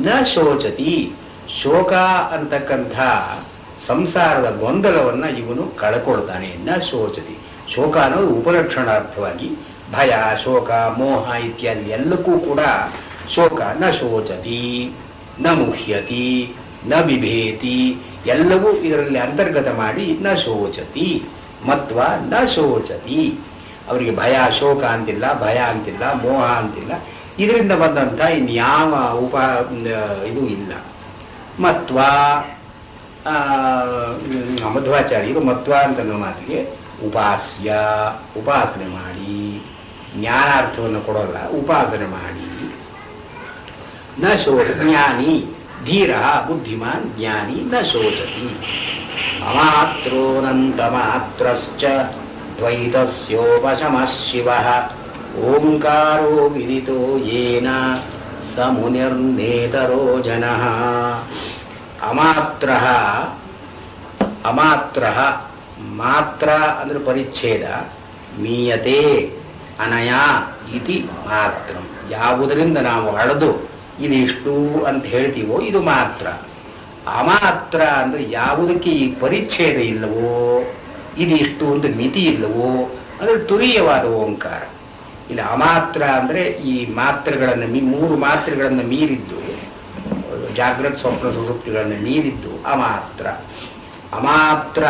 ನ ಶೋಚತಿ. ಶೋಕ ಅಂತಕ್ಕಂಥ ಸಂಸಾರದ ಗೊಂದಲವನ್ನ ಇವನು ಕಳ್ಕೊಳ್ತಾನೆ. ನ ಶೋಚತಿ, ಶೋಕ ಅನ್ನೋದು ಉಪಲಕ್ಷಣಾರ್ಥವಾಗಿ ಭಯ, ಶೋಕ, ಮೋಹ ಇತ್ಯಾದಿ ಎಲ್ಲಕ್ಕೂ ಕೂಡ ಶೋಕ. ನ ಶೋಚತಿ ನ ಮುಹ್ಯತಿ ನ ಬಿಭೇತಿ, ಎಲ್ಲವೂ ಇದರಲ್ಲಿ ಅಂತರ್ಗತ ಮಾಡಿ ನ ಶೋಚತಿ. ಮತ್ವ ನ ಶೋಚತಿ, ಅವರಿಗೆ ಭಯ ಶೋಕ ಅಂತಿಲ್ಲ, ಭಯ ಅಂತಿಲ್ಲ, ಮೋಹ ಅಂತಿಲ್ಲ. ಇದರಿಂದ ಬಂದಂಥ ಇನ್ಯಾವ ಇದು ಇಲ್ಲ. ಮತ್ವ ಮಧ್ವಾಚಾರ್ಯರು ಮತ್ವ ಅಂತ ಮಾತಿಗೆ ಉಪಾಸ್ಯ, ಉಪಾಸನೆ ಮಾಡಿ, ಜ್ಞಾನಾರ್ಥವನ್ನು ಕೊಡೋಲ್ಲ, ಉಪಾಸನೆ ಮಾಡಿ. ನ ಜ್ಞಾನಿ ಧೀರ ಬುದ್ಧಿಮಾನ್ ಜ್ಞಾನಿ ನ ಶೋಚತಿ. ಅಮಾತ್ರೋನಂತಮಾತ್ರಶ್ಚ ದ್ವೈತಸ್ಯೋಪಶಮಃ ಶಿವಃ ಓಂಕಾರೋ ವಿದಿತೋ ಯೇನ ಸ ಮುನಿರ್ನೇತರೋ ಜನಃ. ಅಮಾತ್ರಃ, ಅಮಾತ್ರಃ ಮಾತ್ರ ಅಂದ್ರೆ ಪರಿಚ್ಛೇದ, ಮೀಯತೆ ಅನಯ ಇತಿ ಮಾತ್ರ. ಯಾವುದರಿಂದ ನಾವು ಅಳೆದು ಇದಿಷ್ಟು ಅಂತ ಹೇಳ್ತೀವೋ ಇದು ಮಾತ್ರ. ಅಮಾತ್ರ ಅಂದ್ರೆ ಯಾವುದಕ್ಕೆ ಈ ಪರಿಚ್ಛೇದ ಇಲ್ಲವೋ, ಇದಿಷ್ಟು ಒಂದು ಮಿತಿ ಇಲ್ಲವೋ ಅಂದ್ರೆ ತುರೀಯವಾದ ಓಂಕಾರ. ಇಲ್ಲಿ ಅಮಾತ್ರ ಅಂದ್ರೆ ಈ ಮಾತ್ರೆಗಳನ್ನು ಮೂರು ಮಾತ್ರೆಗಳನ್ನು ಮೀರಿದ್ದು, ಜಾಗ್ರತ್ ಸ್ವಪ್ನ ಸುಷುಪ್ತಿಗಳನ್ನು ಮೀರಿದ್ದು ಅಮಾತ್ರ. ಅಮಾತ್ರ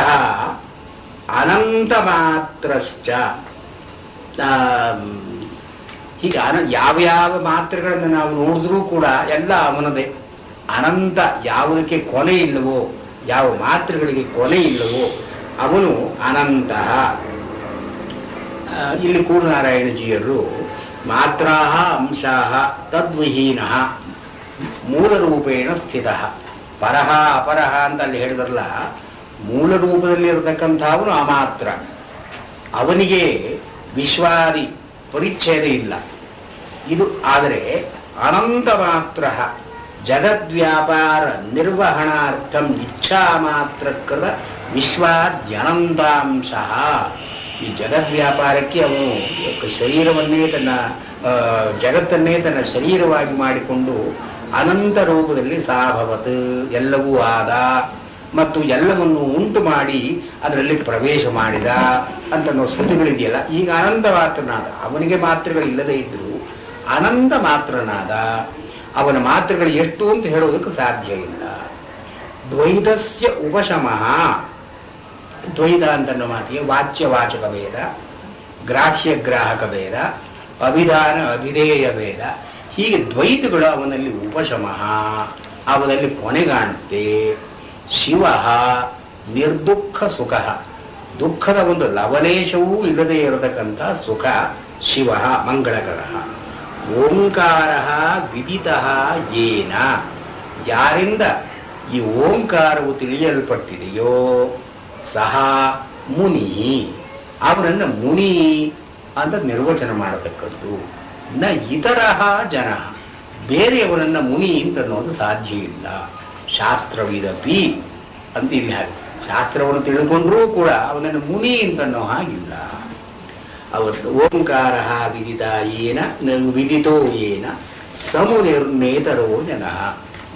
ಅನಂತ ಮಾತ್ರಶ್ಚ. ಹೀಗೆ ಯಾವ ಮಾತ್ರೆಗಳನ್ನು ನಾವು ನೋಡಿದ್ರೂ ಕೂಡ ಎಲ್ಲ ಅವನದೇ. ಅನಂತ, ಯಾವುದಕ್ಕೆ ಕೊನೆ ಇಲ್ಲವೋ, ಯಾವ ಮಾತ್ರೆಗಳಿಗೆ ಕೊನೆ ಇಲ್ಲವೋ ಅವನು ಅನಂತ. ಇಲ್ಲಿ ಕೂರ್ನಾರಾಯಣಜಿಯರು ಮಾತ್ರಾಹ ಅಂಶಾಹ ತದ್ವಿಹೀನಃ ಮೂಲ ರೂಪೇಣ ಸ್ಥಿತ ಪರಹ ಅಪರಹ ಅಂತ ಅಲ್ಲಿ ಹೇಳಿದ್ರಲ್ಲ, ಮೂಲ ರೂಪದಲ್ಲಿ ಇರತಕ್ಕಂಥ ಅವನು ಅಮಾತ್ರ. ಅವನಿಗೆ ವಿಶ್ವಾದಿ ಪರಿಚ್ಛೇದ ಇಲ್ಲ. ಇದು ಆದರೆ ಅನಂತ ಮಾತ್ರ ಜಗದ್ವ್ಯಾಪಾರ ನಿರ್ವಹಣಾರ್ಥಂ ಇಚ್ಛಾ ಮಾತ್ರಕೃತ ವಿಶ್ವಾದ್ಯನಂತಾಂಶ. ಈ ಜಗದ್ವ್ಯಾಪಾರಕ್ಕೆ ಅವನು ಶರೀರವನ್ನೇ ಜಗತ್ತನ್ನೇ ತನ್ನ ಶರೀರವಾಗಿ ಮಾಡಿಕೊಂಡು ಅನಂತ ರೂಪದಲ್ಲಿ ಸಾಭವತ್ ಎಲ್ಲವೂ ಆದ ಮತ್ತು ಎಲ್ಲವನ್ನು ಉಂಟು ಮಾಡಿ ಅದರಲ್ಲಿ ಪ್ರವೇಶ ಮಾಡಿದ ಅಂತ ಶ್ರುತಿಗಳಿದೆಯಲ್ಲ. ಈಗ ಅನಂತ ಮಾತ್ರನಾದ, ಅವನಿಗೆ ಮಾತ್ರೆಗಳಿಲ್ಲದೆ ಇದ್ರು ಅನಂತ ಮಾತ್ರನಾದ. ಅವನ ಮಾತ್ರೆಗಳು ಎಷ್ಟು ಅಂತ ಹೇಳೋದಕ್ಕೆ ಸಾಧ್ಯ ಇಲ್ಲ. ದ್ವೈತಸ್ಯ ಉಪಶಮಃ. ದ್ವೈತ ಅಂತನ್ನೋ ಮಾತಿಗೆ ವಾಚ್ಯವಾಚಕ ಭೇದ, ಗ್ರಾಹ್ಯ ಗ್ರಾಹಕ ಭೇದ, ಅಭಿಧಾನ ಅಭಿಧೇಯ ಭೇದ, ಹೀಗೆ ದ್ವೈತಗಳು ಅವನಲ್ಲಿ ಉಪಶಮಃ, ಅವನಲ್ಲಿ ಕೊನೆಗಾಣುತ್ತೆ. ಶಿವ ನಿರ್ದುಃಖ ಸುಖ, ದುಃಖದ ಒಂದು ಲವಲೇಶವೂ ಇಲ್ಲದೆ ಇರತಕ್ಕಂಥ ಸುಖ ಶಿವ ಮಂಗಳಕರ. ಓಂಕಾರ ವಿದಿತ ಯೇನ, ಯಾರಿಂದ ಈ ಓಂಕಾರವು ತಿಳಿಯಲ್ಪಟ್ಟಿದೆಯೋ ಸಹ ಮುನಿ, ಅವನನ್ನು ಮುನಿ ಅಂತ ನಿರ್ವಚನ ಮಾಡತಕ್ಕದ್ದು. ನ ಇತರ ಜನ, ಬೇರೆಯವರನ್ನ ಮುನಿ ಅಂತ ಅನ್ನೋದು ಸಾಧ್ಯ ಇಲ್ಲ. ಶಾಸ್ತ್ರವಿದಪಿ ಅಂತ ಇಲ್ಲಿ ಹಾಗೆ, ಶಾಸ್ತ್ರವನ್ನು ತಿಳ್ಕೊಂಡ್ರೂ ಕೂಡ ಅವನನ್ನು ಮುನಿ ಅಂತನ್ನೋ ಹಾಗಿಲ್ಲ. ಅವತ್ತು ಓಂಕಾರ ವಿದಿತ ಏನ ವಿದಿತೋ ಏನ ಸಮುನಿರ್ನೇತರೋ ಜನ.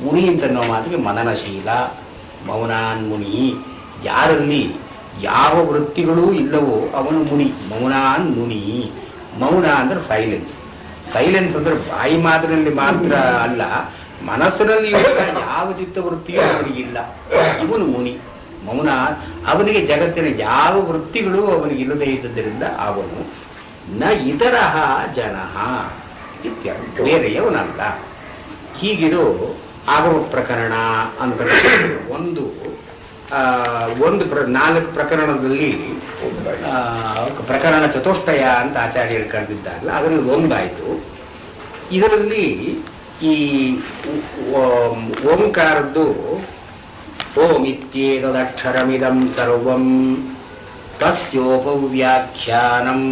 ಮುನಿ ಅಂತನ್ನೋ ಮಾತಿಗೆ ಮನನಶೀಲ, ಮೌನಾನ್ ಮುನಿ. ಯಾರಲ್ಲಿ ಯಾವ ವೃತ್ತಿಗಳೂ ಇಲ್ಲವೋ ಅವನು ಮುನಿ. ಮೌನಾನ್ ಮುನಿ. ಮೌನ ಅಂದ್ರೆ ಸೈಲೆನ್ಸ್. ಸೈಲೆನ್ಸ್ ಅಂದ್ರೆ ಬಾಯಿ ಮಾತಿನಲ್ಲಿ ಮಾತ್ರ ಅಲ್ಲ, ಮನಸ್ಸಿನಲ್ಲಿ ಯಾವ ಚಿತ್ತವೃತ್ತಿಯೂ ಅವನಿಗಿಲ್ಲ, ಇವನು ಮುನಿ. ಮೌನ, ಅವನಿಗೆ ಜಗತ್ತಿನ ಯಾವ ವೃತ್ತಿಗಳು ಅವನಿಗಿಲ್ಲದೆ ಇದ್ದುದರಿಂದ ಅವನು ನ ಇತರ ಜನ ಇತ್ಯರ್ಥ, ಬೇರೆಯವನಲ್ಲ. ಹೀಗಿದು ಆಗಮ ಪ್ರಕರಣ ಅಂತ ಒಂದು 4 ಪ್ರಕರಣದಲ್ಲಿ ಪ್ರಕರಣ ಚತುಷ್ಟಯ ಅಂತ ಆಚಾರ್ಯರು ಕರೆದಿದ್ದಾರಲ್ಲ, ಅದರಲ್ಲಿ ಒಂದಾಯಿತು. ಇದರಲ್ಲಿ ಈ ಓಂಕಾರದ್ದು ಓಮಿತ್ಯೇತದಕ್ಷರಮಿದಂ ಸರ್ವಂ ತಸ್ಯೋಪವ್ಯಾಖ್ಯಾನಂ,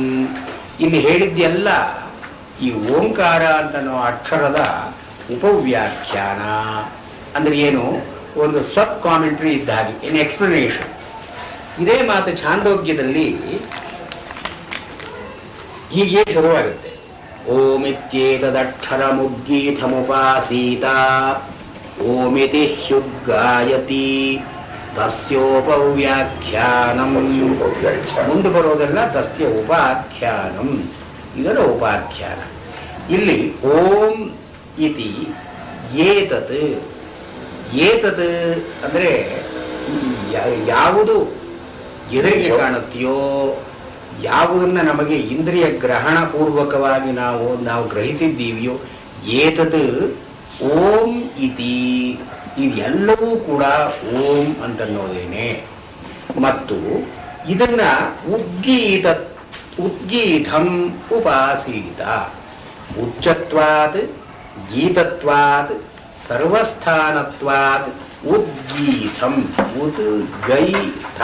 ಇಲ್ಲಿ ಹೇಳಿದ್ದೆಲ್ಲ ಈ ಓಂಕಾರ ಅಂತನೋ ಅಕ್ಷರದ ಉಪವ್ಯಾಖ್ಯಾನ. ಅಂದ್ರೆ ಏನು, ಒಂದು ಸಬ್ ಕಾಮೆಂಟ್ರಿ ಇದ್ದ ಹಾಗೆ, ಇನ್ ಎಕ್ಸ್ಪ್ಲನೇಷನ್. ಇದೇ ಮಾತು ಛಾಂದೋಗ್ಯದಲ್ಲಿ ಹೀಗೆ ಶುರುವಾಗುತ್ತೆ. ಓಮಿತ್ಯೇತದಕ್ಷರಮುದ್ಗೀತಮುಪಾಸೀತ ಓಮಿತಿ ಹ್ಯುದ್ಗಾಯತಿ ತಸ್ಯೋಪವ್ಯಾಖ್ಯಾನಂ. ಮುಂದೆ ಬರೋದೆಲ್ಲ ತಸ್ಯ ಉಪಾಖ್ಯಾನಂ, ಇದರ ಉಪಾಖ್ಯಾನ. ಇಲ್ಲಿ ಓಂ ಇತಿ ಏತತ್. ಏತತ್ ಅಂದ್ರೆ ಯಾವುದು ಎದುರಿಗೆ ಕಾಣುತ್ತೆಯೋ, ಯಾವುದನ್ನ ನಮಗೆ ಇಂದ್ರಿಯ ಗ್ರಹಣ ಪೂರ್ವಕವಾಗಿ ನಾವು ಗ್ರಹಿಸಿದ್ದೀವಿಯೋ, ಏತತ್ ಓಂ ಇತಿ, ಇದೆಲ್ಲವೂ ಕೂಡ ಓಂ ಅಂತನ್ನೋದೇನೆ. ಮತ್ತು ಇದನ್ನ ಉದ್ಗೀತ ಉದ್ಗೀತಂ ಉಪಾಸೀತ. ಉಚ್ಚತ್ವಾತ್ ಗೀತತ್ವಾತ್ ಸರ್ವಸ್ಥಾನತ್ವಾತ್ ಉದ್ಗೀತಂ. ಉದ್ಗೈತ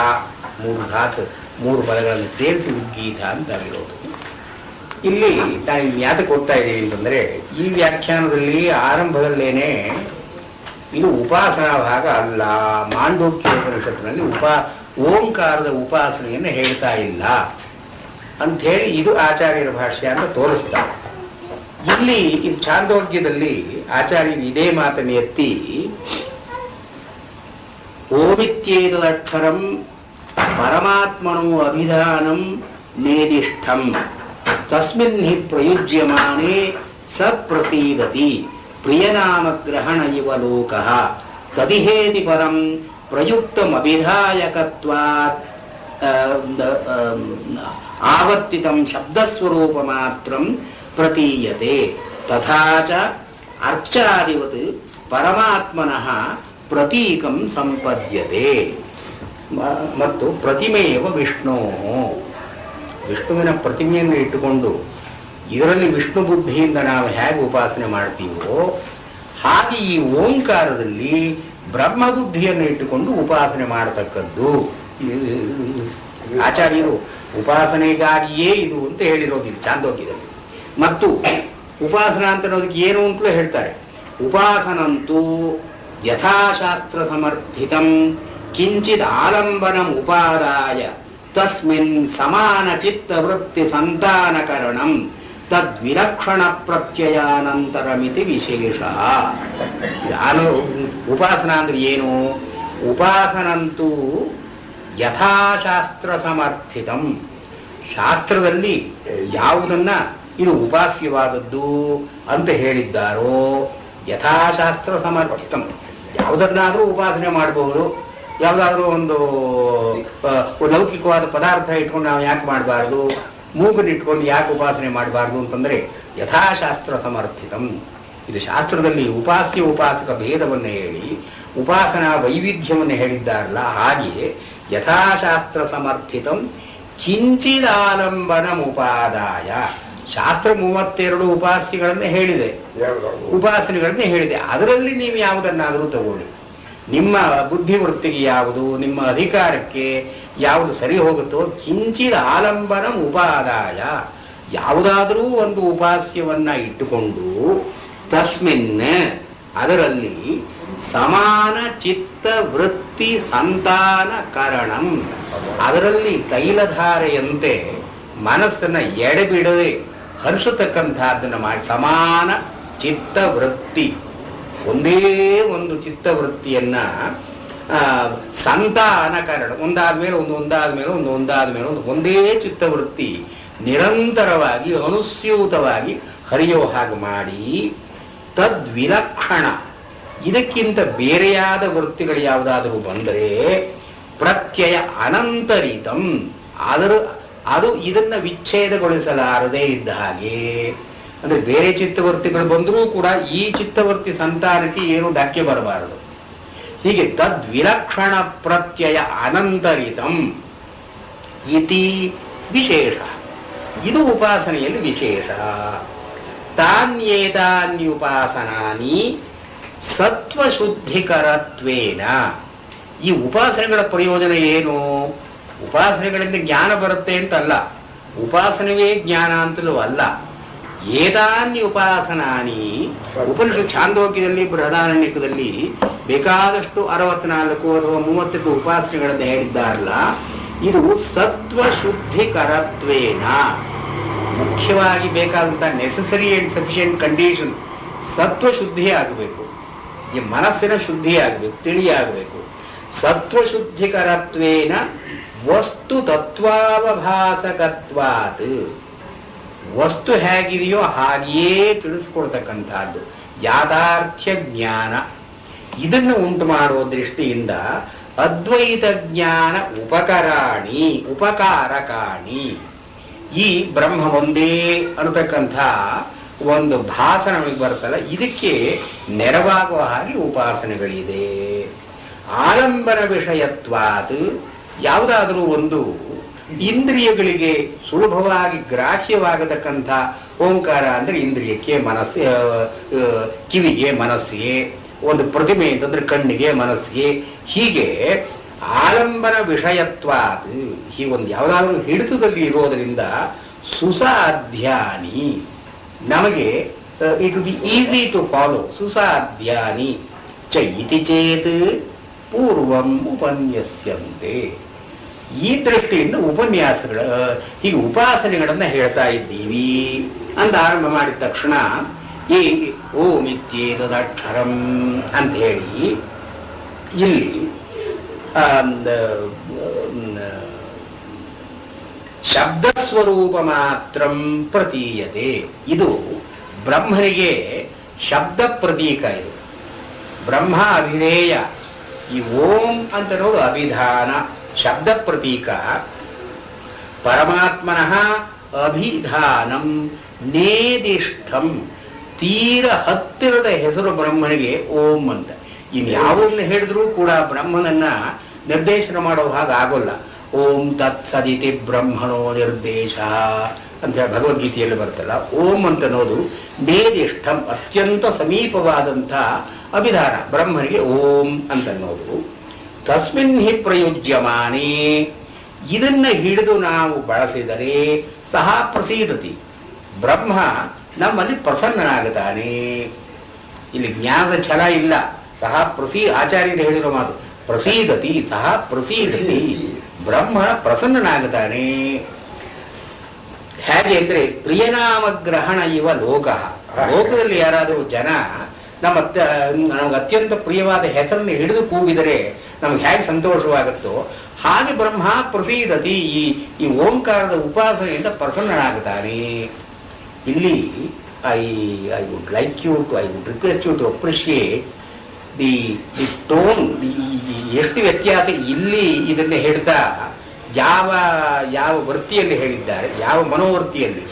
ಮೂರು ಪದಗಳನ್ನು ಸೇರಿಸಿ ಉದ್ಗೀತ ಅಂತ ಆಗಿರೋದು. ಇಲ್ಲಿ ನಾವು ಯಾತಕ್ಕೆ ಓದ್ತಾ ಇದ್ದೀವಿ ಅಂತಂದ್ರೆ, ಈ ವ್ಯಾಖ್ಯಾನದಲ್ಲಿ ಆರಂಭದಲ್ಲೇನೆ ಇದು ಉಪಾಸನಾ ಭಾಗ ಅಲ್ಲ, ಮಾಂಡೂಕ್ಯೋಪನಿಷತ್ತಿನಲ್ಲಿ ಓಂಕಾರದ ಉಪಾಸನೆಯನ್ನು ಹೇಳ್ತಾ ಇಲ್ಲ ಅಂಥೇಳಿ ಇದು ಆಚಾರ್ಯರ ಭಾಷ್ಯ ಅಂತ ತೋರಿಸ್ತಾರೆ. ಇಲ್ಲಿ ಇದು ಛಾಂದೋಗ್ಯದಲ್ಲಿ ಆಚಾರ್ಯರು ಇದೇ ಮಾತನ್ನು ಎತ್ತಿ ಓಮಿತ್ಯೇತದಕ್ಷರಂ ಪರಮಾತ್ಮನೋ ಅಭಿಧಾನಂ ನೇದಿಷ್ಠಂ ತಸ್ಮಿನ್ ಹಿ ಪ್ರಯುಜ್ಯಮಾನೆ ಸತ್ಪ್ರಸೀದತಿ ಪ್ರಿಯನಾಮಗ್ರಹಣ ಇವ ಲೋಕಃ ತದಿಹೇತಿ ಪರಂ ಪ್ರಯುಕ್ತಮಭಿಧಾಯಕತ್ವಾತ್ ಆವರ್ತಿತಂ ಶಬ್ದಸ್ವರೂಪ ಮಾತ್ರಂ ಪ್ರತೀಯತೆ. ತಥಾ ಚ ಅರ್ಚಾದಿವತ್ ಪರಮಾತ್ಮನಃ ಪ್ರತೀಕಂ ಸಂಪದ್ಯತೆ. ಮತ್ತು ಪ್ರತಿಮೆಯವ ವಿಷ್ಣು, ವಿಷ್ಣುವಿನ ಪ್ರತಿಮೆಯನ್ನು ಇಟ್ಟುಕೊಂಡು ಇದರಲ್ಲಿ ವಿಷ್ಣು ಬುದ್ಧಿಯಿಂದ ನಾವು ಹೇಗೆ ಉಪಾಸನೆ ಮಾಡ್ತೀವೋ ಹಾಗೆ ಈ ಓಂಕಾರದಲ್ಲಿ ಬ್ರಹ್ಮ ಬುದ್ಧಿಯನ್ನು ಇಟ್ಟುಕೊಂಡು ಉಪಾಸನೆ ಮಾಡತಕ್ಕದ್ದು. ಆಚಾರ್ಯರು ಉಪಾಸನೆಗಾಗಿಯೇ ಇದು ಅಂತ ಹೇಳಿರೋದಿಲ್ಲ ಚಾಂದೋಗ್ಯದಲ್ಲಿ. ಮತ್ತು ಉಪಾಸನ ಅಂತ ಅನ್ನೋದಕ್ಕೆ ಏನು ಅಂತಲೂ ಹೇಳ್ತಾರೆ. ಉಪಾಸನಂತೂ ಯಥಾಶಾಸ್ತ್ರ ಸಮರ್ಥಿತಂ ಕಿಂಚಿತ್ ಆಲಂಬನಂ ಉಪಾದಾಯ ತಸ್ಮಿನ್ ಸಮಾನ ಚಿತ್ತವೃತ್ತಿ ಸಂತಾನಕರಣಂ ತದ್ವಿಲಕ್ಷಣ ಪ್ರತ್ಯಯಾನಂತರಮಿತಿ ವಿಶೇಷ. ಉಪಾಸನ ಅಂದ್ರೆ ಏನು? ಉಪಾಸನಂತೂ ಯಥಾಶಾಸ್ತ್ರ ಸಮರ್ಥಿತಂ, ಶಾಸ್ತ್ರದಲ್ಲಿ ಯಾವುದನ್ನ ಇದು ಉಪಾಸ್ಯವಾದದ್ದು ಅಂತ ಹೇಳಿದ್ದಾರೋ ಯಥಾಶಾಸ್ತ್ರ ಸಮರ್ಥಿತಂ, ಯಾವುದನ್ನಾದರೂ ಉಪಾಸನೆ ಮಾಡಬಹುದು. ಯಾವುದಾದ್ರೂ ಒಂದು ಲೌಕಿಕವಾದ ಪದಾರ್ಥ ಇಟ್ಕೊಂಡು ನಾವು ಯಾಕೆ ಮಾಡಬಾರ್ದು, ಮೂಗನ್ನು ಇಟ್ಕೊಂಡು ಯಾಕೆ ಉಪಾಸನೆ ಮಾಡಬಾರ್ದು ಅಂತಂದ್ರೆ ಯಥಾಶಾಸ್ತ್ರ ಸಮರ್ಥಿತಂ. ಇದು ಶಾಸ್ತ್ರದಲ್ಲಿ ಉಪಾಸ್ಯ ಉಪಾಸಕ ಭೇದವನ್ನು ಹೇಳಿ ಉಪಾಸನಾ ವೈವಿಧ್ಯವನ್ನು ಹೇಳಿದ್ದಾರಲ್ಲ, ಹಾಗೆಯೇ ಯಥಾಶಾಸ್ತ್ರ ಸಮರ್ಥಿತಂ ಕಿಂಚಿದಾಲಂಬನ ಉಪಾದಾಯ. ಶಾಸ್ತ್ರ 32 ಉಪಾಸ್ಯಗಳನ್ನು ಹೇಳಿದೆ, ಉಪಾಸನೆಗಳನ್ನೇ ಹೇಳಿದೆ. ಅದರಲ್ಲಿ ನೀವು ಯಾವುದನ್ನಾದರೂ ತಗೊಳ್ಳಿ, ನಿಮ್ಮ ಬುದ್ಧಿವೃತ್ತಿಗೆ ಯಾವುದು, ನಿಮ್ಮ ಅಧಿಕಾರಕ್ಕೆ ಯಾವುದು ಸರಿ ಹೋಗುತ್ತೋ ಕಿಂಚಿದ ಆಲಂಬನ ಉಪಾದಾಯ, ಯಾವುದಾದರೂ ಒಂದು ಉಪಾಸ್ಯವನ್ನ ಇಟ್ಟುಕೊಂಡು ತಸ್ಮಿನ್ ಅದರಲ್ಲಿ ಸಮಾನ ಚಿತ್ತ ವೃತ್ತಿ ಸಂತಾನ ಕಾರಣಂ, ಅದರಲ್ಲಿ ತೈಲಧಾರೆಯಂತೆ ಮನಸ್ಸನ್ನ ಎಡೆಬಿಡದೆ ಹರಿಸತಕ್ಕಂಥದ್ದನ್ನು ಮಾಡಿ ಸಮಾನ ಚಿತ್ತ ವೃತ್ತಿ, ಒಂದೇ ಒಂದು ಚಿತ್ತವೃತ್ತಿಯನ್ನ ಸಂತಾನ ಕಾರಣ ಒಂದಾದ್ಮೇಲೆ ಒಂದು ಒಂದಾದ್ಮೇಲೆ ಒಂದು ಒಂದಾದ್ಮೇಲೆ ಒಂದು ಒಂದೇ ಚಿತ್ತವೃತ್ತಿ ನಿರಂತರವಾಗಿ ಅನುಸ್ಯೂತವಾಗಿ ಹರಿಯೋ ಹಾಗೆ ಮಾಡಿ ತದ್ವಿಲಕ್ಷಣ, ಇದಕ್ಕಿಂತ ಬೇರೆಯಾದ ವೃತ್ತಿಗಳು ಯಾವುದಾದರೂ ಬಂದರೆ ಪ್ರತ್ಯಯ ಅನಂತರಿತಂ, ಅದು ಇದನ್ನ ವಿಚ್ಛೇದಗೊಳಿಸಲಾರದೇ ಇದ್ದ ಹಾಗೆ. ಅಂದ್ರೆ ಬೇರೆ ಚಿತ್ತವರ್ತಿಗಳು ಬಂದರೂ ಕೂಡ ಈ ಚಿತ್ತವರ್ತಿ ಸಂತಾನಕ್ಕೆ ಏನು ಧಕ್ಕೆ ಬರಬಾರದು. ಹೀಗೆ ತದ್ವಿಲಕ್ಷಣ ಪ್ರತ್ಯಯ ಅನಂತರಿತಂ ಇತಿ ವಿಶೇಷ, ಇದು ಉಪಾಸನೆಯಲ್ಲಿ ವಿಶೇಷ. ತಾನ್ಯೇತಾನ್ಯುಪಾಸನಾನಿ ಸತ್ವಶುದ್ಧಿಕರತ್ವೇನ. ಈ ಉಪಾಸನೆಗಳ ಪ್ರಯೋಜನ ಏನು? ಉಪಾಸನೆಗಳಿಂದ ಜ್ಞಾನ ಬರುತ್ತೆ ಅಂತಲ್ಲ, ಉಪಾಸನೆವೇ ಜ್ಞಾನ ಅಂತಲೂ ಅಲ್ಲ. ಏತಾನ್ಯ ಉಪಾಸನಾನಿ, ಉಪನಿಷತ್ ಛಾಂದೋಗ್ಯದಲ್ಲಿ ಬೃಹದಾರಣ್ಯಕದಲ್ಲಿ ಬೇಕಾದಷ್ಟು 64 ಅಥವಾ 38 ಉಪಾಸನೆಗಳನ್ನು ಹೇಳಿದ್ದಾರಲ್ಲ, ಇದು ಸತ್ವಶುದ್ಧಿಕರತ್ವೇನ, ಮುಖ್ಯವಾಗಿ ಬೇಕಾದಂತಹ ನೆಸೆಸರಿ ಅಂಡ್ ಸಫಿಷಿಯಂಟ್ ಕಂಡೀಷನ್ ಸತ್ವಶುದ್ಧಿ ಆಗಬೇಕು, ಈ ಮನಸ್ಸಿನ ಶುದ್ಧಿ ಆಗಬೇಕು, ತಿಳಿಯಾಗಬೇಕು. ಸತ್ವಶುದ್ಧಿಕರತ್ವೇನ ವಸ್ತು ತತ್ವಾವಭಾಸಕತ್ವಾತ್, ವಸ್ತು ಹೇಗಿದೆಯೋ ಹಾಗೆಯೇ ತಿಳಿಸ್ಕೊಡ್ತಕ್ಕಂಥದ್ದು ಯಾಥಾರ್ಥ್ಯ ಜ್ಞಾನ. ಇದನ್ನು ಉಂಟು ಮಾಡುವ ದೃಷ್ಟಿಯಿಂದ ಅದ್ವೈತ ಜ್ಞಾನ ಉಪಕಾರಕಾಣಿ. ಈ ಬ್ರಹ್ಮ ಒಂದೇ ಅನ್ನತಕ್ಕಂಥ ಒಂದು ಭಾಸ ನಮಗೆ ಬರುತ್ತಲ್ಲ, ಇದಕ್ಕೆ ನೆರವಾಗುವ ಹಾಗೆ ಉಪಾಸನೆಗಳಿದೆ. ಆಲಂಬನ ವಿಷಯತ್ವಾತ್, ಯಾವುದಾದರೂ ಒಂದು ಇಂದ್ರಿಯಗಳಿಗೆ ಸುಲಭವಾಗಿ ಗ್ರಾಹ್ಯವಾಗತಕ್ಕಂಥ ಓಂಕಾರ ಅಂದ್ರೆ ಇಂದ್ರಿಯಕ್ಕೆ ಮನಸ್ಸು, ಕಿವಿಗೆ ಮನಸ್ಸಿಗೆ, ಒಂದು ಪ್ರತಿಮೆ ಅಂತಂದ್ರೆ ಕಣ್ಣಿಗೆ ಮನಸ್ಸಿಗೆ, ಹೀಗೆ ಆಲಂಬನ ವಿಷಯತ್ವ ಹೀಗೊಂದು ಯಾವುದಾದ್ರೂ ಹಿಡಿತದಲ್ಲಿ ಇರೋದರಿಂದ ಸುಸಾಧ್ಯಾನಿ, ನಮಗೆ it will be easy to follow. ಸುಸಾಧ್ಯಾನಿ ಚ ಇತಿ ಚೇತ್ ಪೂರ್ವಂ ಉಪನ್ಯಸ್ಯಂತೆ. ಈ ದೃಷ್ಟಿಯಿಂದ ಉಪನ್ಯಾಸಗಳ ಹೀಗೆ ಉಪಾಸನೆಗಳನ್ನ ಹೇಳ್ತಾ ಇದ್ದೀವಿ ಅಂತ ಆರಂಭ ಮಾಡಿದ ತಕ್ಷಣ ಈ ಓಂ ಇತ್ಯೇತದಕ್ಷರಂ ಅಂತ ಹೇಳಿ ಇಲ್ಲಿ ಶಬ್ದಸ್ವರೂಪ ಮಾತ್ರ ಪ್ರತೀಯತೆ. ಇದು ಬ್ರಹ್ಮನಿಗೆ ಶಬ್ದ ಪ್ರತೀಕ. ಇದು ಬ್ರಹ್ಮ ಅಭಿಧೇಯ. ಈ ಓಂ ಅಂತನ್ನೋದು ಅಭಿಧಾನ, ಶಬ್ದ ಪ್ರತೀಕ. ಪರಮಾತ್ಮನಃ ಅಭಿಧಾನಂ ನೇದಿಷ್ಠಂ, ತೀರ ಹತ್ತಿರದ ಹೆಸರು ಬ್ರಹ್ಮನಿಗೆ ಓಂ ಅಂತ. ಇನ್ಯಾವನ್ನ ಹೇಳಿದ್ರೂ ಕೂಡ ಬ್ರಹ್ಮನನ್ನ ನಿರ್ದೇಶನ ಮಾಡೋ ಹಾಗೆ ಆಗೋಲ್ಲ. ಓಂ ತತ್ಸದಿತಿ ಬ್ರಹ್ಮಣೋ ನಿರ್ದೇಶ ಅಂತ ಹೇಳಿ ಭಗವದ್ಗೀತೆಯಲ್ಲಿ ಬರ್ತಲ್ಲ. ಓಂ ಅಂತನ್ನೋದು ನೇದಿಷ್ಠಂ, ಅತ್ಯಂತ ಸಮೀಪವಾದಂಥ ಅಭಿಧಾನ ಬ್ರಹ್ಮನಿಗೆ ಓಂ ಅಂತನ್ನೋದು. ತಸ್ಮಿನ್ ಹಿ ಪ್ರಯುಜ್ಯಮಾನೇ, ಇದನ್ನ ಹಿಡಿದು ನಾವು ಬಳಸಿದರೆ ಸಹ ಪ್ರಸೀದತಿ, ಬ್ರಹ್ಮ ನಮ್ಮಲ್ಲಿ ಪ್ರಸನ್ನನಾಗುತ್ತಾನೆ. ಇಲ್ಲಿ ಜ್ಞಾನದ ಛಲ ಇಲ್ಲ. ಸಹ ಆಚಾರ್ಯರು ಹೇಳಿರೋ ಮಾತು ಪ್ರಸೀದತಿ, ಸಹ ಪ್ರಸೀದತಿ, ಬ್ರಹ್ಮ ಪ್ರಸನ್ನನಾಗುತ್ತಾನೆ. ಹೇಗೆ ಅಂದ್ರೆ ಪ್ರಿಯನಾಮಗ್ರಹಣ ಇವ ಲೋಕ. ಲೋಕದಲ್ಲಿ ಯಾರಾದರೂ ಜನ ನಮಗೆ ಅತ್ಯಂತ ಪ್ರಿಯವಾದ ಹೆಸರನ್ನು ಹಿಡಿದು ಕೂಗಿದರೆ ನಮ್ಗೆ ಹೇಗೆ ಸಂತೋಷವಾಗುತ್ತೋ ಹಾಗೆ ಬ್ರಹ್ಮ ಪ್ರಸೀದತಿ, ಈ ಓಂಕಾರದ ಉಪಾಸನೆಯಿಂದ ಪ್ರಸನ್ನನಾಗುತ್ತಾನೆ. ಇಲ್ಲಿ I would like you to, I would request you to appreciate the tone. ಎಷ್ಟು ವ್ಯತ್ಯಾಸ ಇಲ್ಲಿ ಇದನ್ನ ಹೇಳ್ತಾ ಯಾವ ಯಾವ ವೃತ್ತಿಯಲ್ಲಿ ಹೇಳಿದ್ದಾರೆ, ಯಾವ ಮನೋವೃತ್ತಿಯಲ್ಲಿ.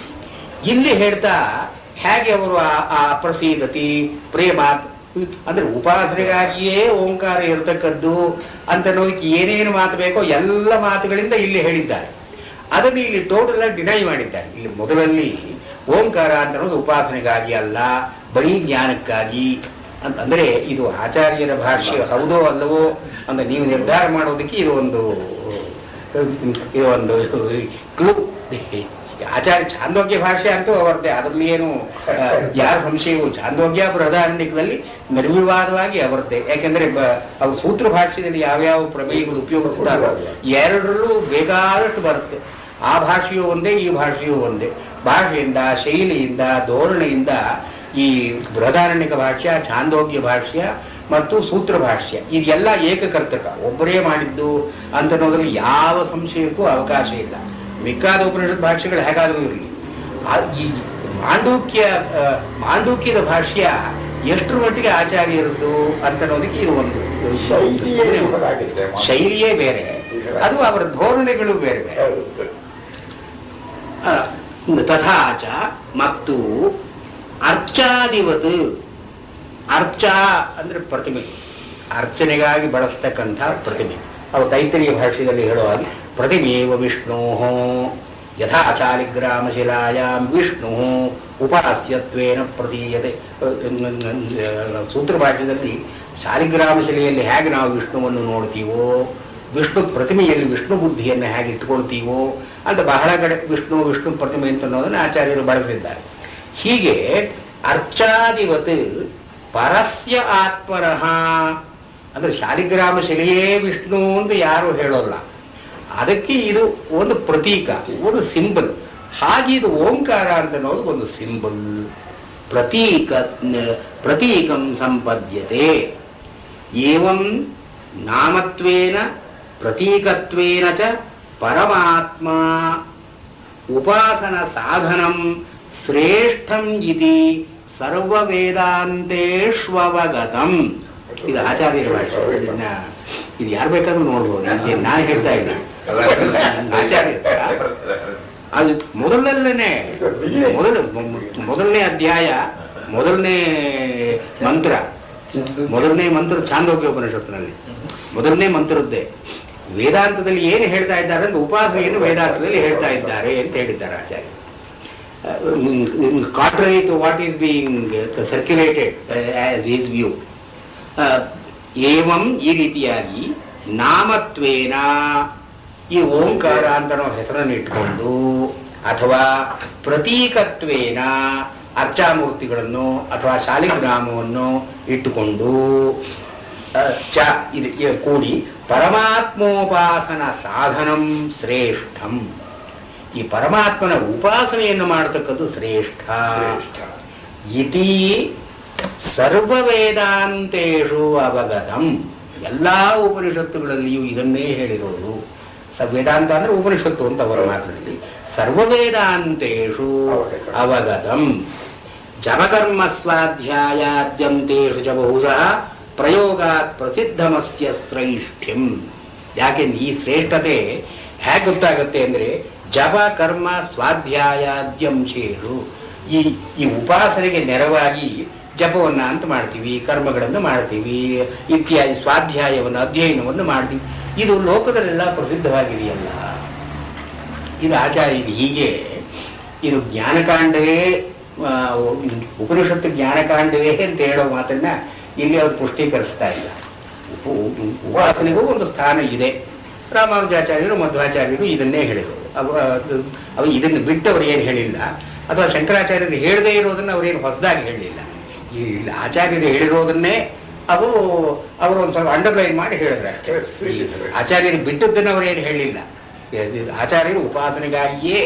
ಇಲ್ಲಿ ಹೇಳ್ತಾ ಹೇಗೆ ಅವರು ಆ ಪ್ರಸೀದತಿ ಪ್ರೇಮಾತ್ ಅಂದ್ರೆ ಉಪಾಸನೆಗಾಗಿಯೇ ಓಂಕಾರ ಇರತಕ್ಕದ್ದು ಅಂತ ಅನ್ನೋದಕ್ಕೆ ಏನೇನು ಮಾತು ಬೇಕೋ ಎಲ್ಲ ಮಾತುಗಳಿಂದ ಇಲ್ಲಿ ಹೇಳಿದ್ದಾರೆ. ಅದನ್ನು ಇಲ್ಲಿ ಟೋಟಲ್ ಆಗಿ ಡಿನೈ ಮಾಡಿದ್ದಾರೆ. ಇಲ್ಲಿ ಮೊದಲಲ್ಲಿ ಓಂಕಾರ ಅಂತ ಅನ್ನೋದು ಉಪಾಸನೆಗಾಗಿ ಅಲ್ಲ, ಬರೀ ಜ್ಞಾನಕ್ಕಾಗಿ ಅಂತಂದ್ರೆ ಇದು ಆಚಾರ್ಯರ ಭಾಷೆ ಹೌದೋ ಅಲ್ಲವೋ ಅಂತ ನೀವು ನಿರ್ಧಾರ ಮಾಡೋದಕ್ಕೆ ಇದು ಒಂದು ಕ್ಲೂ. ಆಚಾರ್ಯ ಛಾಂದೋಗ್ಯ ಭಾಷೆ ಅಂತೂ ಅವರದ್ದೇ, ಅದರಲ್ಲಿ ಏನು ಯಾರ ಸಂಶಯವು. ಛಾಂದೋಗ್ಯ ಬೃಹದಾರಣ್ಯಕದಲ್ಲಿ ನಿರ್ವಿವಾದವಾಗಿ ಅವರದ್ದೇ. ಯಾಕೆಂದ್ರೆ ಅವ್ರ ಸೂತ್ರ ಭಾಷೆಯಲ್ಲಿ ಯಾವ್ಯಾವ ಪ್ರಮೇಯಗಳು ಉಪಯೋಗಿಸ್ತಾರೋ ಎರಡರಲ್ಲೂ ಬೇಕಾದಷ್ಟು ಬರುತ್ತೆ. ಆ ಭಾಷೆಯೂ ಒಂದೇ, ಈ ಭಾಷೆಯೂ ಒಂದೇ. ಭಾಷೆಯಿಂದ, ಶೈಲಿಯಿಂದ, ಧೋರಣೆಯಿಂದ ಈ ಬೃಹದಾರಣ್ಯಕ ಭಾಷ್ಯ, ಛಾಂದೋಗ್ಯ ಭಾಷ್ಯ ಮತ್ತು ಸೂತ್ರ ಭಾಷ್ಯ ಇದೆಲ್ಲ ಏಕಕರ್ತಕ, ಒಬ್ಬರೇ ಮಾಡಿದ್ದು ಅಂತ ಅನ್ನೋದ್ರಲ್ಲಿ ಯಾವ ಸಂಶಯಕ್ಕೂ ಅವಕಾಶ ಇಲ್ಲ. ಮಿಕ್ಕಾದ ಉಪನಿಷತ್ ಭಾಷ್ಯಗಳು ಹೇಗಾದರೂ ಇರಲಿ, ಈ ಮಾಂಡೂಕ್ಯದ ಭಾಷ್ಯ ಎಷ್ಟರ ಮಟ್ಟಿಗೆ ಆಚಾರ್ಯರದ್ದು ಅಂತ ಅನ್ನೋದಕ್ಕೆ ಇದು ಒಂದು ಶೈಲಿಯೇ ಬೇರೆ, ಅದು ಅವರ ಧೋರಣೆಗಳು ಬೇರೆ ಬೇರೆ. ತಥಾಚ ಮತ್ತು ಅರ್ಚಾದಿವತ್, ಅರ್ಚಾ ಅಂದ್ರೆ ಪ್ರತಿಮೆ, ಅರ್ಚನೆಗಾಗಿ ಬಳಸ್ತಕ್ಕಂಥ ಪ್ರತಿಮೆ. ಅವರು ತೈತರೀಯ ಭಾಷೆಯಲ್ಲಿ ಹೇಳುವಾಗ ಪ್ರತಿಮೇವ ವಿಷ್ಣೋ ಯಥಾ ಶಾಲಿಗ್ರಾಮ ಶಿಲಾಯಾಂ ವಿಷ್ಣು ಉಪಾಸ್ಯತ್ವೇನ ಪ್ರತೀಯತೆ. ಸೂತ್ರ ಭಾಷೆಯಲ್ಲಿ ಶಾಲಿಗ್ರಾಮ ಶಿಲೆಯಲ್ಲಿ ಹೇಗೆ ನಾವು ವಿಷ್ಣುವನ್ನು ನೋಡ್ತೀವೋ, ವಿಷ್ಣು ಪ್ರತಿಮೆಯಲ್ಲಿ ವಿಷ್ಣು ಬುದ್ಧಿಯನ್ನು ಹೇಗೆ ಇಟ್ಕೊಳ್ತೀವೋ ಅಂತ ಬಹಳ ಕಡೆ ವಿಷ್ಣು ವಿಷ್ಣು ಪ್ರತಿಮೆ ಅಂತ ಅನ್ನೋದನ್ನು ಆಚಾರ್ಯರು ಬಳಸಿದ್ದಾರೆ. ಹೀಗೆ ಅರ್ಚಾದಿವತ್ ಪರಸ್ಯ ಆತ್ಮನಃ ಅಂದ್ರೆ ಶಾಲಿಗ್ರಾಮ ಶಿಲೆಯೇ ವಿಷ್ಣು ಅಂತ ಯಾರು ಹೇಳೋಲ್ಲ. ಅದಕ್ಕೆ ಇದು ಒಂದು ಪ್ರತೀಕ, ಒಂದು ಸಿಂಬಲ್. ಹಾಗೆ ಇದು ಓಂಕಾರ ಅಂತ ಅನ್ನೋದು ಒಂದು ಸಿಂಬಲ್. ಪ್ರತೀಕಂ ಸಂಪದ್ಯತೆ. ಏವಂ ನಾಮತ್ವೇನ ಪ್ರತೀಕತ್ವೇನ ಚ ಪರಮಾತ್ಮ ಉಪಾಸನ ಸಾಧನಂ ಶ್ರೇಷ್ಠಂ ಇತಿ ಸರ್ವ ವೇದಾಂತೇಷ್ವವಗತಂ. ಇದು ಆಚಾರ್ಯರ ಭಾಷೆ. ಇದು ಯಾರು ಬೇಕಾದ್ರೂ ನೋಡ್ಬೋದು, ನಾನು ಹೇಳ್ತಾ ಇಲ್ಲ. ಆಚಾರ್ಯ ಅದು ಮೊದಲನೇ ಅಧ್ಯಾಯ, ಮೊದಲನೇ ಮಂತ್ರ ಛಾಂದೋಗ್ಯ ಉಪನಿಷತ್ತಿನಲ್ಲಿ ಮೊದಲನೇ ಮಂತ್ರದ್ದೇ. ವೇದಾಂತದಲ್ಲಿ ಏನು ಹೇಳ್ತಾ ಇದ್ದಾರೆ ಅಂದ್ರೆ ಉಪಾಸನೆಯನ್ನು ವೇದಾಂತದಲ್ಲಿ ಹೇಳ್ತಾ ಇದ್ದಾರೆ ಅಂತ ಹೇಳಿದ್ದಾರೆ ಆಚಾರ್ಯ. Contrary to what is being circulated as his view. ಏವಂ ಈ ರೀತಿಯಾಗಿ ನಾಮತ್ವೇನ ಈ ಓಂಕಾರ ಅಂತ ನಾವು ಹೆಸರನ್ನು ಇಟ್ಕೊಂಡು ಅಥವಾ ಪ್ರತೀಕತ್ವೇನ ಅರ್ಚಾಮೂರ್ತಿಗಳನ್ನು ಅಥವಾ ಶಾಲಿಗ್ರಾಮವನ್ನು ಇಟ್ಟುಕೊಂಡು ಇದು ಕೂಡಿ ಪರಮಾತ್ಮೋಪಾಸನ ಸಾಧನಂ ಶ್ರೇಷ್ಠಂ, ಈ ಪರಮಾತ್ಮನ ಉಪಾಸನೆಯನ್ನು ಮಾಡತಕ್ಕದ್ದು ಶ್ರೇಷ್ಠ. ಇತಿ ಸರ್ವವೇದಾಂತೇಷು ಅವಗತಂ, ಎಲ್ಲಾ ಉಪನಿಷತ್ತುಗಳಲ್ಲಿಯೂ ಇದನ್ನೇ ಹೇಳಿರೋದು. ವೇದಾಂತ ಅಂದ್ರೆ ಉಪನಿಷತ್ತು ಅಂತ ಅವರ ಮಾತಿನಲ್ಲಿ. ಸರ್ವವೇದಾಂತೇಷು ಅವಗತಂ ಜಪಕರ್ಮ ಸ್ವಾಧ್ಯಾಯಾದ್ಯಂತೇಷು ಚ ಬಹುಶಃ ಪ್ರಯೋಗಾತ್ ಪ್ರಸಿದ್ಧಮಸ್ಯ ಶ್ರೈಷ್ಠ್ಯಂ. ಯಾಕೆಂದ್ರೆ ಈ ಶ್ರೇಷ್ಠತೆ ಹೇಗೆ ಗೊತ್ತಾಗುತ್ತೆ ಅಂದ್ರೆ ಜಪ ಕರ್ಮ ಸ್ವಾಧ್ಯಾಯಾದ್ಯಂಶೇಷು, ಈ ಉಪಾಸನೆಗೆ ನೆರವಾಗಿ ಜಪವನ್ನ ಅಂತ ಮಾಡ್ತೀವಿ, ಕರ್ಮಗಳನ್ನು ಮಾಡ್ತೀವಿ, ಇತ್ಯಾದಿ ಸ್ವಾಧ್ಯಾಯವನ್ನು ಅಧ್ಯಯನವನ್ನು ಮಾಡ್ತೀವಿ. ಇದು ಲೋಕದಲ್ಲೆಲ್ಲ ಪ್ರಸಿದ್ಧವಾಗಿದೆಯಲ್ಲ. ಇದು ಆಚಾರ್ಯ ಹೀಗೆ ಇದು ಜ್ಞಾನಕಾಂಡವೇ ಉಪನಿಷತ್ತು ಜ್ಞಾನಕಾಂಡವೇ ಅಂತ ಹೇಳೋ ಮಾತನ್ನ ಇಲ್ಲಿ ಅವರು ಪುಷ್ಟೀಕರಿಸ್ತಾ ಇಲ್ಲ. ಉಪಾಸನೆಗೂ ಒಂದು ಸ್ಥಾನ ಇದೆ. ರಾಮಾನುಜಾಚಾರ್ಯರು ಮಧ್ವಾಚಾರ್ಯರು ಇದನ್ನೇ ಹೇಳಿದರು. ಅವ ಇದನ್ನು ಬಿಟ್ಟವರು ಏನು ಹೇಳಿಲ್ಲ, ಅಥವಾ ಶಂಕರಾಚಾರ್ಯರು ಹೇಳದೇ ಇರೋದನ್ನು ಅವರೇನು ಹೊಸದಾಗಿ ಹೇಳಲಿಲ್ಲ. ಈ ಆಚಾರ್ಯರು ಹೇಳಿರೋದನ್ನೇ ಅವರು ಒಂದು ಸ್ವಲ್ಪ ಅಂಡರ್ಲೈನ್ ಮಾಡಿ ಹೇಳಿದ್ರೆ ಅಷ್ಟೇ. ಆಚಾರ್ಯರು ಬಿಟ್ಟದ್ದನ್ನು ಅವರೇನು ಹೇಳಿಲ್ಲ. ಆಚಾರ್ಯರು ಉಪಾಸನೆಗಾಗಿಯೇ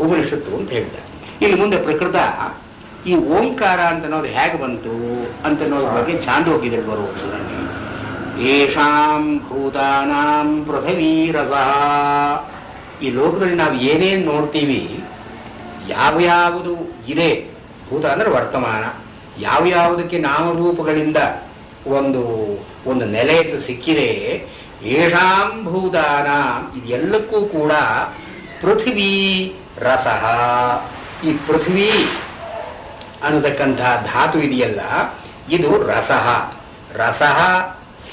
ಉಪನಿಷತ್ತು ಅಂತ ಹೇಳಿದ್ದಾರೆ. ಇಲ್ಲಿ ಮುಂದೆ ಪ್ರಕೃತ ಈ ಓಂಕಾರ ಅಂತ ಅನ್ನೋದು ಹೇಗೆ ಬಂತು ಅಂತ ಅನ್ನೋದ್ರ ಬಗ್ಗೆ ಛಾಂದೋಗ್ಯದಲ್ಲಿ ಬರುವುದು. ನನಗೆ ಯೇಷಾಂ ಭೂತಾನಾಂ ಪೃಥ್ವೀರಸಃ, ಈ ಲೋಕದಲ್ಲಿ ನಾವು ಏನೇನು ನೋಡ್ತೀವಿ, ಯಾವ್ಯಾವುದು ಇದೆ, ಭೂತ ಅಂದ್ರೆ ವರ್ತಮಾನ, ಯಾವ್ಯಾವುದಕ್ಕೆ ನಾಮರೂಪಗಳಿಂದ ಒಂದು ನೆಲೆ ಸಿಕ್ಕಿದೆ, ಯೇಷಾಂ ಭೂತಾನ, ಇದೆಲ್ಲಕ್ಕೂ ಕೂಡ ಪೃಥ್ವೀ ರಸಃ, ಈ ಪೃಥ್ವಿ ಅನ್ನತಕ್ಕಂತಹ ಧಾತು ಇದೆಯಲ್ಲ ಇದು ರಸಃ. ರಸಃ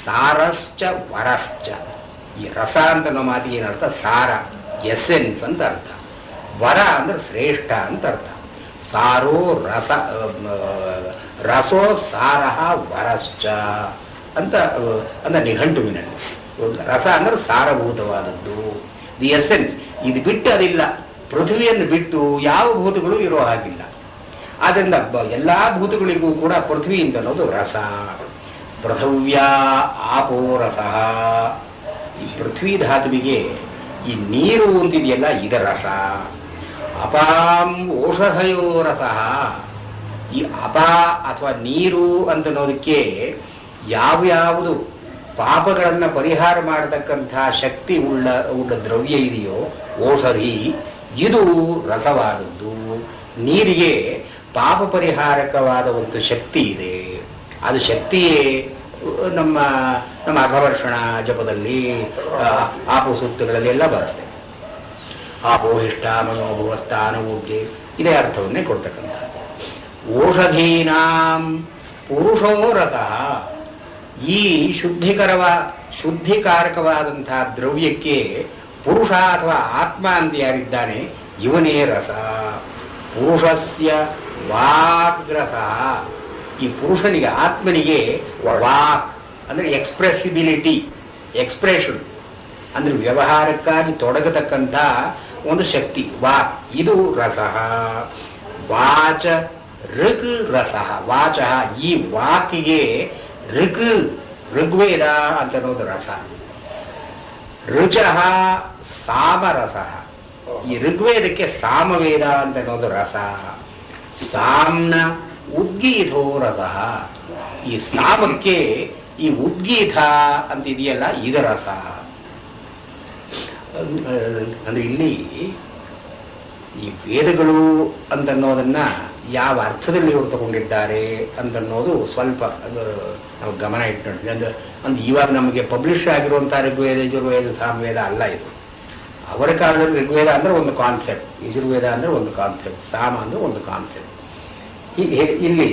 ಸಾರಶ್ಚ ವರಶ್ಚ. ಈ ರಸ ಅಂತ ಅನ್ನೋ ಮಾತಿಗೆ ಏನರ್ಥ? ಸಾರ, ಎಸೆನ್ಸ್ ಅಂತ ಅರ್ಥ. ವರ ಅಂದ್ರೆ ಶ್ರೇಷ್ಠ ಅಂತ ಅರ್ಥ. ಸಾರೋ ರಸ, ರಸೋ ಸಾರಃ ವರಶ್ಚ ಅಂತ ಅಂದ್ರೆ ನಿಘಂಟುವಿನಲ್ಲಿ. ರಸ ಅಂದ್ರೆ ಸಾರಭೂತವಾದದ್ದು, ದಿ ಎಸೆನ್ಸ್. ಇದು ಬಿಟ್ಟು ಅದಿಲ್ಲ. ಪೃಥ್ವಿಯನ್ನು ಬಿಟ್ಟು ಯಾವ ಭೂತಗಳು ಇರೋ ಹಾಗಿಲ್ಲ. ಆದ್ದರಿಂದ ಎಲ್ಲಾ ಭೂತಗಳಿಗೂ ಕೂಡ ಪೃಥ್ವಿ ಅಂತ ಅನ್ನೋದು ರಸ. ಪೃಥವ್ಯಾ ಆಪೋ ರಸಃ, ಈ ಪೃಥ್ವಿ ಧಾತುವಿಗೆ ಈ ನೀರು ಅಂತಿದೆಯಲ್ಲ ಇದ ರಸ. ಅಪಾಂ ಓಷಧಯೋ ರಸಃ, ಈ ಅಪ ಅಥವಾ ನೀರು ಅಂತನ್ನೋದಕ್ಕೆ ಯಾವ್ಯಾವುದು ಪಾಪಗಳನ್ನು ಪರಿಹಾರ ಮಾಡತಕ್ಕಂತಹ ಶಕ್ತಿ ಉಳ್ಳ ದ್ರವ್ಯ ಇದೆಯೋ ಔಷಧಿ, ಇದು ರಸವಾದದ್ದು. ನೀರಿಗೆ ಪಾಪ ಪರಿಹಾರಕವಾದ ಒಂದು ಶಕ್ತಿ ಇದೆ. ಅದು ಶಕ್ತಿಯೇ ನಮ್ಮ ಅಘವರ್ಷಣ ಜಪದಲ್ಲಿ ಆಪೋ ಸೂಕ್ತಗಳಲ್ಲಿ ಎಲ್ಲ ಬರುತ್ತೆ. ಆಪೋಹಿಷ್ಟ ಮನೋಭವಸ್ಥಾನ ಊರ್ಜೆ, ಇದೇ ಅರ್ಥವನ್ನೇ ಕೊಡ್ತಕ್ಕಂಥದ್ದು. ಓಷಧೀನಾಂ ಪುರುಷೋ ರಸಃ, ಈ ಶುದ್ಧಿಕಾರಕವಾದಂತಹ ದ್ರವ್ಯಕ್ಕೆ ಪುರುಷ ಅಥವಾ ಆತ್ಮ ಅಂತ ಯಾರಿದ್ದಾನೆ ಇವನೇ ರಸ. ಪುರುಷಸ್ಯ ವಾಗ್ರಸ, ಈ ಪುರುಷನಿಗೆ ಆತ್ಮನಿಗೆ ವಾಕ್ ಅಂದ್ರೆ ಎಕ್ಸ್ಪ್ರೆಸಿಬಿಲಿಟಿ, ಎಕ್ಸ್ಪ್ರೆಷನ್ ಅಂದ್ರೆ ವ್ಯವಹಾರಕ್ಕಾಗಿ ತೊಡಗತಕ್ಕಂಥ ಒಂದು ಶಕ್ತಿ ವಾಕ್, ಇದು ರಸ. ವಾಚ ಋಕ್ ರಸ, ವಾಚ ಈ ವಾಕಿಗೆ ಋಗ್ವೇದ ಅಂತ ಅನ್ನೋದು ರಸ. ರುಚಃ ಸಾಮರಸ, ಈ ಋಗ್ವೇದಕ್ಕೆ ಸಾಮವೇದ ಅಂತ ಅನ್ನೋದು ರಸ. ಸಾಮ್ನ ಉದ್ಗೀತೋ ರಸ, ಈ ಸಾಮಕ್ಕೆ ಈ ಉದ್ಗೀತ ಅಂತ ಇದೆಯಲ್ಲ ಇದು ರಸ. ಅಂದ್ರೆ ಇಲ್ಲಿ ಈ ವೇದಗಳು ಅಂತನ್ನೋದನ್ನ ಯಾವ ಅರ್ಥದಲ್ಲಿ ಇವರು ತಗೊಂಡಿದ್ದಾರೆ ಅಂತನ್ನೋದು ಸ್ವಲ್ಪ ನಾವು ಗಮನ ಇಟ್ಟು ಅಂದ್ರೆ ಇವಾಗ ನಮಗೆ ಪಬ್ಲಿಷ್ ಆಗಿರುವಂತಹ ಋಗ್ವೇದ ಯಜುರ್ವೇದ ಸಾಮವೇದ ಅಲ್ಲ ಇದು. ಅವರ ಕಾಲದಲ್ಲಿ ಋಗ್ವೇದ ಅಂದ್ರೆ ಒಂದು ಕಾನ್ಸೆಪ್ಟ್, ಯಜುರ್ವೇದ ಅಂದ್ರೆ ಒಂದು ಕಾನ್ಸೆಪ್ಟ್, ಸಾಮ ಅಂದ್ರೆ ಒಂದು ಕಾನ್ಸೆಪ್ಟ್. ಇಲ್ಲಿ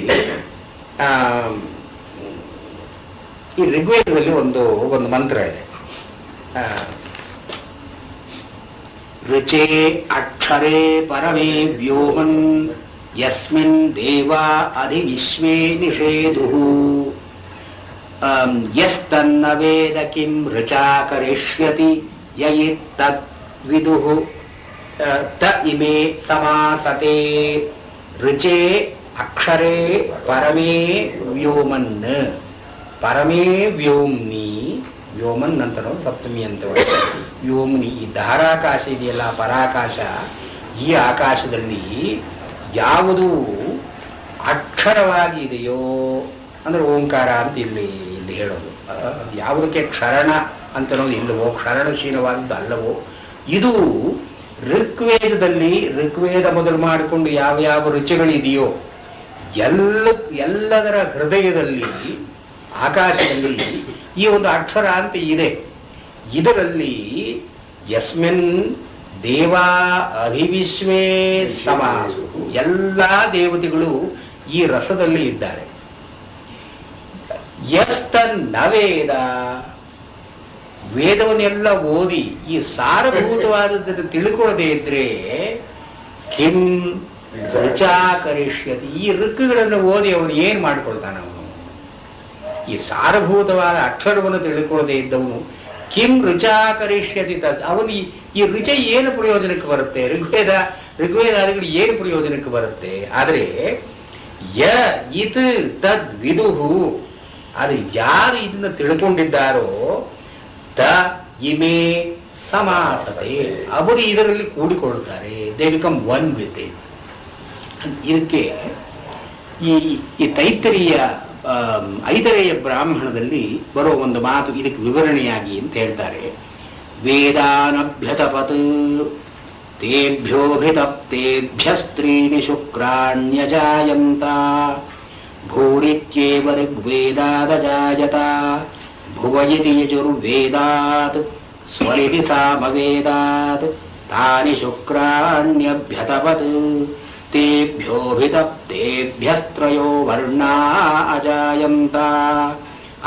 ಈ ಋಗ್ವೇದದಲ್ಲಿ ಒಂದು ಮಂತ್ರ ಇದೆ. ऋचे अक्षरे परमे व्योमन् यस्मिन् देवा अधिविश्वे निषेदुः यस्तन्न वेद किं ऋचा करिष्यति य इत्तद्विदुः त इमे समासते ऋचे अक्षरे परमे व्योमन् ಪರಮೇ ವ್ಯೋಮ್ನಿ ವ್ಯೋಮನ್ ಅಂತನೋ ಸಪ್ತಮಿ ಅಂತ ವ್ಯೋಮ್ನಿ ಈ ಧಾರಾಕಾಶ ಇದೆಯಲ್ಲ ಪರಾಕಾಶ ಈ ಆಕಾಶದಲ್ಲಿ ಯಾವುದು ಅಕ್ಷರವಾಗಿ ಇದೆಯೋ ಅಂದ್ರೆ ಓಂಕಾರ ಅಂತ ಇಲ್ಲಿ ಹೇಳೋದು ಯಾವುದಕ್ಕೆ ಕ್ಷರಣ ಅಂತನೋದು ಇಲ್ಲವೋ ಕ್ಷರಣಶೀಲವಾದದ್ದು ಅಲ್ಲವೋ ಇದು ಋಗ್ವೇದದಲ್ಲಿ ಋಗ್ವೇದ ಮೊದಲು ಮಾಡಿಕೊಂಡು ಯಾವ ಯಾವ ರುಚಿಗಳಿದೆಯೋ ಎಲ್ಲದರ ಹೃದಯದಲ್ಲಿ ಆಕಾಶದಲ್ಲಿ ಈ ಒಂದು ಅಕ್ಷರ ಅಂತ ಇದೆ. ಇದರಲ್ಲಿ ಯಸ್ಮಿನ್ ದೇವಾ ಅಧಿವಿಶ್ವೇ ಸಮಾಸು ಎಲ್ಲಾ ದೇವತೆಗಳು ಈ ರಸದಲ್ಲಿ ಇದ್ದಾರೆ. ಯಸ್ತನ್ನವೇದ ವೇದವನ್ನೆಲ್ಲ ಓದಿ ಈ ಸಾರಭೂತವಾದದ್ದು ತಿಳ್ಕೊಳ್ಳದೆ ಇದ್ರೆ ಕಿಂ ರುಚಾ ಕರಿಷ್ಯತಿ ಈ ಋಕ್ಕುಗಳನ್ನು ಓದಿ ಅವನು ಏನ್ ಮಾಡ್ಕೊಳ್ತಾನ ಅವನು ಈ ಸಾರಭೂತವಾದ ಅಕ್ಷರವನ್ನು ತಿಳ್ಕೊಳ್ಳದೆ ಇದ್ದವನು ಕಿಂ ರುಚಾ ಕರಿಷ್ಯತಿ ಅವನು ಈ ರುಚ ಏನು ಪ್ರಯೋಜನಕ್ಕೆ ಬರುತ್ತೆ ಋಗ್ವೇದಾದಿಗಳು ಏನು ಪ್ರಯೋಜನಕ್ಕೆ ಬರುತ್ತೆ ಆದ್ರೆ ಯ ಇತ್ ತದ್ ವಿದುಹು ಅದು ಯಾರು ಇದನ್ನ ತಿಳ್ಕೊಂಡಿದ್ದಾರೋ ತ ಇಮೇ ಸಮಾಸತೆ ಅವರು ಇದರಲ್ಲಿ ಕೂಡಿಕೊಳ್ಳುತ್ತಾರೆ they become one with it. ಇದಕ್ಕೆ ಈ ತೈತ್ತರೀಯ ಐತರೇಯ ಬ್ರಾಹ್ಮಣದಲ್ಲಿ ಬರೋ ಒಂದು ಮಾತು ಇದಕ್ಕೆ ವಿವರಣೆಯಾಗಿ ಅಂತ ಹೇಳ್ತಾರೆ. ವೇದಾನಭ್ಯತಪತ್ ತೇಭ್ಯೋಭಿತಪ್ತೇಭ್ಯ ಸ್ತ್ರೀಣಿ ಶುಕ್ರಾಣ್ಯಜಾಯಂತ ಭೂರಿತ್ಯೇವ ಋಗ್ವೇದಾದಜಾಯತ ಭುವ ಇತಿ ಯಜುರ್ವೇದಾತ್ ಸ್ವರಿತಿ ಸಾಮವೇದಾತ್ ತಾನಿ ಶುಕ್ರಾಣ್ಯಭ್ಯತಪತ್ ತೇಭ್ಯೋಭಿತಪ್ತೇಭ್ಯಸ್ತ್ರಯೋ ವರ್ಣಾ ಅಜಾಯಂತ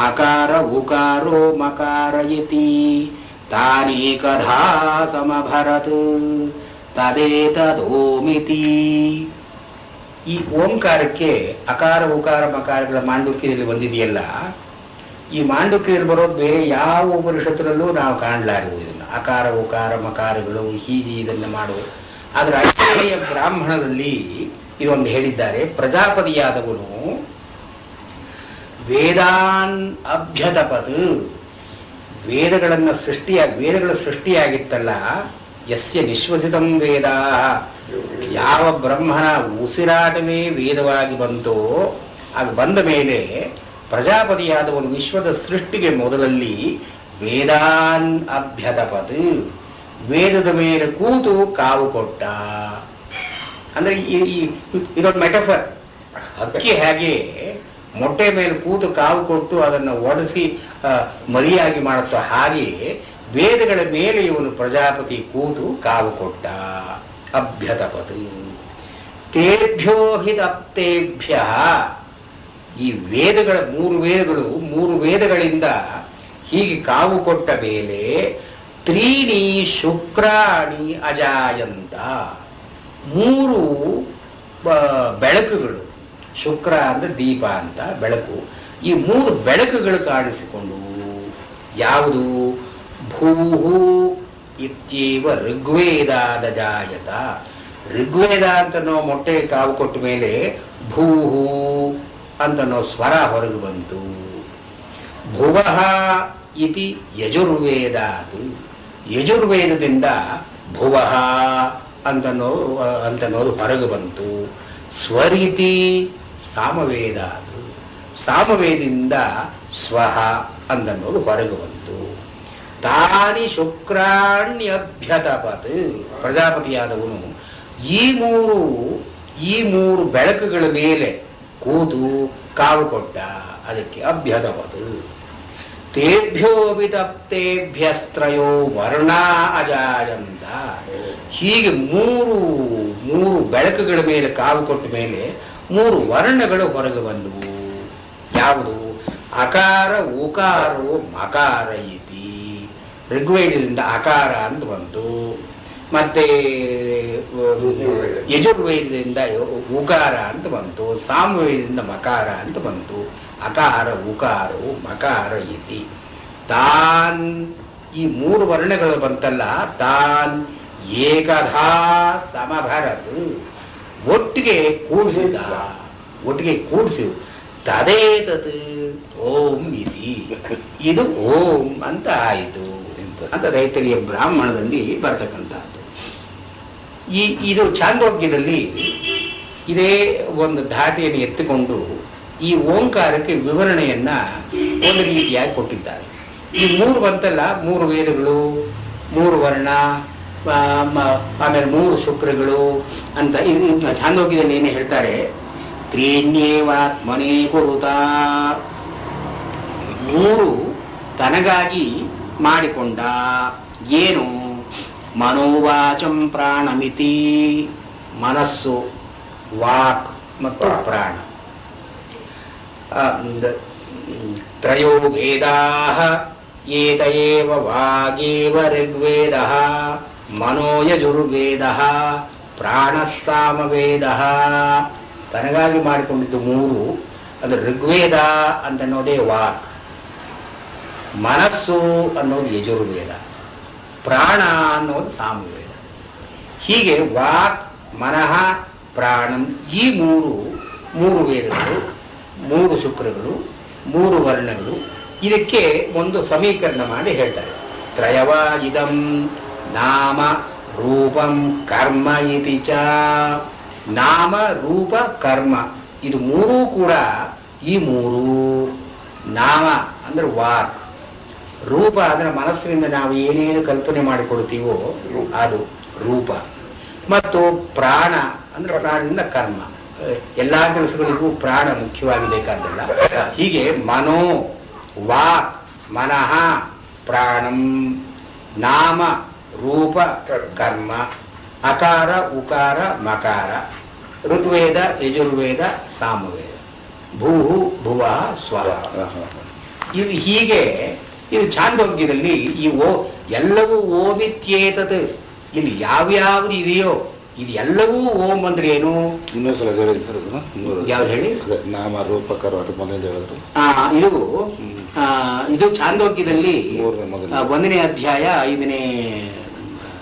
ಅಕಾರ ಉಕಾರೋ ಮಕಾರ ಇತಿ ತಾನೇಕಧಾ ಸಮಭರತ್ ತದೇತದೋಮಿತಿ. ಈ ಓಂಕಾರಕ್ಕೆ ಅಕಾರ ಉಕಾರ ಮಕಾರಗಳ ಮಾಂಡುಕ್ಯದಲ್ಲಿ ಬಂದಿದೆಯಲ್ಲ, ಈ ಮಾಂಡುಕ್ಯದಲ್ಲಿ ಬರೋದು ಬೇರೆ ಯಾವ ಉಪನಿಷತ್ತಿನಲ್ಲೂ ನಾವು ಕಾಣಲಾರೆವು. ಇದನ್ನು ಅಕಾರ ಉಕಾರ ಮಕಾರಗಳು ಹೀಗೆ ಇದನ್ನು ಮಾಡುವುದು. ಆದರೆ ಐತರೇಯ ಬ್ರಾಹ್ಮಣದಲ್ಲಿ ಇದೊಂದು ಹೇಳಿದ್ದಾರೆ. ಪ್ರಜಾಪತಿಯಾದವನು ವೇದಾನ್ ಅಭ್ಯತಪತ್ ವೇದಗಳ ಸೃಷ್ಟಿಯಾಗಿತ್ತಲ್ಲ, ಯಸ್ಯ ನಿಶ್ವಸಿತಂ ವೇದ ಯಾವ ಬ್ರಹ್ಮನ ಉಸಿರಾಟವೇ ವೇದವಾಗಿ ಬಂತೋ ಅದು ಬಂದ ಮೇಲೆ ಪ್ರಜಾಪತಿಯಾದವನು ವಿಶ್ವದ ಸೃಷ್ಟಿಗೆ ಮೊದಲಲ್ಲಿ ವೇದಾನ್ ಅಭ್ಯತಪತ್ ವೇದದ ಮೇಲೆ ಕೂತು ಕಾವು ಕೊಟ್ಟ. ಅಂದ್ರೆ ಇದೊಂದು ಮೆಟಫರ್. ಹಕ್ಕಿ ಹೇಗೆ ಮೊಟ್ಟೆ ಮೇಲೆ ಕೂತು ಕಾವು ಕೊಟ್ಟು ಅದನ್ನು ಒಡಿಸಿ ಮರಿಯಾಗಿ ಮಾಡುತ್ತೋ ಹಾಗೆ ವೇದಗಳ ಮೇಲೆ ಇವನು ಪ್ರಜಾಪತಿ ಕೂತು ಕಾವು ಕೊಟ್ಟ. ಅಭ್ಯತಪತ್ ತೇಭ್ಯೋಹಿತಪ್ತೇಭ್ಯ ಈ ವೇದಗಳ ಮೂರು ವೇದಗಳಿಂದ ಹೀಗೆ ಕಾವು ಕೊಟ್ಟ ಮೇಲೆ ತ್ರೀಣಿ ಶುಕ್ರಾಣಿ ಅಜಾಯಂತ ಮೂರು ಬೆಳಕುಗಳು, ಶುಕ್ರ ಅಂದ್ರೆ ದೀಪ ಅಂತ ಬೆಳಕು, ಈ ಮೂರು ಬೆಳಕುಗಳು ಕಾಣಿಸಿಕೊಂಡು ಯಾವುದು ಭೂಹು ಇತ್ಯೇವ ಋಗ್ವೇದಾದ ಜಾಯತ ಋಗ್ವೇದ ಅಂತನೋ ಮೊಟ್ಟೆ ಕಾವು ಕೊಟ್ಟ ಮೇಲೆ ಭೂಹು ಅಂತನೋ ಸ್ವರ ಹೊರಗೆ ಬಂತು. ಭುವಃ ಇತಿ ಯಜುರ್ವೇದಾತ್ ಯಜುರ್ವೇದದಿಂದ ಭುವಃ ಅಂತನೋದು ಹೊರಗೆ ಬಂತು. ಸ್ವರಿತಿ ಸಾಮವೇದಾತ್ ಸಾಮವೇದಿಂದ ಸ್ವಹ ಅಂತನ್ನೋದು ಹೊರಗೆ ಬಂತು. ತಾನಿ ಶುಕ್ರಾಣ್ಯಭ್ಯತಪತ್ ಪ್ರಜಾಪತಿಯಾದವನು ಈ ಮೂರು ಬೆಳಕುಗಳ ಮೇಲೆ ಕೂತು ಕಾವು ಕೊಟ್ಟ. ಅದಕ್ಕೆ ಅಭ್ಯತಪತ್ ತೇಭ್ಯೋಭಿತಪ್ತೇಭ್ಯಸ್ತ್ರಯೋ ವರ್ಣ ಅಜಾಯಂತ ಹೀಗೆ ಮೂರು ಬೆಳಕುಗಳ ಮೇಲೆ ಕಾವು ಕೊಟ್ಟ ಮೇಲೆ ಮೂರು ವರ್ಣಗಳು ಹೊರಗೆ ಬಂದವು. ಯಾವುದು? ಅಕಾರ ಉಕಾರೋ ಮಕಾರ ಇತಿ ಋಗ್ವೇದದಿಂದ ಅಕಾರ ಅಂತ ಬಂತು. ಮತ್ತೆ ಯಜುರ್ವೇದದಿಂದ ಉಕಾರ ಅಂತ ಬಂತು, ಸಾಮವೇದದಿಂದ ಮಕಾರ ಅಂತ ಬಂತು. ಅಕಾರ ಉಕಾರವು ಮಕಾರ ಇತಿ. ತಾನ್ ಈ ಮೂರು ವರ್ಣಗಳು ಬಂತಲ್ಲ, ತಾನ್ ಏಕಧಾ ಸಮಭರತ್, ಒಟ್ಟಿಗೆ ಕೂಡಿಸಿ ತದೇತತ್ ಓಂ ಇತಿ, ಇದು ಓಂ ಅಂತ ಆಯಿತು ಅಂತ ರೈತರಿಯ ಬ್ರಾಹ್ಮಣದಲ್ಲಿ ಬರ್ತಕ್ಕಂಥದ್ದು. ಇದು ಛಾಂದೋಗ್ಯದಲ್ಲಿ ಇದೇ ಒಂದು ಧಾಟಿಯನ್ನು ಎತ್ತಿಕೊಂಡು ಈ ಓಂಕಾರಕ್ಕೆ ವಿವರಣೆಯನ್ನ ಒಂದು ರೀತಿಯಾಗಿ ಕೊಟ್ಟಿದ್ದಾರೆ. ಈ ಮೂರು ಬಂತಲ್ಲ, ಮೂರು ವೇದಗಳು, ಮೂರು ವರ್ಣ, ಆಮೇಲೆ ಮೂರು ಶುಕ್ರಗಳು ಅಂತ ಇದು ಛಾಂದೋಗ್ಯದಲ್ಲಿ ಏನೇ ಹೇಳ್ತಾರೆ, ತ್ರೀಣ್ಯೇವಾತ್ಮನೇ ಕುರುತ, ಮೂರು ತನಗಾಗಿ ಮಾಡಿಕೊಂಡ. ಏನು? ಮನೋವಾಚಂ ಪ್ರಾಣಮಿತಿ, ಮನಸ್ಸು, ವಾಕ್ ಮತ್ತು ಪ್ರಾಣ. ತ್ರಯೋ ವೇದಾಃ ಏತ ಏವ ವಾಗೇವ ಋಗ್ವೇದಃ ಮನೋ ಯಜುರ್ವೇದಃ ಪ್ರಾಣಃ ಸಾಮವೇದಃ. ತನಗಾಗಿ ಮಾಡಿಕೊಂಡಿದ್ದು ಮೂರು, ಅದು ಋಗ್ವೇದ ಅಂತನ್ನೋದೇ ವಾಕ್, ಮನಸ್ಸು ಅನ್ನೋದು ಯಜುರ್ವೇದ, ಪ್ರಾಣ ಅನ್ನೋದು ಸಾಮವೇದ. ಹೀಗೆ ವಾಕ್, ಮನಃ, ಪ್ರಾಣಂ, ಈ ಮೂರು ವೇದಗಳು, ಮೂರು ಶುಕ್ರಗಳು, ಮೂರು ವರ್ಣಗಳು. ಇದಕ್ಕೆ ಒಂದು ಸಮೀಕರಣ ಮಾಡಿ ಹೇಳ್ತಾರೆ. ತ್ರಯವ ಇದಂ ನಾಮ ರೂಪಂ ಕರ್ಮ ಇತಿ ಚ. ನಾಮ, ರೂಪ, ಕರ್ಮ, ಇದು ಮೂರೂ ಕೂಡ ಈ ಮೂರು. ನಾಮ ಅಂದ್ರೆ ವಾಕ್, ರೂಪ ಅಂದ್ರೆ ಮನಸ್ಸಿನಿಂದ ನಾವು ಏನೇನು ಕಲ್ಪನೆ ಮಾಡಿಕೊಳ್ತೀವೋ ಅದು ರೂಪ, ಮತ್ತು ಪ್ರಾಣ ಅಂದ್ರೆ ಪ್ರಾಣದಿಂದ ಕರ್ಮ. ಎಲ್ಲಾ ಕೆಲಸಗಳಿಗೂ ಪ್ರಾಣ ಮುಖ್ಯವಾಗಿ ಬೇಕಾದ್ದಲ್ಲ. ಹೀಗೆ ಮನೋ, ವಾಕ್, ಮನಃ, ಪ್ರಾಣಂ, ನಾಮ, ರೂಪ, ಕರ್ಮ, ಅಕಾರ, ಉಕಾರ, ಮಕಾರ, ಋಗ್ವೇದ, ಯಜುರ್ವೇದ, ಸಾಮವೇದ, ಭೂಹು, ಭುವ, ಸ್ವರ. ಇದು ಹೀಗೆ ಇದು ಛಾಂದೋಗ್ಯದಲ್ಲಿ ಈ ಎಲ್ಲವೂ ಓಮಿತ್ಯೇತತ್, ಇಲ್ಲಿ ಯಾವ್ಯಾವ್ದು ಇದೆಯೋ ಇದು ಎಲ್ಲವೂ ಓಂ ಅಂದ್ರೆ ಏನು? ಇನ್ನೊಂದ್ಸಲ ಹೇಳಿ ಸರ್, ಯಾವ್ದು ಹೇಳಿ? ನಾಮ, ರೂಪ, ಕರ್ಮ ಅದು ಮೊದಲೇ ಹೇಳಿದ್ರು. ಇದು ಛಾಂದೋಗ್ಯದಲ್ಲಿ 1ನೇ ಅಧ್ಯಾಯ 5ನೇ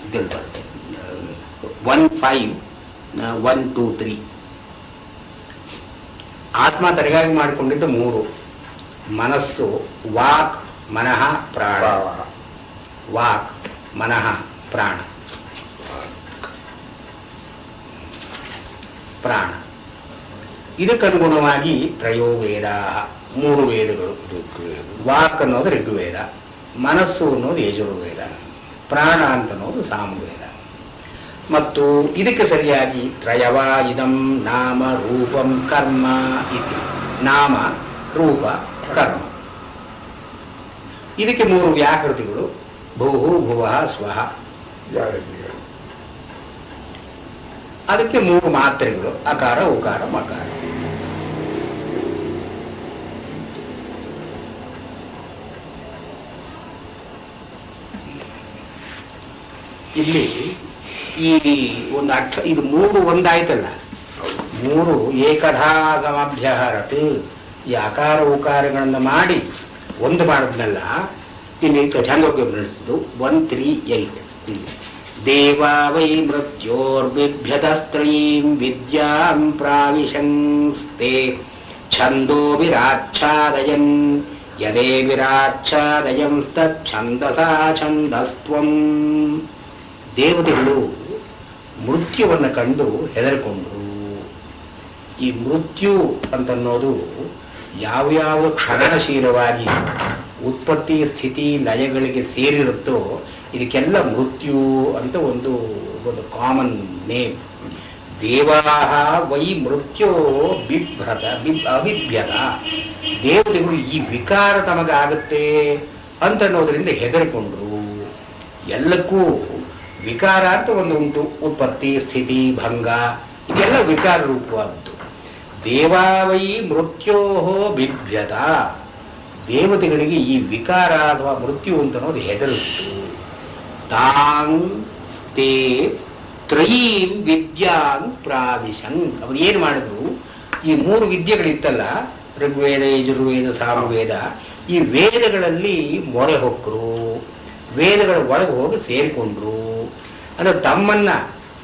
ಇದಲ್ಲಿ ಬರುತ್ತೆ. 1:5, 1, 2, 3. ಆತ್ಮ ತಲೆಗಾಗಿ ಮಾಡಿಕೊಂಡಿದ್ದು ಮೂರು: ಮನಸ್ಸು, ವಾಕ್, ಮನಃ, ಪ್ರಾಣ. ವಾಕ್, ಮನಃ, ಪ್ರಾಣ. ಇದಕ್ಕನುಗುಣವಾಗಿ ತ್ರಯೋ ವೇದ, ಮೂರು ವೇದಗಳು. ವಾಕ್ ಅನ್ನೋದು ಋಗ್ವೇದ, ಮನಸ್ಸು ಅನ್ನೋದು ಯಜುರ್ವೇದ, ಪ್ರಾಣ ಅಂತ ಅನ್ನೋದು ಸಾಮವೇದ. ಮತ್ತು ಇದಕ್ಕೆ ಸರಿಯಾಗಿ ತ್ರಯವ ಇದಂ ನಾಮ ರೂಪಂ ಕರ್ಮ ಇತಿ. ನಾಮ, ರೂಪ, ಕರ್ಮ. ಇದಕ್ಕೆ ಮೂರು ವ್ಯಾಕೃತಿಗಳು: ಭೂಹು, ಭುವಃ, ಸ್ವಃ. ಅದಕ್ಕೆ ಮೂರು ಮಾತ್ರೆಗಳು: ಅಕಾರ, ಉಕಾರ, ಮಕಾರ. ಇಲ್ಲಿ ಈ ಒಂದು ಅರ್ಥ, ಇದು ಮೂರು ಒಂದಾಯ್ತಲ್ಲ, ಮೂರು ಏಕಧಾ ಸಮಭ್ಯಹರತ್. ಈ ಅಕಾರ ಉಕಾರಗಳನ್ನು ಮಾಡಿ ಒಂದು ಮಾಡಿದ್ನಲ್ಲ, ಇಲ್ಲಿ ಛಾಂದೋಗ್ಯ ನಡೆಸಿದ್ದು 1:3-8. ಇಲ್ಲಿ ದೇವಾ ವೈ ಮೃತ್ಯೋರ್ಬಿಭ್ಯತಸ್ತ್ರೀಂ ವಿದ್ಯಾಂ ಪ್ರಾವಿಶಂಸ್ತೆ ಛಂದೋ ವಿರಾಚ್ಛಾದಯನ್ ಯದೇ ವಿರಾಚ್ಛಾದಯಂ ತಚ್ಛಂದಸಾ ಛಂದಸ್ತ್ವಂ. ದೇವತೆಗಳು ಮೃತ್ಯುವನ್ನು ಕಂಡು ಹೆದರಿಕೊಂಡ್ರು. ಈ ಮೃತ್ಯು ಅಂತನ್ನೋದು ಯಾವ್ಯಾವ ಕ್ಷಣಶೀಲವಾಗಿ ಉತ್ಪತ್ತಿ, ಸ್ಥಿತಿ, ಲಯಗಳಿಗೆ ಸೇರಿರುತ್ತೋ ಇದಕ್ಕೆಲ್ಲ ಮೃತ್ಯು ಅಂತ ಒಂದು ಕಾಮನ್ ನೇಮ್. ದೇವಾಹ ವೈ ಮೃತ್ಯೋ ಬಿಭ್ರತ ಅವಿಭ್ಯತ. ದೇವತೆಗಳು ಈ ವಿಕಾರ ತಮಗಾಗುತ್ತೆ ಅಂತನ್ನೋದರಿಂದ ಹೆದರಿಕೊಂಡ್ರು. ಎಲ್ಲಕ್ಕೂ ವಿಕಾರ ಅಂತ ಒಂದು ಉಂಟು: ಉತ್ಪತ್ತಿ, ಸ್ಥಿತಿ, ಭಂಗ, ಇದೆಲ್ಲ ವಿಕಾರ ರೂಪವಾದದ್ದು. ದೇವಾವೈ ಮೃತ್ಯೋ ಬಿಭ್ಯತ. ದೇವತೆಗಳಿಗೆ ಈ ವಿಕಾರ ಅಥವಾ ಮೃತ್ಯು ಅಂತ ಅನ್ನೋದು ಹೆದರುತ್ತು. ತಾಂಗ್ ತೇ ತ್ರಯೀಂ ವಿದ್ಯಾಂ ಪ್ರಾವಿಶನ್. ಅವ್ರು ಏನು ಮಾಡಿದ್ರು, ಈ 3 ವಿದ್ಯೆಗಳಿತ್ತಲ್ಲ, ಋಗ್ವೇದ, ಯಜುರ್ವೇದ, ಸಾಮವೇದ, ಈ ವೇದಗಳಲ್ಲಿ ಮೊರೆ ಹೊಕ್ಕರು, ವೇದಗಳ ಒಳಗೆ ಹೋಗಿ ಸೇರಿಕೊಂಡ್ರು. ಅಂದ್ರೆ ತಮ್ಮನ್ನ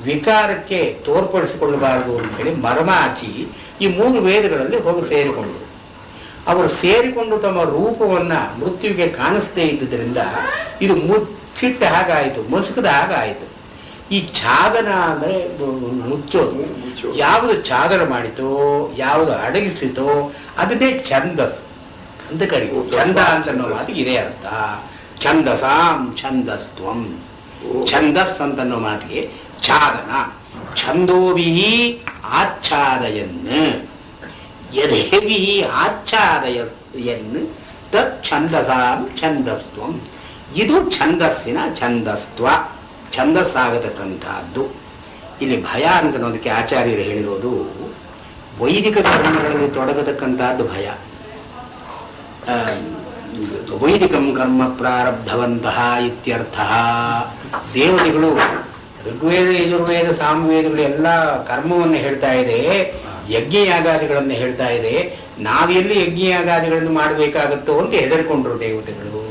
ವಿಕಾರಕ್ಕೆ ತೋರ್ಪಡಿಸಿಕೊಳ್ಳಬಾರದು ಅಂತ ಹೇಳಿ ಮರ್ಮಾಚಿ ಈ 3 ವೇದಗಳಲ್ಲಿ ಹೋಗಿ ಸೇರಿಕೊಂಡ್ರು. ಅವರು ಸೇರಿಕೊಂಡು ತಮ್ಮ ರೂಪವನ್ನ ಮೃತ್ಯುವಿಗೆ ಕಾಣಿಸದೇ ಇದ್ದುದರಿಂದ ಇದು ಮುಚ್ಚಿಟ್ಟ ಹಾಗಾಯಿತು, ಮುಸುಕದ ಹಾಗಾಯಿತು. ಈ ಛಾದನ ಅಂದ್ರೆ ಮುಚ್ಚೋದು. ಯಾವುದು ಛಾದನ ಮಾಡಿತೋ, ಯಾವುದು ಅಡಗಿಸಿತೋ ಅದನ್ನೇ ಛಂದಸ್ ಅಂತ ಕರೀತು. ಛಂದ ಅಂತ ಅನ್ನೋ ಮಾತಿಗೆ ಇದೇ ಅರ್ಥ. ಛಂದಸಾಂ ಛಂದಸ್ತ್ವಂ, ಛಂದಸ್ ಅಂತ ಅನ್ನೋ ಮಾತಿಗೆ ಛಾದನ. ಛಂದೋಭಿ ಆಚ್ಛಾದಯನ್ ಯದೇಭಿ ಆಚ್ಛಾದಯನ್ ತತ್ ಛಂದಸಾಂ ಛಂದಸ್ತ್ವಂ. ಇದು ಛಂದಸ್ಸಿನ ಛಂದಸ್ತ್ವ, ಛಂದಸ್ಸಾಗತಕ್ಕಂಥದ್ದು. ಇಲ್ಲಿ ಭಯ ಅಂತ ಅನ್ನೋದಕ್ಕೆ ಆಚಾರ್ಯರು ಹೇಳಿರೋದು ವೈದಿಕ ಕರ್ಮಗಳಲ್ಲಿ ತೊಡಗತಕ್ಕಂಥದ್ದು ಭಯ. ವೈದಿಕಂ ಕರ್ಮ ಪ್ರಾರಬ್ಧವಂತಹ ಇತ್ಯರ್ಥ. ದೇವತೆಗಳು ಋಗ್ವೇದ, ಯಜುರ್ವೇದ, ಸಾಮವೇದಗಳು ಎಲ್ಲ ಕರ್ಮವನ್ನು ಹೇಳ್ತಾ ಇದೆ, ಯಜ್ಞಯಾಗಾದಿಗಳನ್ನು ಹೇಳ್ತಾ ಇದೆ. ನಾವೆಲ್ಲಿ ಯಜ್ಞಯಾಗಾದಿಗಳನ್ನು ಮಾಡಬೇಕಾಗುತ್ತೋ ಅಂತ ಹೆದರ್ಕೊಂಡ್ರು ದೇವತೆಗಳು.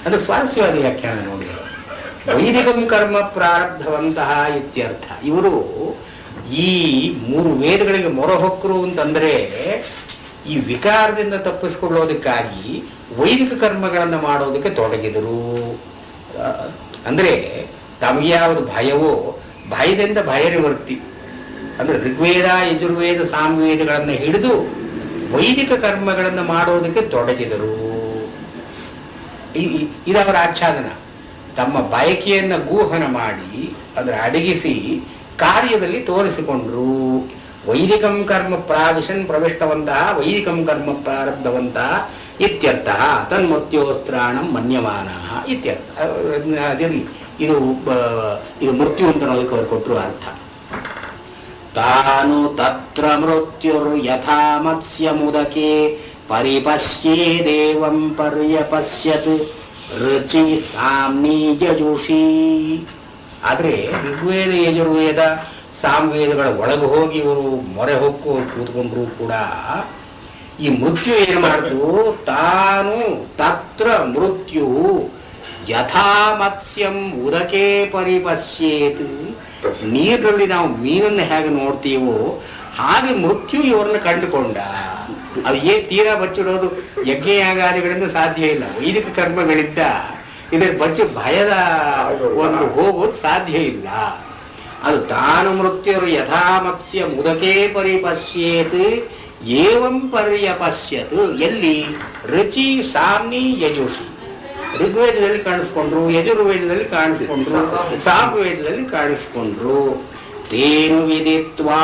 ಅದು ಸ್ವಾರಸ್ಯವಾದ ವ್ಯಾಖ್ಯಾನ ನೋಡಿ. ವೈದಿಕಂ ಕರ್ಮ ಪ್ರಾರಬ್ಧವಂತಹ ಇತ್ಯರ್ಥ. ಇವರು ಈ 3 ವೇದಗಳಿಗೆ ಮೊರಹೊಕ್ಕರು ಅಂತಂದ್ರೆ ಈ ವಿಕಾರದಿಂದ ತಪ್ಪಿಸಿಕೊಳ್ಳೋದಕ್ಕಾಗಿ ವೈದಿಕ ಕರ್ಮಗಳನ್ನು ಮಾಡೋದಕ್ಕೆ ತೊಡಗಿದರು. ಅಂದ್ರೆ ತಮಗೆ ಯಾವುದು ಭಯವೋ, ಭಯದಿಂದ ಭಯ ನಿವೃತ್ತಿ. ಅಂದ್ರೆ ಋಗ್ವೇದ, ಯಜುರ್ವೇದ, ಸಾಮವೇದಗಳನ್ನು ಹಿಡಿದು ವೈದಿಕ ಕರ್ಮಗಳನ್ನು ಮಾಡೋದಕ್ಕೆ ತೊಡಗಿದರು. ಇದವರ ಆಚ್ಛಾದನ. ತಮ್ಮ ಬಯಕೆಯನ್ನ ಗೂಹನ ಮಾಡಿ ಅದರ ಅಡಗಿಸಿ ಕಾರ್ಯದಲ್ಲಿ ತೋರಿಸಿಕೊಂಡ್ರು. ವೈದಿಕಂ ಕರ್ಮ ಪ್ರಾವಿಶನ್ ಪ್ರವಿಷ್ಟವಂತಹ ವೈದಿಕಂ ಕರ್ಮ ಪ್ರಾರಬ್ಧವಂತಹ ಇತ್ಯರ್ಥ. ತನ್ಮೃತ್ಯೋಸ್ತ್ರಾಣಂ ಮನ್ಯಮಾನ ಇತ್ಯರ್ಥ. ಅದಿರಲಿ, ಇದು ಮೃತ್ಯು ಅಂತ ಅನ್ನೋದಕ್ಕೆ ಅವರು ಕೊಟ್ಟರು ಅರ್ಥ. ತಾನು ತತ್ರ ಮೃತ್ಯುರ್ ಯಥಾ ಮತ್ಸ್ಯ ಮುದಕೆ ಪರಿಪಶ್ಯೇ ದೇವಂ ಪರ್ಯಪಶ್ಯತ್ ರುಚಿ ಸಾಮ್ನಿ ಯಜುಷಿ. ಆದ್ರೆ ಋಗ್ವೇದ, ಯಜುರ್ವೇದ, ಸಾಮವೇದಗಳ ಒಳಗೆ ಹೋಗಿ ಇವರು ಮೊರೆ ಹೊಕ್ಕು ಕೂತ್ಕೊಂಡ್ರು ಕೂಡ ಈ ಮೃತ್ಯು ಏನು ಮಾಡಿತು, ತಾನು ತತ್ರ ಮೃತ್ಯು ಯಥಾ ಮತ್ಸ್ಯಂ ಉದಕೆ ಪರಿಪಶ್ಯೇತ್. ನೀರಿನಲ್ಲಿ ನಾವು ಮೀನನ್ನು ಹೇಗೆ ನೋಡ್ತೀವೋ ಹಾಗೆ ಮೃತ್ಯು ಇವರನ್ನು ಕಂಡುಕೊಂಡ. ಅದು ತೀರಾ ಬಚ್ಚಿಡೋದು ಯಜ್ಞಯಾಗಾದಿಗಳಿಂದ ಸಾಧ್ಯ ಇಲ್ಲ. ವೈದಿಕ ಕರ್ಮಗಳಿಂದ ಇದರ ಬಚ್ಚಿ ಭಯದ ಒಂದು ಹೋಗೋದು ಸಾಧ್ಯ ಇಲ್ಲ. ಅದು ತಾನು ಮೃತ್ಯುರು ಯಥಾ ಮತ್ಸ್ಯ ಮುದಕೆ ಪರಿಪಶ್ಯೇತ್ ಏವಂ ಪರ್ಯಪಶ್ಯತ್. ಎಲ್ಲಿ? ರುಚಿ ಸಾಮ್ನಿ ಯಜುಷಿ. ಋಗ್ವೇದದಲ್ಲಿ ಕಾಣಿಸ್ಕೊಂಡ್ರು, ಯಜುರ್ವೇದದಲ್ಲಿ ಕಾಣಿಸ್ಕೊಂಡ್ರು, ಸಾಮವೇದದಲ್ಲಿ ಕಾಣಿಸ್ಕೊಂಡ್ರು. ತೇನು ವಿದಿತ್ವಾ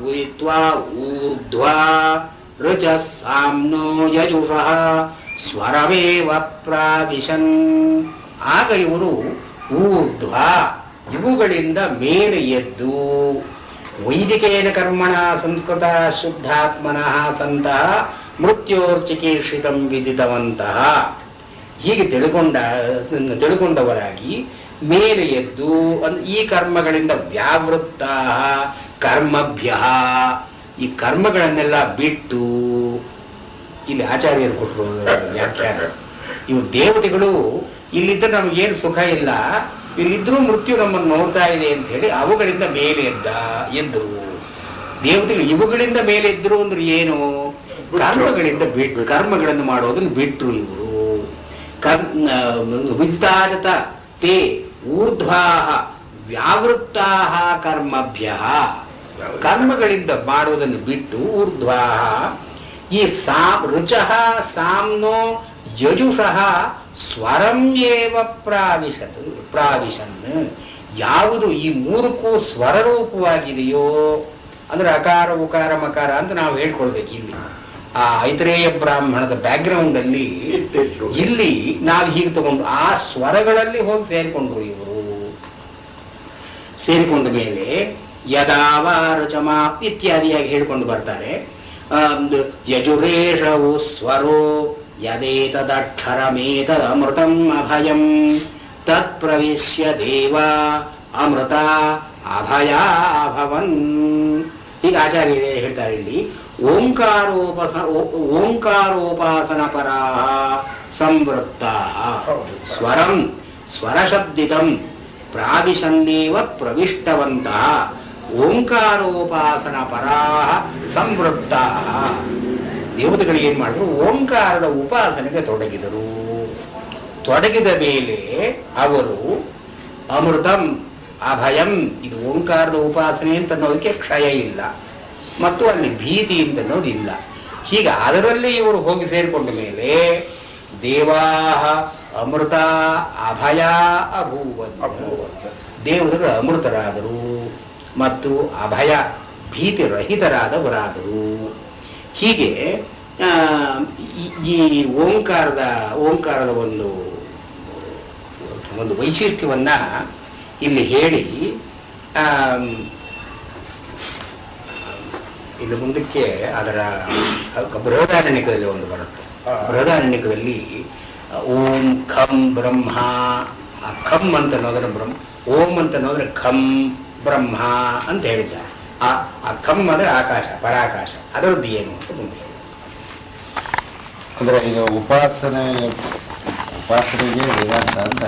ಉದಿತ್ವಾ ಊರ್ಧ್ವಾ ರುಚ ಸಾಮ್ನೋ ಯಜುಷಃ ಸ್ವರವೇವ ಪ್ರಾವಿಶನ್. ಆಗ ಇವರು ಊರ್ಧ್ವ ಇವುಗಳಿಂದ ಮೇಲೆ ಎದ್ದು ವೈದಿಕೇನ ಕರ್ಮಣ ಸಂಸ್ಕೃತ ಶುದ್ಧಾತ್ಮನಃ ಸಂತಹ ಮೃತ್ಯೋರ್ಚಿಕೀರ್ಷಿತಂ ವಿದಿತವಂತಹ. ಹೀಗೆ ತಿಳ್ಕೊಂಡವರಾಗಿ ಮೇಲೆ ಎದ್ದು ಈ ಕರ್ಮಗಳಿಂದ ವ್ಯಾವೃತ್ತ ಕರ್ಮಭ್ಯ, ಈ ಕರ್ಮಗಳನ್ನೆಲ್ಲ ಬಿಟ್ಟು. ಇಲ್ಲಿ ಆಚಾರ್ಯರು ಕೊಟ್ಟರು ವ್ಯಾಖ್ಯಾನ. ಇವು ದೇವತೆಗಳು ಇಲ್ಲಿದ್ದರೆ ನಮಗೇನು ಸುಖ ಇಲ್ಲ, ಇಲ್ಲಿದ್ರೂ ಮೃತ್ಯು ನಮ್ಮನ್ನು ನೋಡ್ತಾ ಇದೆ ಅಂತ ಹೇಳಿ ಅವುಗಳಿಂದ ಮೇಲೆ ಎದ್ದರು ದೇವತೆಗಳು. ಇವುಗಳಿಂದ ಮೇಲೆ ಎದ್ರು ಅಂದ್ರೆ ಏನು? ಕರ್ಮಗಳಿಂದ ಬಿಟ್ಟು, ಕರ್ಮಗಳನ್ನು ಮಾಡೋದನ್ನು ಬಿಟ್ರು ಇವರು. ವಿಸ್ತಾರತ ತೇ ಊರ್ಧ್ವಾ ವ್ಯಾವೃತ್ತಾ ಕರ್ಮಭ್ಯ, ಕರ್ಮಗಳಿಂದ ಮಾಡುವುದನ್ನು ಬಿಟ್ಟು ಊರ್ಧ್ವಾ. ಈ ರುಚಃ ಸಾಮ್ನೋ ಯಜುಷಃ ಸ್ವರಂ ಏವ ಪ್ರಾವಿಶನ್. ಯಾವುದು ಈ 3ಕ್ಕೂ ಸ್ವರರೂಪವಾಗಿದೆಯೋ ಅಂದ್ರೆ ಅಕಾರ, ಉಕಾರ, ಮಕಾರ ಅಂತ ನಾವು ಹೇಳ್ಕೊಳ್ಬೇಕು. ಇಲ್ಲಿ ಆ ಐತರೇಯ ಬ್ರಾಹ್ಮಣದ ಬ್ಯಾಕ್ಗ್ರೌಂಡ್ ಅಲ್ಲಿ ಇಲ್ಲಿ ನಾವು ಹೀಗೆ ತಗೊಂಡು ಆ ಸ್ವರಗಳಲ್ಲಿ ಹೋಗಿ ಸೇರಿಕೊಂಡ್ರು ಇವರು. ಸೇರಿಕೊಂಡ ಮೇಲೆ ಯದಾವ ರಚಮಾ ಇತ್ಯಾದಿಯಾಗಿ ಹೇಳ್ಕೊಂಡು ಬರ್ತಾರೆ. ಯಜುರೇಷವು ಸ್ವರೋ ಯದೇತದಕ್ಷರಮೇತದಮೃತಂ ಅಭಯಂ ತತ್ ಪ್ರವೇಶ್ಯ ದೇವ ಅಮೃತ ಅಭಯ ಭವನ್. ಈಗ ಆಚಾರ್ಯ ಹೇಳ್ತಾರೆ ಇಲ್ಲಿ, ಓಂಕಾರೋಪಾಸನ ಪರಾ ಸಂವೃತ್ತ ಸ್ವರಂ ಸ್ವರಶಬ್ದಿತಂ ಪ್ರಾವಿಶನ್ನೇವ ಪ್ರವಿಷ್ಟವಂತಹ ಓಂಕಾರೋಪಾಸನ ಪರಾ ಸಂವೃತ್ತ. ದೇವತೆಗಳು ಏನ್ ಮಾಡಿದ್ರು, ಓಂಕಾರದ ಉಪಾಸನೆಗೆ ತೊಡಗಿದರು. ತೊಡಗಿದ ಮೇಲೆ ಅವರು ಅಮೃತಂ ಅಭಯಂ, ಇದು ಓಂಕಾರದ ಉಪಾಸನೆ ಅಂತ ಅನ್ನೋದಕ್ಕೆ ಕ್ಷಯ ಇಲ್ಲ, ಮತ್ತು ಅಲ್ಲಿ ಭೀತಿ ಅಂತ ಅನ್ನೋದಿಲ್ಲ. ಹೀಗೆ ಅದರಲ್ಲಿ ಇವರು ಹೋಗಿ ಸೇರಿಕೊಂಡ ಮೇಲೆ ದೇವಾಹ ಅಮೃತ ಅಭಯ ಅಭೂವನ್, ದೇವರು ಅಮೃತರಾದರು ಮತ್ತು ಅಭಯ ಭೀತಿರಹಿತರಾದವರಾದರು. ಹೀಗೆ ಈ ಓಂಕಾರದ ಒಂದು ವೈಶಿಷ್ಟ್ಯವನ್ನ ಇಲ್ಲಿ ಹೇಳಿ ಇಲ್ಲಿ ಮುಂದಕ್ಕೆ ಅದರ ಬೃಹದಾರಣ್ಯಕದಲ್ಲಿ ಒಂದು ಬರುತ್ತೆ. ಬೃಹದಾರಣ್ಯಕದಲ್ಲಿ ಓಂ ಖಂ ಬ್ರಹ್ಮ, ಖಂ ಅಂತ ಅನ್ನೋದ್ರೆ ಬ್ರಹ್ಮ, ಓಂ ಅಂತ ಅನ್ನೋದ್ರೆ ಖಂ ಬ್ರಹ್ಮ ಅಂತ ಹೇಳಿದ್ದಾರೆ. ಆ ಖಂ ಅಂದ್ರೆ ಆಕಾಶ, ಪರಾಕಾಶ, ಅದರದ್ದು ಏನು ಅಂತ ಮುಂದೆ ಹೇಳಿ. ಅಂದ್ರೆ ಈಗ ಉಪಾಸನೆಗೆ ವೇದಾಂತ ಅಂತ